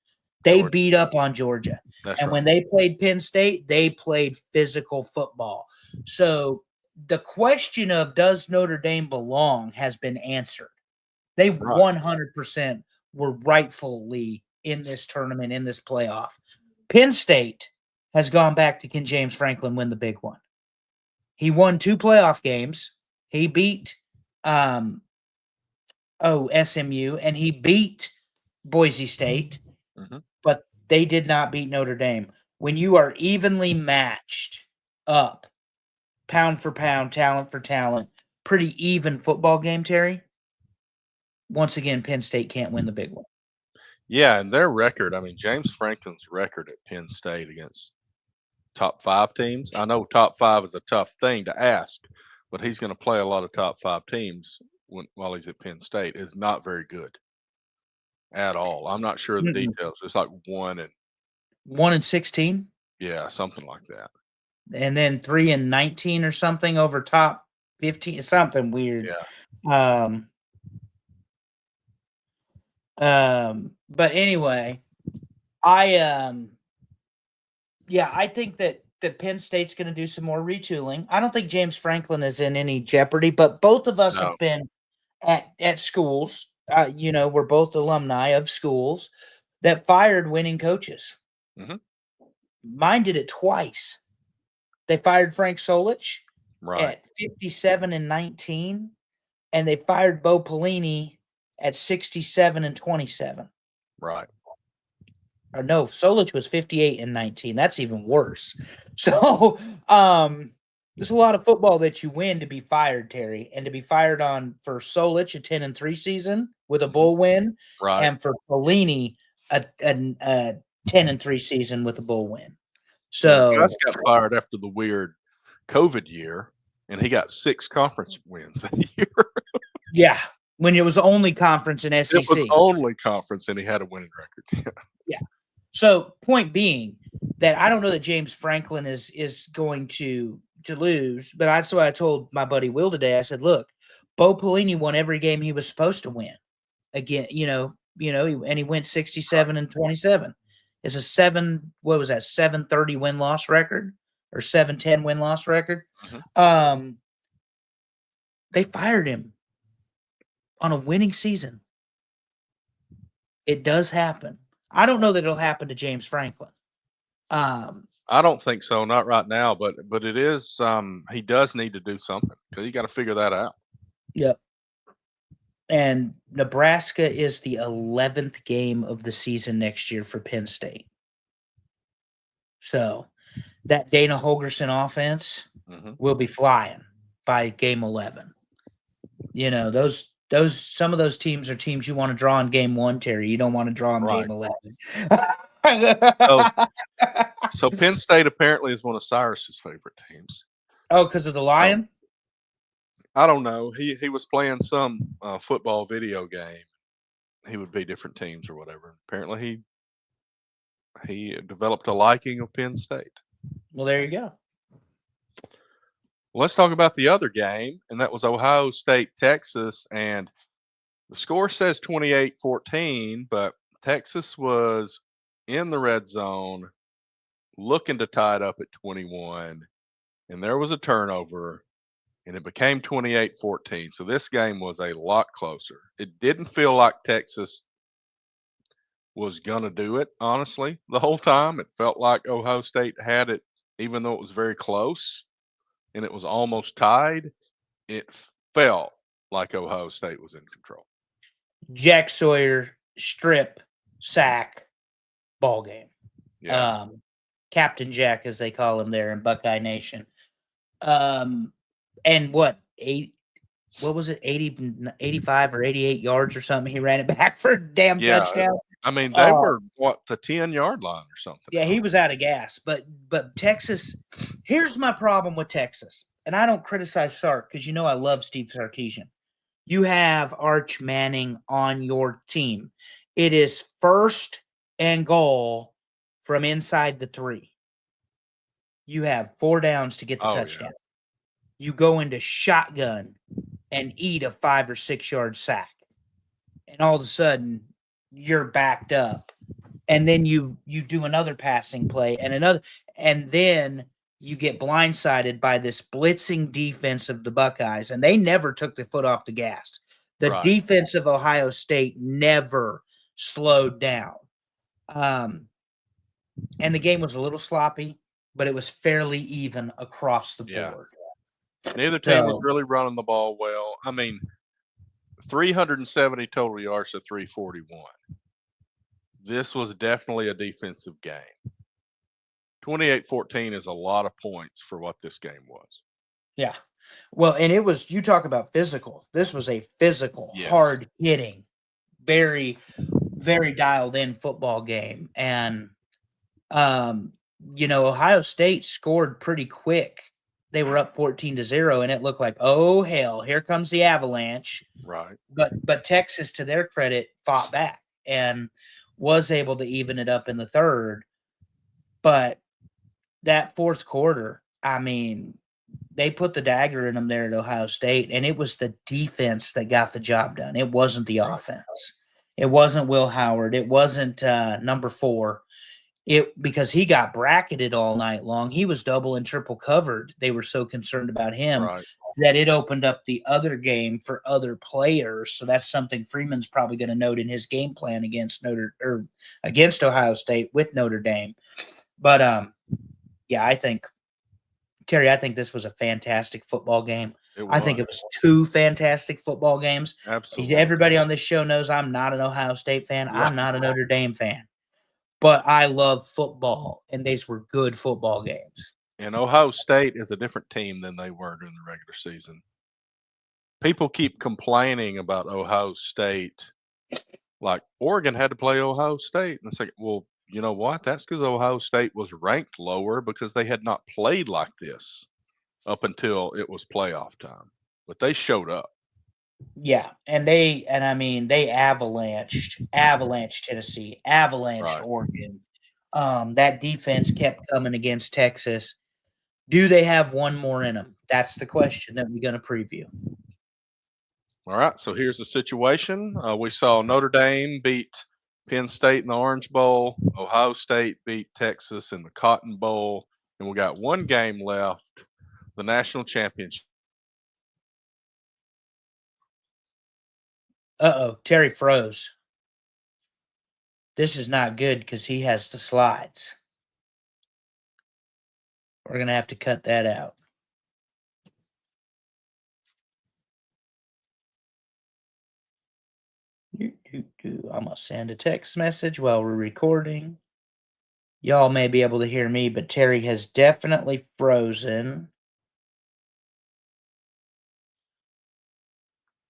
They beat up on Georgia. And when they played Penn State, they played physical football. So the question of does Notre Dame belong has been answered. They 100% were rightfully in this tournament, in this playoff. Penn State has gone back to can James Franklin win the big one. He won 2 playoff games. He beat SMU, and he beat Boise State, but they did not beat Notre Dame. When you are evenly matched up, pound for pound, talent for talent, pretty even football game, Terry, once again, Penn State can't win the big one. Yeah, and their record, I mean, James Franklin's record at Penn State against top 5 teams. I know top 5 is a tough thing to ask, but he's going to play a lot of top 5 teams while he's at Penn State. Is not very good at all. I'm not sure of the details. It's like 1-16. Yeah, something like that. And then 3-19 or something over top 15. Something weird. Yeah. But anyway, I think that Penn State's going to do some more retooling. I don't think James Franklin is in any jeopardy, but both of us have been at schools. We're both alumni of schools that fired winning coaches. Mine did it twice. They fired Frank Solich at 57-19, and they fired Bo Pelini at 67-27. Right. Or no, Solich was 58-19. That's even worse. So there's a lot of football that you win to be fired, Terry, and to be fired for Solich a 10-3 season with a bowl win, and for Pelini a 10-3 season with a bowl win. So Gus got fired after the weird COVID year, and he got 6 conference wins that year. Yeah, when it was only conference and SEC. It was only conference, and he had a winning record. Yeah. So point being that I don't know that James Franklin is going to lose, but that's what I told my buddy Will today. I said, look, Bo Pelini won every game he was supposed to win. Again, and he went 67-27. It's a 730 win-loss record or 710 win-loss record. They fired him on a winning season. It does happen. I don't know that it'll happen to James Franklin. I don't think so, not right now, but it is he does need to do something because you got to figure that out. Yep. And Nebraska is the 11th game of the season next year for Penn State. So that Dana Holgerson offense will be flying by game 11. Some of those teams are teams you want to draw in game 1, Terry. You don't want to draw in game 11. So Penn State apparently is one of Cyrus's favorite teams. Oh, because of the Lion? I don't know. He was playing some football video game. He would be different teams or whatever. Apparently he developed a liking of Penn State. Well, there you go. Let's talk about the other game, and that was Ohio State, Texas. And the score says 28-14, but Texas was in the red zone looking to tie it up at 21. And there was a turnover, and it became 28-14. So this game was a lot closer. It didn't feel like Texas was going to do it, honestly, the whole time. It felt like Ohio State had it, even though it was very close and it was almost tied. It felt like Ohio State was in control. Jack Sawyer strip sack ball game. Yeah. Captain Jack, as they call him there in Buckeye Nation. And what was it, 85 or 88 yards or something? He ran it back for a damn touchdown. I mean, they were, the 10-yard line or something? Yeah, he was out of gas. But Texas, here's my problem with Texas. And I don't criticize Sark because I love Steve Sarkisian. You have Arch Manning on your team. It is 1st and goal from inside the 3. You have 4 downs to get the touchdown. Yeah. You go into shotgun and eat a 5 or 6 yard sack. And all of a sudden, you're backed up. And then you do another passing play and then you get blindsided by this blitzing defense of the Buckeyes, and they never took the foot off the gas. The defense of Ohio State never slowed down. And the game was a little sloppy, but it was fairly even across the board. Neither team was really running the ball well. I mean, 370 total yards to 341. This was definitely a defensive game. 28-14 is a lot of points for what this game was. Yeah. Well, and it was, you talk about physical. This was a physical, hard hitting, very, very dialed in football game. And, Ohio State scored pretty quick. They were up 14-0, and it looked like, oh, hell, here comes the avalanche. Right. But Texas, to their credit, fought back and was able to even it up in the third. But that fourth quarter, I mean, they put the dagger in them there at Ohio State, and it was the defense that got the job done. It wasn't the offense. It wasn't Will Howard. It wasn't number 4. Because he got bracketed all night long. He was double and triple covered. They were so concerned about him that it opened up the other game for other players. So that's something Freeman's probably going to note in his game plan against Ohio State with Notre Dame. But I think this was a fantastic football game. I think it was 2 fantastic football games. Absolutely. Everybody on this show knows I'm not an Ohio State fan. Right. I'm not a Notre Dame fan. But I love football, and these were good football games. And Ohio State is a different team than they were during the regular season. People keep complaining about Ohio State. Like, Oregon had to play Ohio State. And it's like, well, you know what? That's because Ohio State was ranked lower because they had not played like this up until it was playoff time. But they showed up. Yeah, and they avalanched Tennessee, avalanched Oregon. That defense kept coming against Texas. Do they have one more in them? That's the question that we're going to preview. All right, so here's the situation. We saw Notre Dame beat Penn State in the Orange Bowl. Ohio State beat Texas in the Cotton Bowl. And we got one game left, the national championship. Uh-oh, Terry froze. This is not good because he has the slides. We're going to have to cut that out. I'm going to send a text message while we're recording. Y'all may be able to hear me, but Terry has definitely frozen.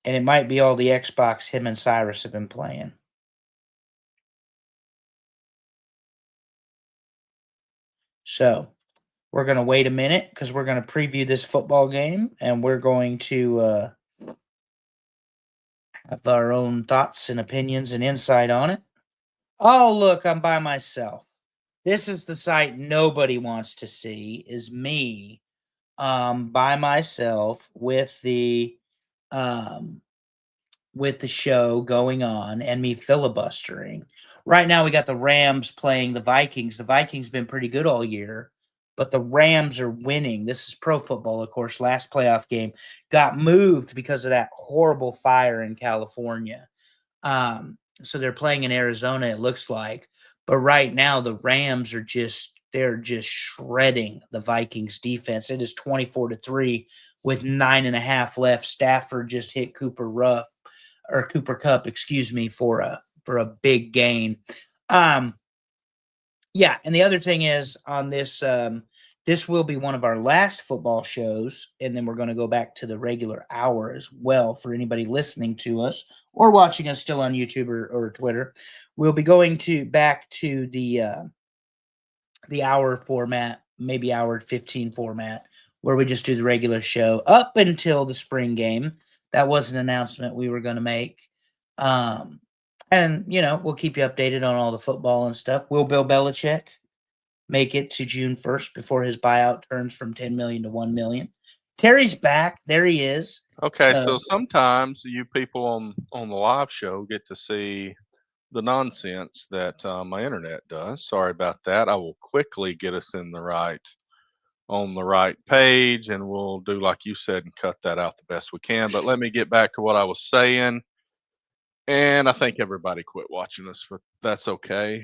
And it might be all the Xbox him and Cyrus have been playing. So we're going to wait a minute because we're going to preview this football game, and we're going to have our own thoughts and opinions and insight on it. Oh, look, I'm by myself. This is the sight nobody wants to see, is me by myself with the show going on and me filibustering. Right now, we got the Rams playing the Vikings. The Vikings been pretty good all year, but the Rams are winning. This is pro football, of course. Last playoff game got moved because of that horrible fire in California. So they're playing in Arizona, it looks like. But right now, the Rams are they're just shredding the Vikings defense. It is 24-3 with 9.5 left. Stafford just hit Cooper Cup, excuse me, for a big gain. Yeah, and the other thing is on this, this will be one of our last football shows, and then we're going to go back to the regular hour as well for anybody listening to us or watching us still on YouTube or Twitter. We'll be going back to the hour format, maybe hour 15 format, where we just do the regular show up until the spring game. That was an announcement we were going to make. And, we'll keep you updated on all the football and stuff. Will Bill Belichick make it to June 1st before his buyout turns from $10 million to $1 million? Terry's back. There he is. Okay, so sometimes you people on the live show get to see the nonsense that my internet does. Sorry about that. I will quickly get us on the right page, and we'll do like you said and cut that out the best we can. But let me get back to what I was saying. And I think everybody quit watching us, but that's okay.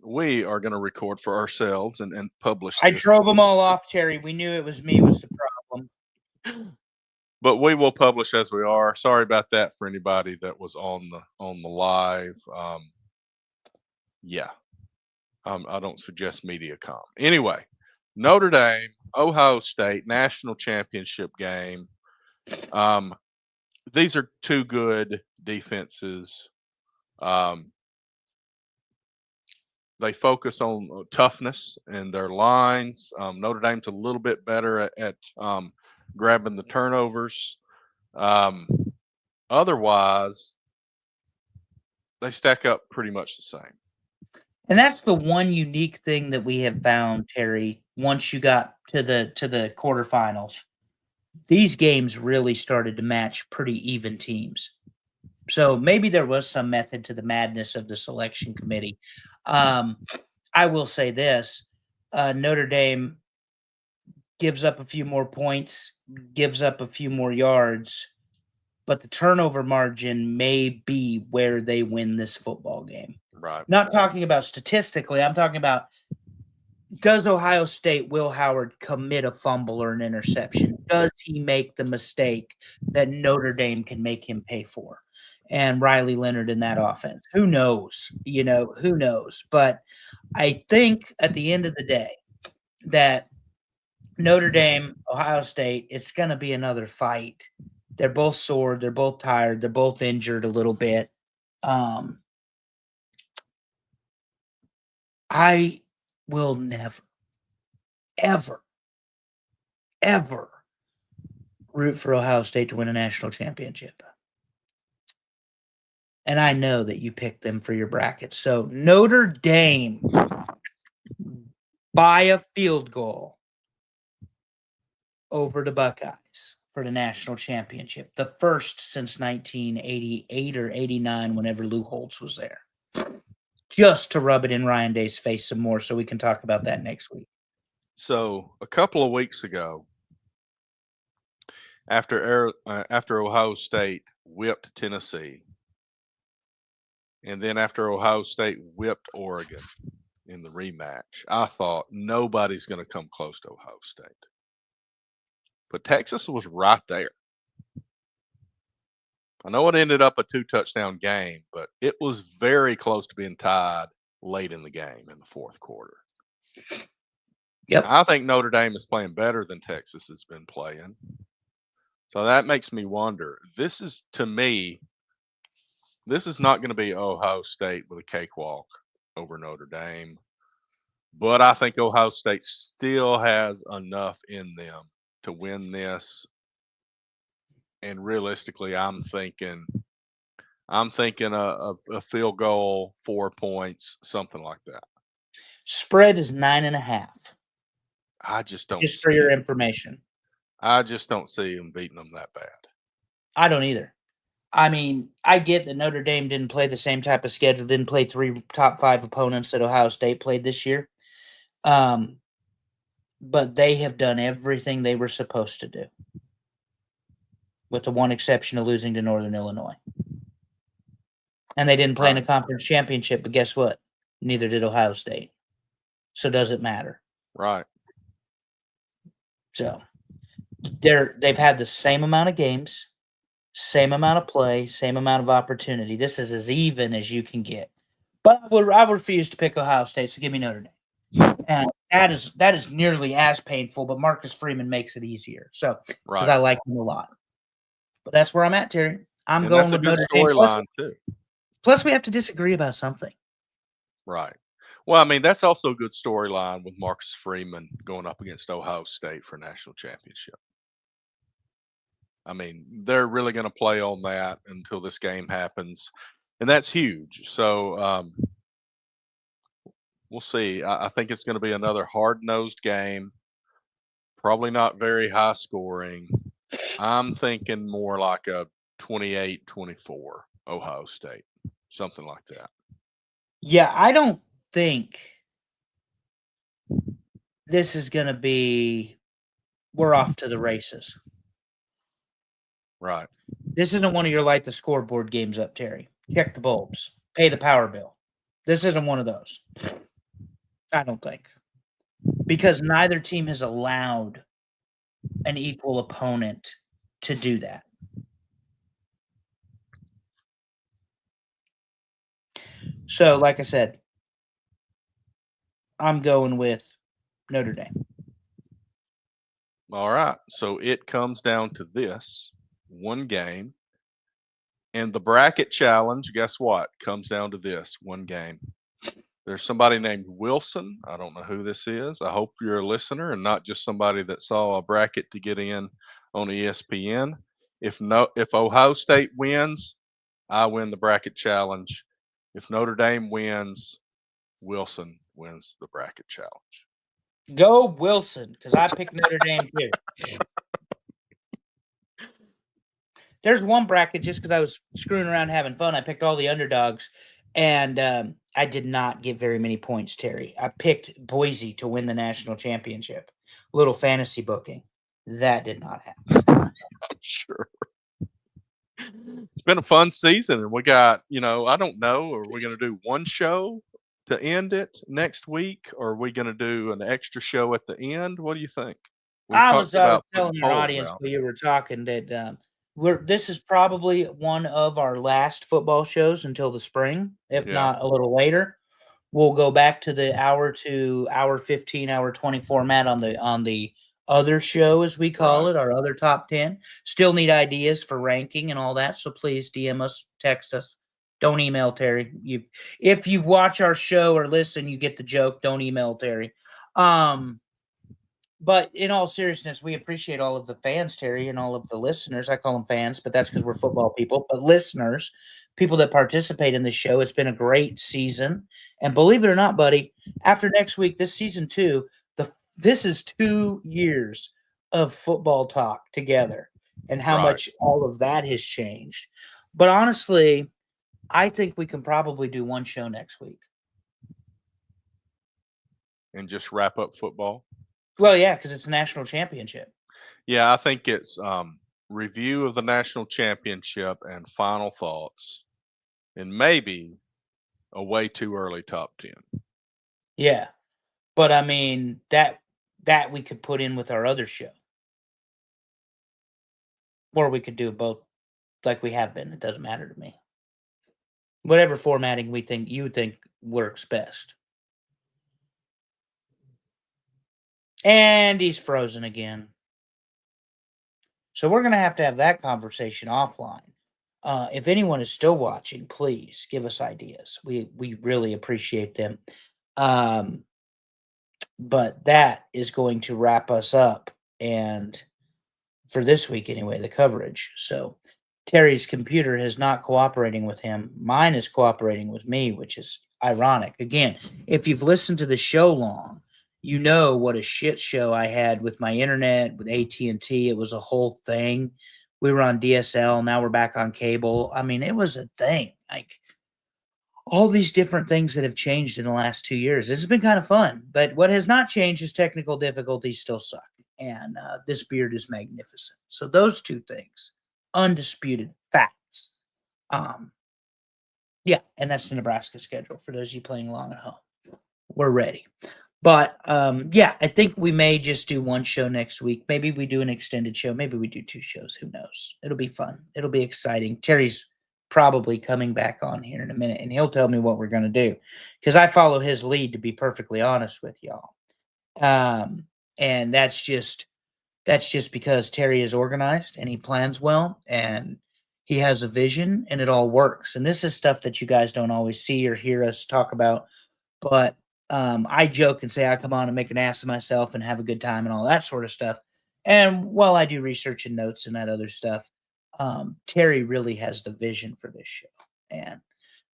We are going to record for ourselves and publish I this. drove them all off, Terry. We knew it was me was the problem. But we will publish as we are. Sorry about that for anybody that was on the live. Yeah, I don't suggest MediaCom. Anyway, Notre Dame, Ohio State national championship game. These are two good defenses. They focus on toughness in their lines. Notre Dame's a little bit better at grabbing the turnovers. Otherwise, they stack up pretty much the same. And that's the one unique thing that we have found, Terry, once you got to the quarterfinals. These games really started to match pretty even teams. So maybe there was some method to the madness of the selection committee. I will say this, Notre Dame gives up a few more points, gives up a few more yards, but the turnover margin may be where they win this football game. Right. Not talking about statistically, I'm talking about, does Ohio State Will Howard commit a fumble or an interception? Does he make the mistake that Notre Dame can make him pay for? And Riley Leonard in that offense. Who knows? Who knows? But I think at the end of the day that Notre Dame, Ohio State, it's going to be another fight. They're both sore. They're both tired. They're both injured a little bit. I will never, ever, ever root for Ohio State to win a national championship. And I know that you picked them for your bracket. So Notre Dame by a field goal over the Buckeyes for the national championship. The first since 1988 or 89, whenever Lou Holtz was there. Just to rub it in Ryan Day's face some more so we can talk about that next week. So a couple of weeks ago, after Ohio State whipped Tennessee, and then after Ohio State whipped Oregon in the rematch, I thought nobody's going to come close to Ohio State. But Texas was right there. I know it ended up a 2-touchdown game, but it was very close to being tied late in the game in the fourth quarter. Yep. I think Notre Dame is playing better than Texas has been playing. So that makes me wonder. This is, to me, this is not going to be Ohio State with a cakewalk over Notre Dame. But I think Ohio State still has enough in them to win this. And realistically, I'm thinking a field goal, 4 points, something like that. Spread is 9.5. I just don't. Just for your information. I just don't see them beating them that bad. I don't either. I mean, I get that Notre Dame didn't play the same type of schedule, didn't play 3 top 5 opponents that Ohio State played this year. But they have done everything they were supposed to do, with the one exception of losing to Northern Illinois. And they didn't play in a conference championship, but guess what? Neither did Ohio State. So does it matter? Right. So they've had the same amount of games, same amount of play, same amount of opportunity. This is as even as you can get. But I refuse to pick Ohio State, so give me Notre Dame. And that is nearly as painful, but Marcus Freeman makes it easier. So because I like him a lot. But that's where I'm at, Terry. I'm going with Notre Dame. Storyline too. Plus, we have to disagree about something. Right. Well, I mean, that's also a good storyline with Marcus Freeman going up against Ohio State for national championship. I mean, they're really going to play on that until this game happens, and that's huge. So we'll see. I think it's going to be another hard-nosed game, probably not very high scoring. I'm thinking more like a 28-24 Ohio State, something like that. Yeah, I don't think this is going to be we're off to the races. Right. This isn't one of your light the scoreboard games up, Terry. Check the bulbs. Pay the power bill. This isn't one of those. I don't think. Because neither team has allowed an equal opponent to do that. So, like I said, I'm going with Notre Dame. All right. So it comes down to this one game. And the bracket challenge, guess what? Comes down to this one game. There's somebody named Wilson. I don't know who this is. I hope you're a listener and not just somebody that saw a bracket to get in on ESPN. If Ohio State wins, I win the bracket challenge. If Notre Dame wins, Wilson wins the bracket challenge. Go Wilson, because I picked Notre Dame too. There's one bracket just because I was screwing around having fun. I picked all the underdogs, and I did not get very many points, Terry. I picked Boise to win the national championship. Little fantasy booking. That did not happen. I'm sure. It's been a fun season, and we got, I don't know, are we going to do one show to end it next week, or are we going to do an extra show at the end? What do you think? I was telling your audience while you were talking that this is probably one of our last football shows until the spring, if not a little later. We'll go back to the hour to hour 15, hour 20 format on the other show, as we call it, our other top 10. Still need ideas for ranking and all that, so please DM us, text us. Don't email Terry. If you watch our show or listen, you get the joke. Don't email Terry. But in all seriousness, we appreciate all of the fans, Terry, and all of the listeners. I call them fans, but that's because we're football people. But listeners, people that participate in this show, it's been a great season. And believe it or not, buddy, after next week, this season 2, this is 2 years of football talk together and how much all of that has changed. But honestly, I think we can probably do one show next week. And just wrap up football? Well, yeah, because it's a national championship. Yeah, I think it's review of the national championship and final thoughts, and maybe a way too early top 10. Yeah, but I mean that we could put in with our other show, or we could do both, like we have been. It doesn't matter to me. Whatever formatting you think works best. And he's frozen again. So we're going to have that conversation offline. If anyone is still watching, please give us ideas. We really appreciate them. But that is going to wrap us up. And for this week anyway, the coverage. So Terry's computer is not cooperating with him. Mine is cooperating with me, which is ironic. Again, if you've listened to the show long, you know what a shit show I had with my internet, with AT&T. It was a whole thing. We were on DSL. Now we're back on cable. I mean, it was a thing. Like, all these different things that have changed in the last 2 years. This has been kind of fun, but what has not changed is technical difficulties still suck. And this beard is magnificent. So those two things, undisputed facts. Yeah, and that's the Nebraska schedule for those of you playing along at home. We're ready. But yeah, I think we may just do one show next week. Maybe we do an extended show. Maybe we do 2 shows. Who knows? It'll be fun. It'll be exciting. Terry's probably coming back on here in a minute, and he'll tell me what we're going to do because I follow his lead, to be perfectly honest with y'all. And that's just because Terry is organized and he plans well and he has a vision and it all works. And this is stuff that you guys don't always see or hear us talk about, but I joke and say I come on and make an ass of myself and have a good time and all that sort of stuff. And while I do research and notes and that other stuff, Terry really has the vision for this show. And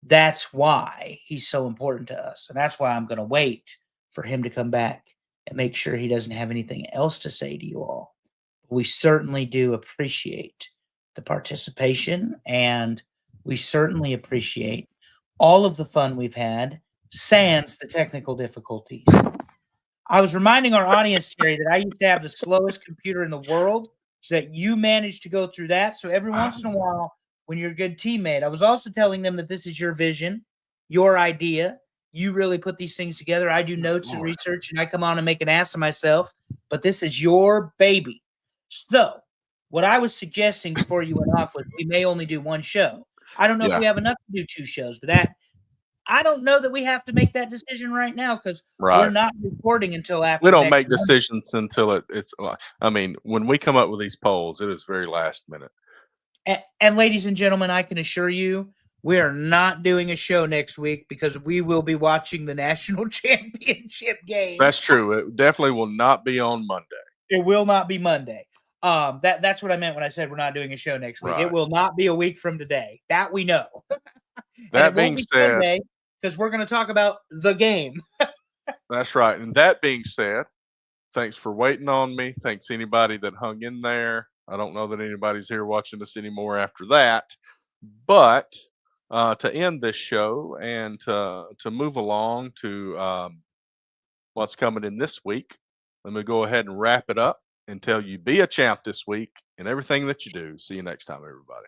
that's why he's so important to us. And that's why I'm going to wait for him to come back and make sure he doesn't have anything else to say to you all. We certainly do appreciate the participation, and we certainly appreciate all of the fun we've had, sans the technical difficulties. I was reminding our audience, Terry, that I used to have the slowest computer in the world, so that you managed to go through that. So every once in a while, when you're a good teammate, I was also telling them that this is your vision, your idea. You really put these things together. I do notes and research, and I come on and make an ass of myself, but this is your baby. So what I was suggesting before you went off was we may only do one show. I don't know if we have enough to do 2 shows, but that I don't know that we have to make that decision right now because we're not recording until after. We don't make decisions until it's. I mean, when we come up with these polls, it is very last minute. And ladies and gentlemen, I can assure you, we are not doing a show next week because we will be watching the national championship game. That's true. It definitely will not be on Monday. It will not be Monday. That's what I meant when I said we're not doing a show next week. It will not be a week from today. That we know. That being said, because we're going to talk about the game. That's right. And that being said, thanks for waiting on me. Thanks anybody that hung in there. I don't know that anybody's here watching us anymore after that. But to end this show and to move along to what's coming in this week, let me go ahead and wrap it up and tell you be a champ this week in everything that you do. See you next time, everybody.